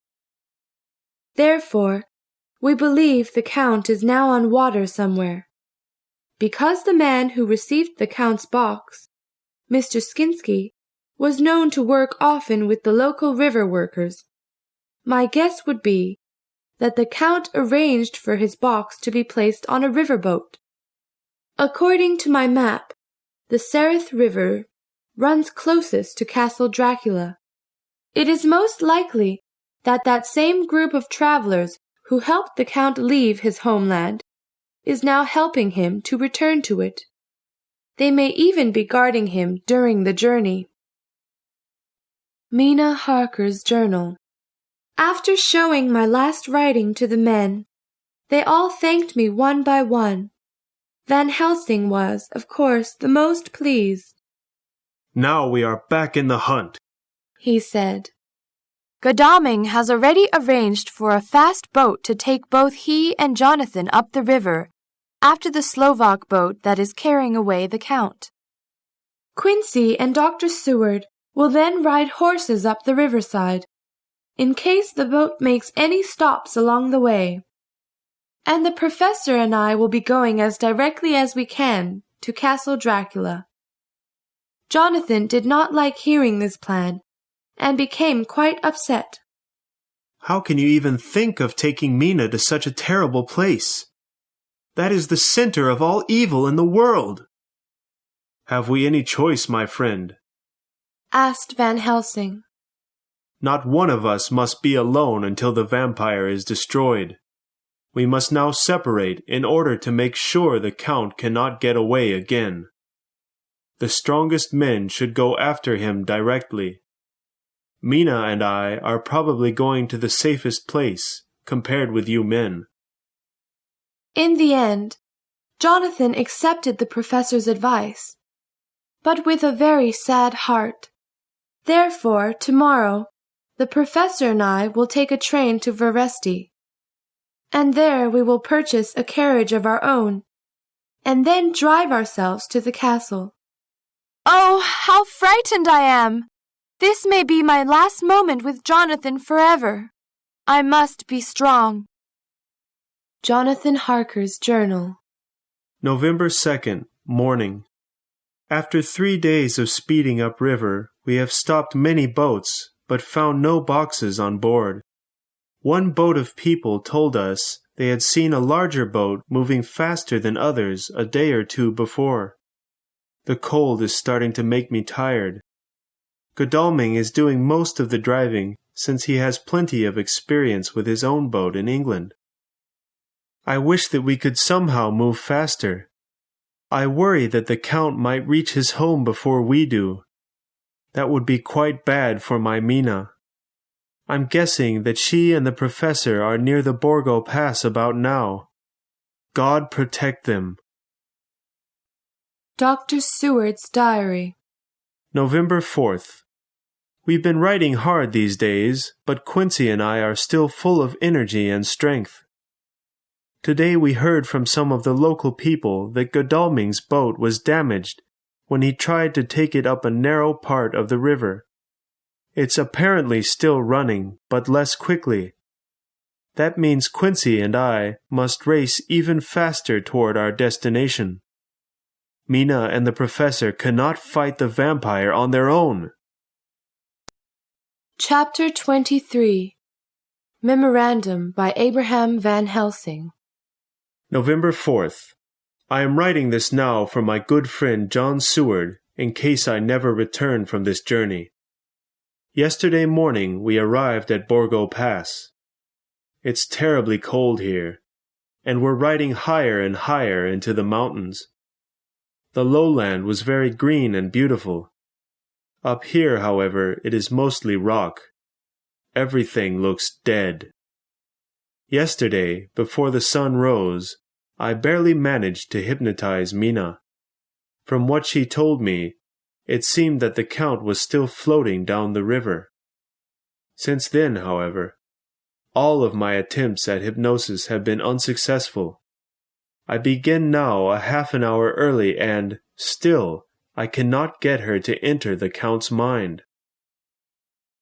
Therefore, we believe the Count is now on water somewhere. Because the man who received the Count's box, Mr. Skinsky, was known to work often with the local river workers, my guess would be that the Count arranged for his box to be placed on a riverboat. According to my map, the Sereth River runs closest to Castle Dracula. It is most likely that that same group of travelers who helped the Count leave his homeland is now helping him to return to it. They may even be guarding him during the journey. Mina Harker's Journal. After showing my last writing to the men, they all thanked me one by one. Van Helsing was, of course, the most pleased. "Now we are back in the hunt," he said. Godalming has already arranged for a fast boat to take both he and Jonathan up the river, after the Slovak boat that is carrying away the Count. Quincy and Dr. Seward will then ride horses up the riverside, in case the boat makes any stops along the way. And the professor and I will be going as directly as we can to Castle Dracula. Jonathan did not like hearing this plan, and became quite upset. How can you even think of taking Mina to such a terrible place? That is the center of all evil in the world. Have we any choice, my friend? Asked Van Helsing. Not one of us must be alone until the vampire is destroyed. We must now separate in order to make sure the Count cannot get away again. The strongest men should go after him directly. Mina and I are probably going to the safest place, compared with you men. In the end, Jonathan accepted the professor's advice, but with a very sad heart. Therefore, tomorrow, the professor and I will take a train to Veresti, and there we will purchase a carriage of our own, and then drive ourselves to the castle. Oh, how frightened I am! This may be my last moment with Jonathan forever. I must be strong. Jonathan Harker's Journal. November 2nd, morning. After 3 days of speeding upriver, we have stopped many boats, but found no boxes on board. One boat of people told us they had seen a larger boat moving faster than others a day or two before. The cold is starting to make me tired. Godalming is doing most of the driving since he has plenty of experience with his own boat in England. I wish that we could somehow move faster. I worry that the Count might reach his home before we do. That would be quite bad for my Mina. I'm guessing that she and the professor are near the Borgo Pass about now. God protect them. Dr. Seward's Diary. November 4th. We've been writing hard these days, but Quincy and I are still full of energy and strength. Today we heard from some of the local people that Godalming's boat was damaged when he tried to take it up a narrow part of the river. It's apparently still running, but less quickly. That means Quincy and I must race even faster toward our destination. Mina and the professor cannot fight the vampire on their own. Chapter 23. Memorandum by Abraham Van Helsing. November 4th. I am writing this now for my good friend John Seward in case I never return from this journey. Yesterday morning we arrived at Borgo Pass. It's terribly cold here, and we're riding higher and higher into the mountains. The lowland was very green and beautiful. Up here, however, it is mostly rock. Everything looks dead. Yesterday, before the sun rose, I barely managed to hypnotize Mina. From what she told me, it seemed that the Count was still floating down the river. Since then, however, all of my attempts at hypnosis have been unsuccessful. I begin now a half an hour early and, still, I cannot get her to enter the Count's mind.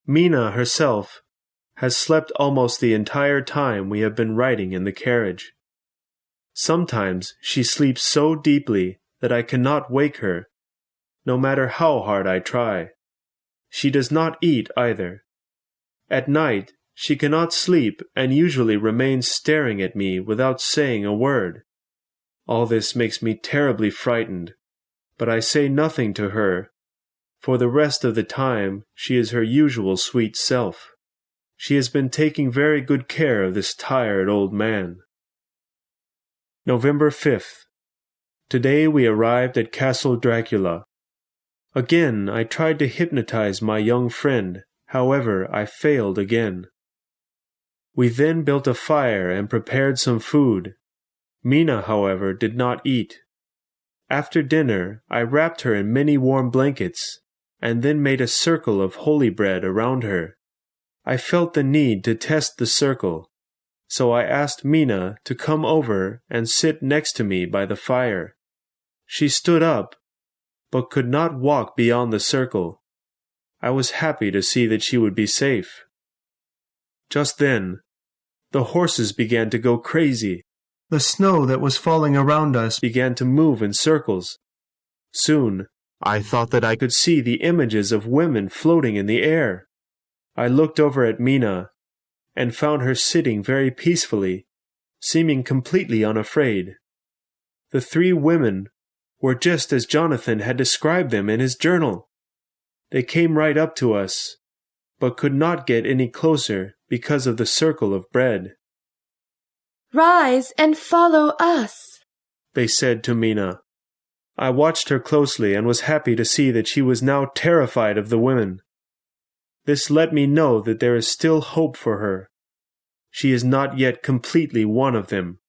Mina herself has slept almost the entire time we have been riding in the carriage. Sometimes she sleeps so deeply that I cannot wake her, no matter how hard I try. She does not eat either. At night, she cannot sleep and usually remains staring at me without saying a word. All this makes me terribly frightened, but I say nothing to her. For the rest of the time, she is her usual sweet self. She has been taking very good care of this tired old man. November 5th. Today we arrived at Castle Dracula. Again, I tried to hypnotize my young friend, however, I failed again. We then built a fire and prepared some food. Mina, however, did not eat. After dinner, I wrapped her in many warm blankets, and then made a circle of holy bread around her. I felt the need to test the circle, so I asked Mina to come over and sit next to me by the fire. She stood up, but could not walk beyond the circle. I was happy to see that she would be safe. Just then, the horses began to go crazy. The snow that was falling around us began to move in circles. Soon, I thought that I could see the images of women floating in the air. I looked over at Mina, and found her sitting very peacefully, seeming completely unafraid. The 3 women were just as Jonathan had described them in his journal. They came right up to us, but could not get any closer because of the circle of bread. "Rise and follow us," they said to Mina. I watched her closely and was happy to see that she was now terrified of the women. This let me know that there is still hope for her. She is not yet completely one of them.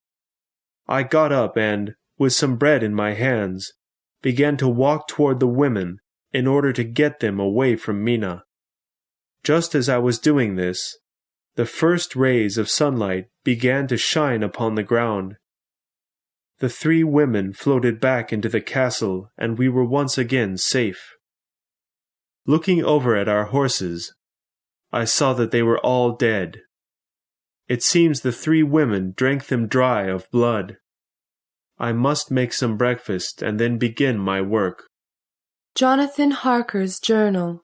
I got up and, with some bread in my hands, began to walk toward the women in order to get them away from Mina. Just as I was doing this, the first rays of sunlight began to shine upon the ground. The 3 women floated back into the castle, and we were once again safe. Looking over at our horses, I saw that they were all dead. It seems the 3 women drank them dry of blood. I must make some breakfast and then begin my work. Jonathan Harker's journal.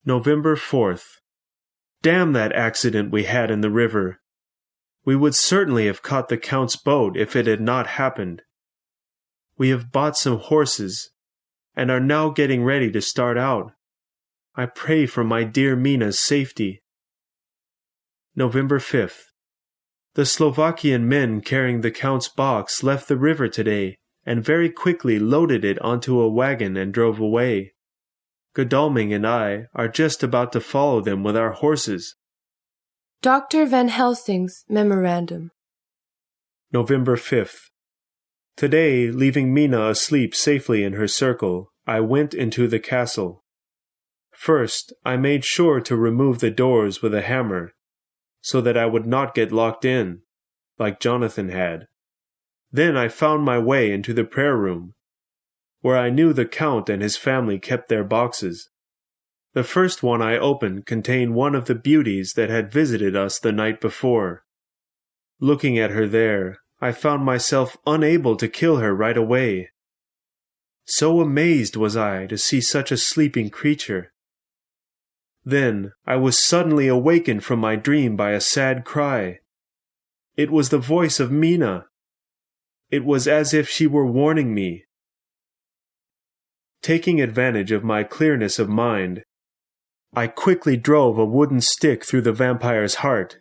November 4th. Damn that accident we had in the river. We would certainly have caught the Count's boat if it had not happened. We have bought some horses, and are now getting ready to start out. I pray for my dear Mina's safety. November 5th. The Slovakian men carrying the Count's box left the river today, and very quickly loaded it onto a wagon and drove away. Godalming and I are just about to follow them with our horses. Dr. Van Helsing's memorandum. November 5th. Today, leaving Mina asleep safely in her circle, I went into the castle. First, I made sure to remove the doors with a hammer, so that I would not get locked in, like Jonathan had. Then I found my way into the prayer room, where I knew the Count and his family kept their boxes. The first one I opened contained one of the beauties that had visited us the night before. Looking at her there, I found myself unable to kill her right away. So amazed was I to see such a sleeping creature. Then I was suddenly awakened from my dream by a sad cry. It was the voice of Mina. It was as if she were warning me. Taking advantage of my clearness of mind, I quickly drove a wooden stick through the vampire's heart.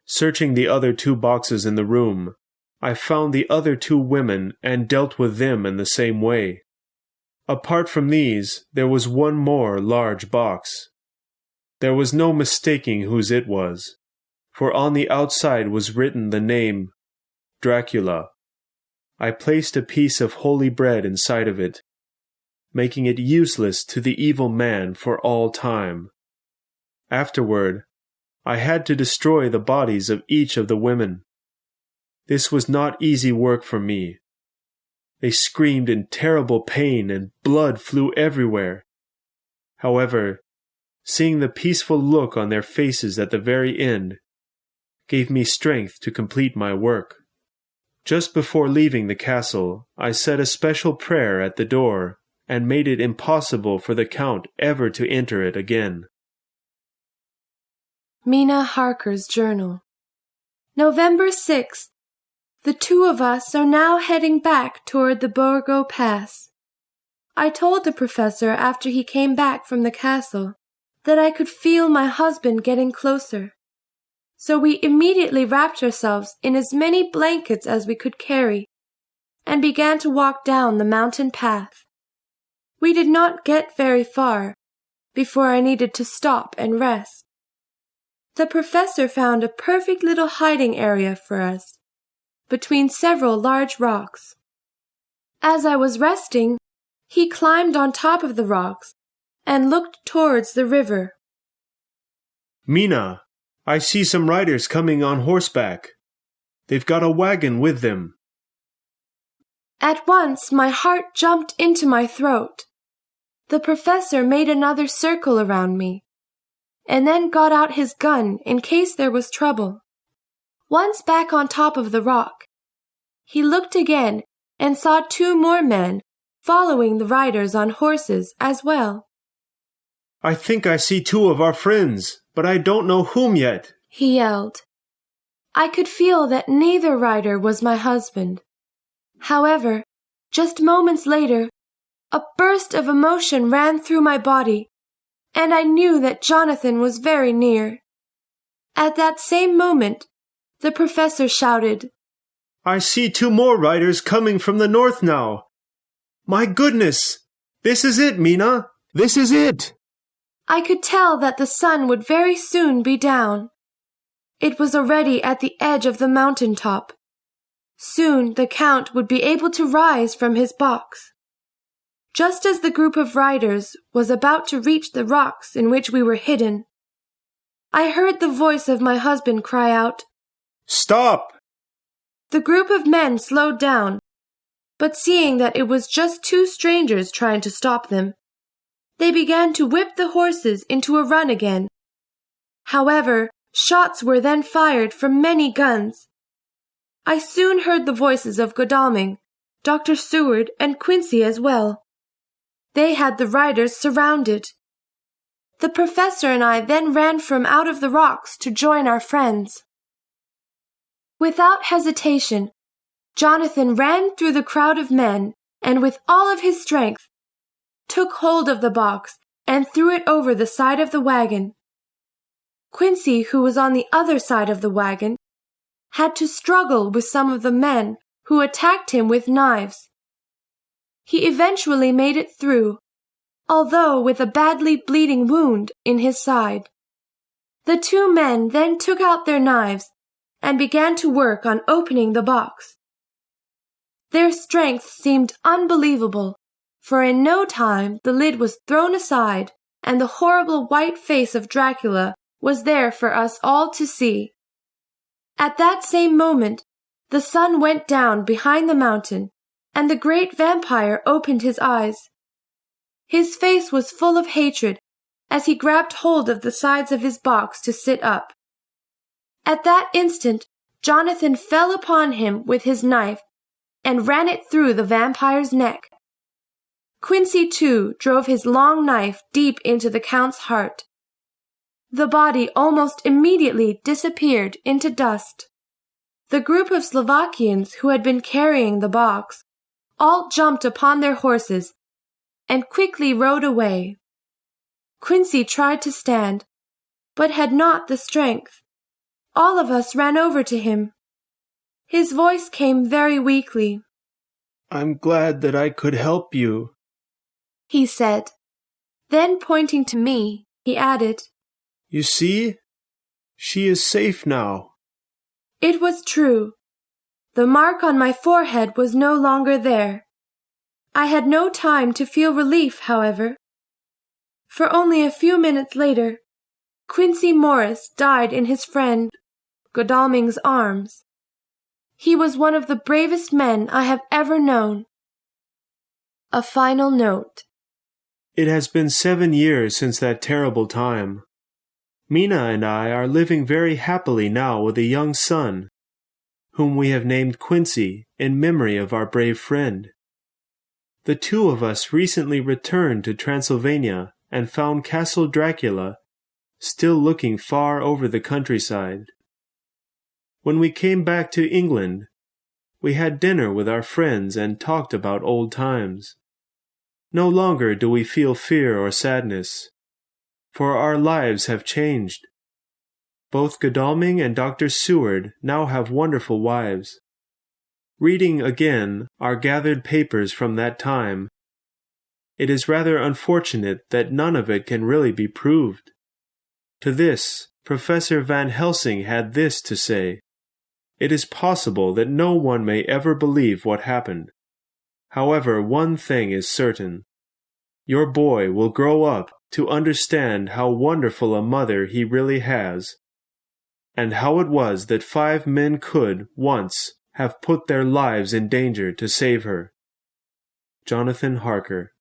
Searching the other 2 boxes in the room, I found the other 2 women and dealt with them in the same way. Apart from these, there was one more large box. There was no mistaking whose it was, for on the outside was written the name Dracula. I placed a piece of holy bread inside of it, making it useless to the evil man for all time. Afterward, I had to destroy the bodies of each of the women. This was not easy work for me. They screamed in terrible pain and blood flew everywhere. However, seeing the peaceful look on their faces at the very end gave me strength to complete my work. Just before leaving the castle, I said a special prayer at the door and made it impossible for the Count ever to enter it again. Mina Harker's journal. November 6th. The 2 of us are now heading back toward the Borgo Pass. I told the professor after he came back from the castle that I could feel my husband getting closer. So we immediately wrapped ourselves in as many blankets as we could carry and began to walk down the mountain path. We did not get very far before I needed to stop and rest. The professor found a perfect little hiding area for us between several large rocks. As I was resting, he climbed on top of the rocks and looked towards the river. Mina, I see some riders coming on horseback. They've got a wagon with them. At once my heart jumped into my throat. The professor made another circle around me, and then got out his gun in case there was trouble. Once back on top of the rock, he looked again and saw 2 more men following the riders on horses as well. I think I see 2 of our friends, but I don't know whom yet," he yelled. I could feel that neither rider was my husband. However, just moments later, a burst of emotion ran through my body, and I knew that Jonathan was very near. At that same moment, the professor shouted, "I see 2 more riders coming from the north now. My goodness! This is it, Mina! This is it! I could tell that the sun would very soon be down. It was already at the edge of the mountain top. Soon the Count would be able to rise from his box. Just as the group of riders was about to reach the rocks in which we were hidden, I heard the voice of my husband cry out, "Stop!" The group of men slowed down, but seeing that it was just 2 strangers trying to stop them, they began to whip the horses into a run again. However, shots were then fired from many guns. I soon heard the voices of Godalming, Dr. Seward, and Quincy as well. They had the riders surrounded. The professor and I then ran from out of the rocks to join our friends. Without hesitation, Jonathan ran through the crowd of men and with all of his strength took hold of the box and threw it over the side of the wagon. Quincy, who was on the other side of the wagon, had to struggle with some of the men who attacked him with knives. He eventually made it through, although with a badly bleeding wound in his side. The 2 men then took out their knives and began to work on opening the box. Their strength seemed unbelievable, for in no time the lid was thrown aside and the horrible white face of Dracula was there for us all to see. At that same moment, the sun went down behind the mountain, and the great vampire opened his eyes. His face was full of hatred as he grabbed hold of the sides of his box to sit up. At that instant, Jonathan fell upon him with his knife and ran it through the vampire's neck. Quincy, too, drove his long knife deep into the Count's heart. The body almost immediately disappeared into dust. The group of Slovakians who had been carrying the box all jumped upon their horses and quickly rode away. Quincy tried to stand, but had not the strength. All of us ran over to him. His voice came very weakly. "I'm glad that I could help you," he said. Then pointing to me, he added, "You see? She is safe now." It was true. The mark on my forehead was no longer there. I had no time to feel relief, however. For only a few minutes later, Quincy Morris died in his friend Godalming's arms. He was one of the bravest men I have ever known. A final note. It has been 7 years since that terrible time. Mina and I are living very happily now with a young son, whom we have named Quincy in memory of our brave friend. The 2 of us recently returned to Transylvania and found Castle Dracula still looking far over the countryside. When we came back to England, we had dinner with our friends and talked about old times. No longer do we feel fear or sadness, for our lives have changed. Both Godalming and Dr. Seward now have wonderful wives. Reading again our gathered papers from that time, it is rather unfortunate that none of it can really be proved. To this, Professor Van Helsing had this to say: "It is possible that no one may ever believe what happened. However, one thing is certain. Your boy will grow up to understand how wonderful a mother he really has, and how it was that 5 men could, once, have put their lives in danger to save her." Jonathan Harker.